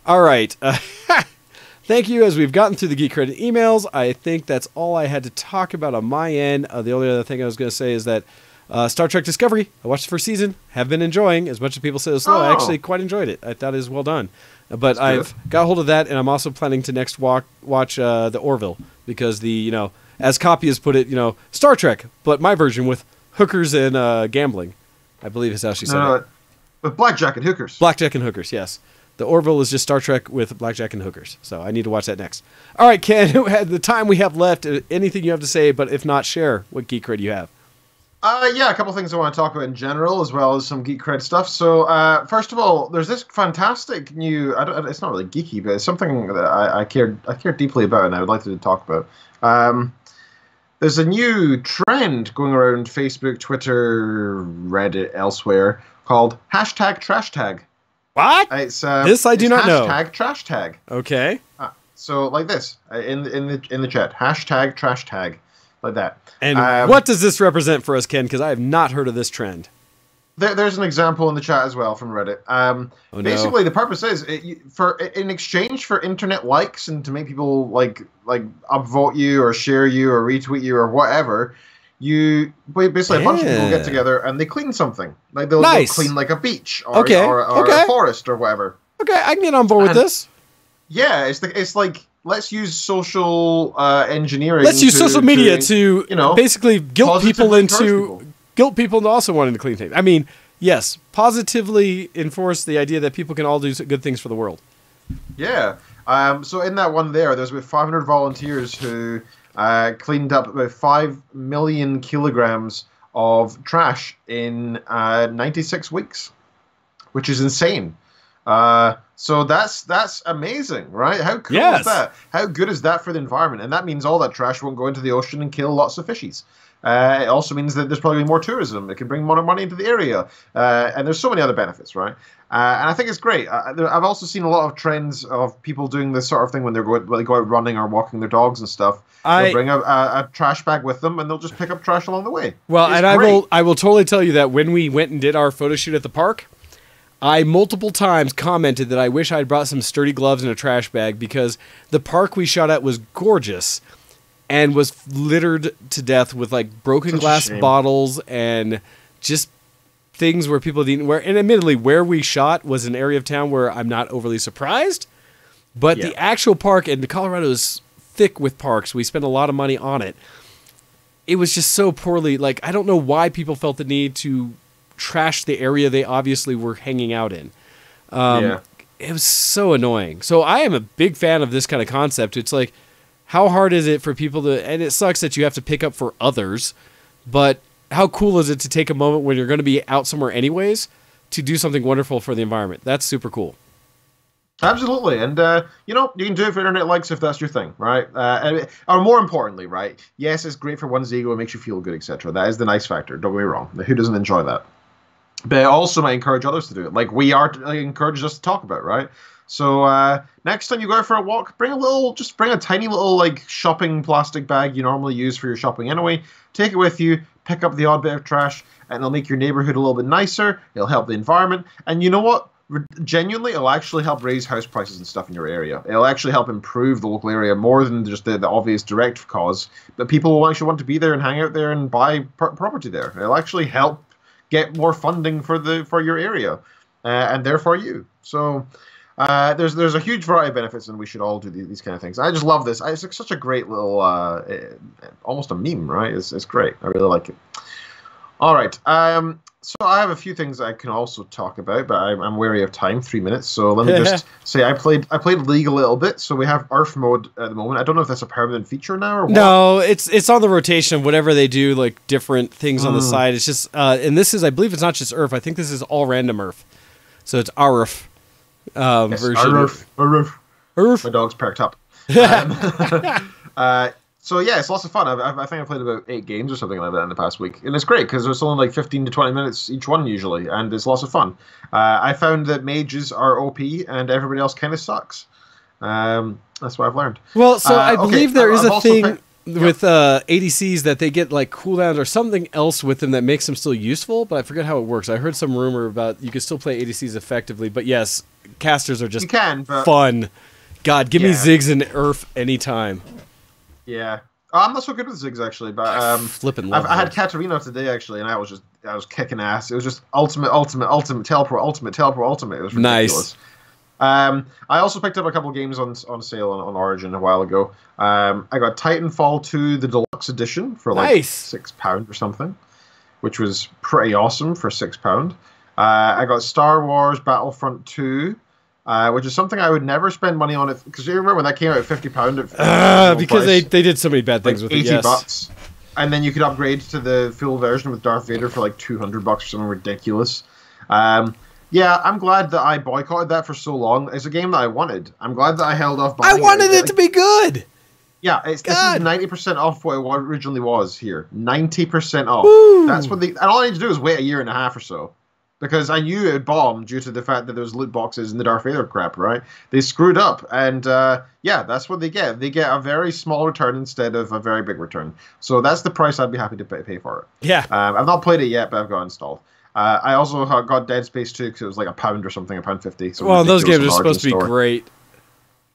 All right. Thank you. As we've gotten through the Geek Credit emails, I think that's all I had to talk about on my end. The only other thing I was going to say is that Star Trek Discovery, I watched the first season, have been enjoying. As much as people say it was slow, I actually quite enjoyed it. I thought it was well done. But I've got hold of that, and I'm also planning to next watch the Orville, because as Copy has put it, Star Trek, but my version with hookers and gambling, I believe is how she said it. With blackjack and hookers. Blackjack and hookers, yes. The Orville is just Star Trek with blackjack and hookers, so I need to watch that next. All right, Ken, the time we have left, anything you have to say, but if not, share what geek cred you have. Yeah, a couple things I want to talk about in general, as well as some geek cred stuff. So, first of all, there's this fantastic new. It's not really geeky, but it's something that I care deeply about, and I would like to talk about. There's a new trend going around Facebook, Twitter, Reddit, elsewhere, called #TrashTag. What? This I do not know. #TrashTag. Okay. So like this in the chat, #TrashTag. Like that. And what does this represent for us, Ken? Because I have not heard of this trend. There's an example in the chat as well from Reddit. Basically, the purpose is in exchange for internet likes and to make people like upvote you or share you or retweet you or whatever. You basically a bunch of people get together and they clean something. Like they'll clean like a beach or a forest or whatever. Okay, I can get on board with this. Yeah, it's like. Let's use social engineering. Let's use social media to basically guilt people into also wanting to clean things. I mean, yes, positively enforce the idea that people can all do good things for the world. Yeah. So in that one there's about 500 volunteers who cleaned up about 5 million kilograms of trash in 96 weeks, which is insane. So that's amazing, right? How cool is that? How good is that for the environment? And that means all that trash won't go into the ocean and kill lots of fishies. It also means that there's probably more tourism. It can bring more money into the area. And there's so many other benefits, right? And I think it's great. I've also seen a lot of trends of people doing this sort of thing when they go out running or walking their dogs and stuff. They'll bring a trash bag with them, and they'll just pick up trash along the way. Well, and I will totally tell you that when we went and did our photo shoot at the park, I multiple times commented that I wish I'd brought some sturdy gloves and a trash bag, because the park we shot at was gorgeous and was littered to death with like broken glass bottles and just things where people didn't wear. And admittedly, where we shot was an area of town where I'm not overly surprised, but the actual park, and Colorado is thick with parks. We spent a lot of money on it. It was just so poorly, like, I don't know why people felt the need to trash the area they obviously were hanging out in. It was so annoying. So I am a big fan of this kind of concept. It's like, how hard is it for people to, and it sucks that you have to pick up for others, but how cool is it to take a moment when you're going to be out somewhere anyways to do something wonderful for the environment? That's super cool. Absolutely. And, you can do it for internet likes if that's your thing, right? Or more importantly, right? Yes, it's great for one's ego. It makes you feel good, etc. That is the nice factor. Don't get me wrong. Who doesn't enjoy that? But it also might encourage others to do it. Like we are encouraged us to talk about, right? So next time you go out for a walk, bring a tiny little like shopping plastic bag you normally use for your shopping anyway. Take it with you, pick up the odd bit of trash, and it'll make your neighborhood a little bit nicer. It'll help the environment. And you know what? Genuinely, it'll actually help raise house prices and stuff in your area. It'll actually help improve the local area more than just the obvious direct cause. But people will actually want to be there and hang out there and buy property there. It'll actually help get more funding for your area, and therefore you. So there's a huge variety of benefits, and we should all do these kind of things. I just love this. It's like such a great little, almost a meme, right? It's great. I really like it. All right. So I have a few things I can also talk about, but I'm wary of time. 3 minutes. So let me just say I played League a little bit. So we have Earth mode at the moment. I don't know if that's a permanent feature now or what. No, it's on the rotation. Whatever they do, like different things on the side. It's just, and this is, I believe it's not just Earth. I think this is all random Earth. So it's Earth version. Earth. My dog's perked up. So yeah, it's lots of fun. I think I played about 8 games or something like that in the past week, and it's great because it's only like 15 to 20 minutes each one usually, and it's lots of fun. I found that mages are OP and everybody else kind of sucks. That's what I've learned. Well, so I believe there is a thing with ADCs that they get like cooldowns or something else with them that makes them still useful, but I forget how it works. I heard some rumor about you can still play ADCs effectively, but yes, casters are just fun. God, give me Ziggs and Earth anytime. Yeah, I'm not so good with Ziggs actually, but I had Katarina today actually, and I was kicking ass. It was just ultimate teleport, ultimate. It was ridiculous. Nice. I also picked up a couple of games on sale on Origin a while ago. I got Titanfall 2, the deluxe edition for like £6 or something, which was pretty awesome for £6. I got Star Wars Battlefront 2. Which is something I would never spend money on, because you remember when that came out at £50? Because they did so many bad things with it. $80, and then you could upgrade to the full version with Darth Vader for like $200 or something ridiculous. Yeah, I'm glad that I boycotted that for so long. It's a game that I wanted. I'm glad that I held off buying it. I wanted it to be good. Yeah, this is 90% off what it originally was here. 90% off. Woo. That's what and all I need to do is wait a year and a half or so. Because I knew it would bomb due to the fact that there was loot boxes and the Darth Vader crap, right? They screwed up, and that's what they get. They get a very small return instead of a very big return. So that's the price I'd be happy to pay for it. Yeah. I've not played it yet, but I've got it installed. I also got Dead Space 2 because it was like £1 or something, £1.50. So well, those games are supposed to be great.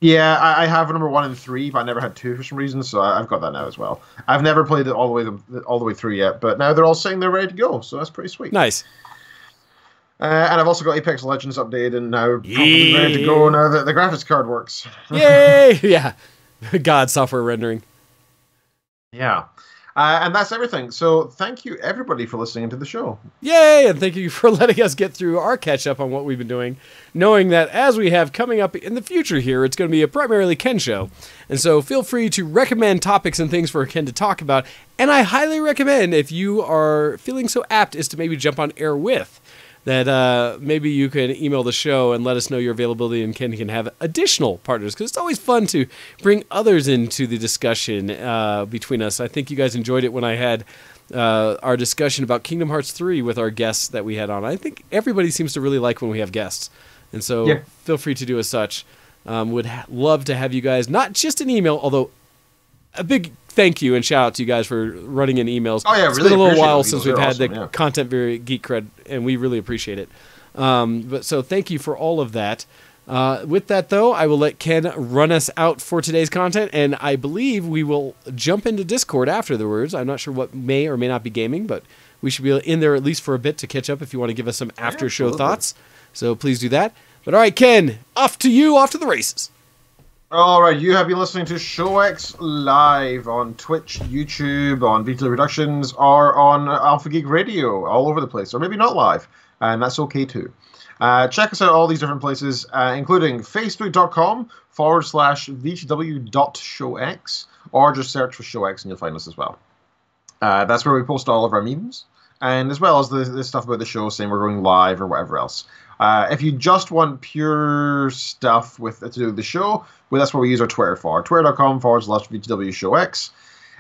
Yeah, I have number 1 and 3, but I never had 2 for some reason, so I've got that now as well. I've never played it all the way through yet, but now they're all saying they're ready to go, so that's pretty sweet. Nice. And I've also got Apex Legends updated and now probably ready to go now that the graphics card works. Yay! Yeah. God, software rendering. Yeah. And that's everything. So thank you, everybody, for listening to the show. Yay! And thank you for letting us get through our catch-up on what we've been doing, knowing that as we have coming up in the future here, it's going to be a primarily Ken show. And so feel free to recommend topics and things for Ken to talk about. And I highly recommend, if you are feeling so apt as to maybe jump on air with, that maybe you can email the show and let us know your availability, and Ken can have additional partners, because it's always fun to bring others into the discussion between us. I think you guys enjoyed it when I had our discussion about Kingdom Hearts 3 with our guests that we had on. I think everybody seems to really like when we have guests, and so feel free to do as such. Would love to have you guys, not just an email, although a big thank you and shout out to you guys for running in emails. Oh, yeah, it's really been a little while appreciate since we've had awesome, the content very Geek Cred, and we really appreciate it. But so thank you for all of that. With that, though, I will let Ken run us out for today's content, and I believe we will jump into Discord afterwards. I'm not sure what may or may not be gaming, but we should be in there at least for a bit to catch up if you want to give us some after-show thoughts. So please do that. But all right, Ken, off to the races. All right, you have been listening to ShowX live on Twitch, YouTube, on VTW Productions, or on Alpha Geek Radio, all over the place, or maybe not live, and that's okay too. Check us out all these different places, including facebook.com/VTW.showX, or just search for ShowX and you'll find us as well. That's where we post all of our memes, and as well as the stuff about the show saying we're going live or whatever else. If you just want pure stuff to do with the show, well, that's what we use our Twitter for. Twitter.com/VTWShowX.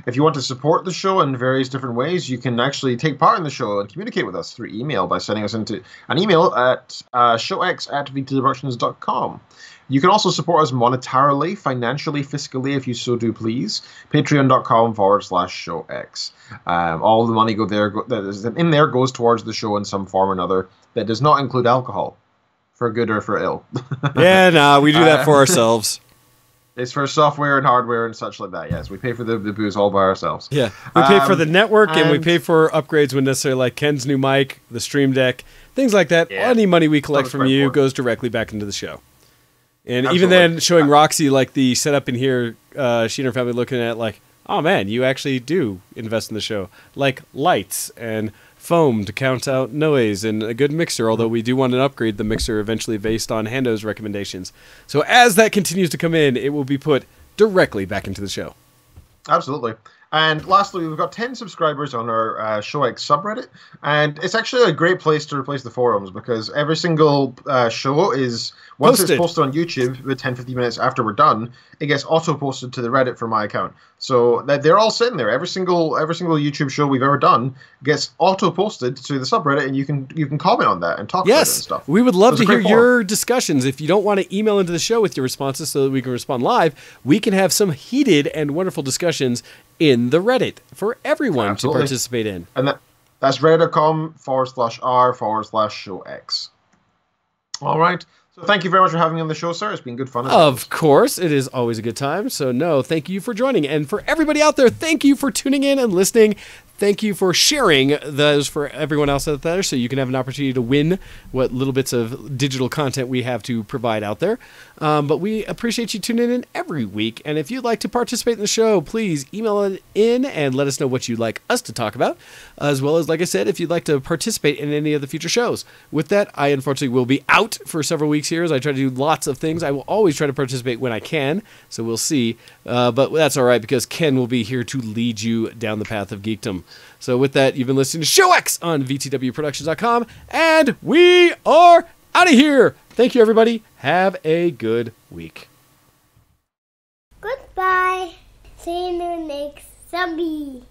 If you want to support the show in various different ways, you can actually take part in the show and communicate with us through email by sending us into an email at showx@VTWProductions.com. You can also support us monetarily, financially, fiscally, if you so do please. Patreon.com/showx. All the money that is in there goes towards the show in some form or another. That does not include alcohol, for good or for ill. Yeah, nah, we do that for ourselves. It's for software and hardware and such like that, yes. We pay for the booze all by ourselves. Yeah, we pay for the network, and we pay for upgrades when necessary, like Ken's new mic, the Stream Deck, things like that. Yeah. Any money we collect from you goes directly back into the show. And Absolutely. even then, showing Roxy, like, the setup in here, she and her family looking at, like, oh man, you actually do invest in the show. Like lights and foam to count out noise, and a good mixer, although we do want to upgrade the mixer eventually based on Hando's recommendations. So as that continues to come in, it will be put directly back into the show. Absolutely. And lastly, we've got 10 subscribers on our ShowX subreddit, and it's actually a great place to replace the forums, because every single show is, once it's posted on YouTube, with 10-15 minutes after we're done, it gets auto-posted to the Reddit from my account. So they're all sitting there. Every single YouTube show we've ever done gets auto-posted to the subreddit, and you can comment on that and talk about it and stuff. We would love to hear your discussions. If you don't want to email into the show with your responses so that we can respond live, we can have some heated and wonderful discussions in the Reddit for everyone to participate in. And that's reddit.com/r/showx. All right. So thank you very much for having me on the show, sir. It's been good fun. Of course. It is always a good time. So, no, thank you for joining. And for everybody out there, thank you for tuning in and listening. Thank you for sharing those for everyone else out there so you can have an opportunity to win what little bits of digital content we have to provide out there. But we appreciate you tuning in every week. And if you'd like to participate in the show, please email it in and let us know what you'd like us to talk about. As well as, like I said, if you'd like to participate in any of the future shows. With that, I unfortunately will be out for several weeks here as I try to do lots of things. I will always try to participate when I can, so we'll see. But that's all right, because Ken will be here to lead you down the path of geekdom. So with that, you've been listening to ShowX on VTWProductions.com, and we are out of here. Thank you, everybody. Have a good week. Goodbye. See you next zombie.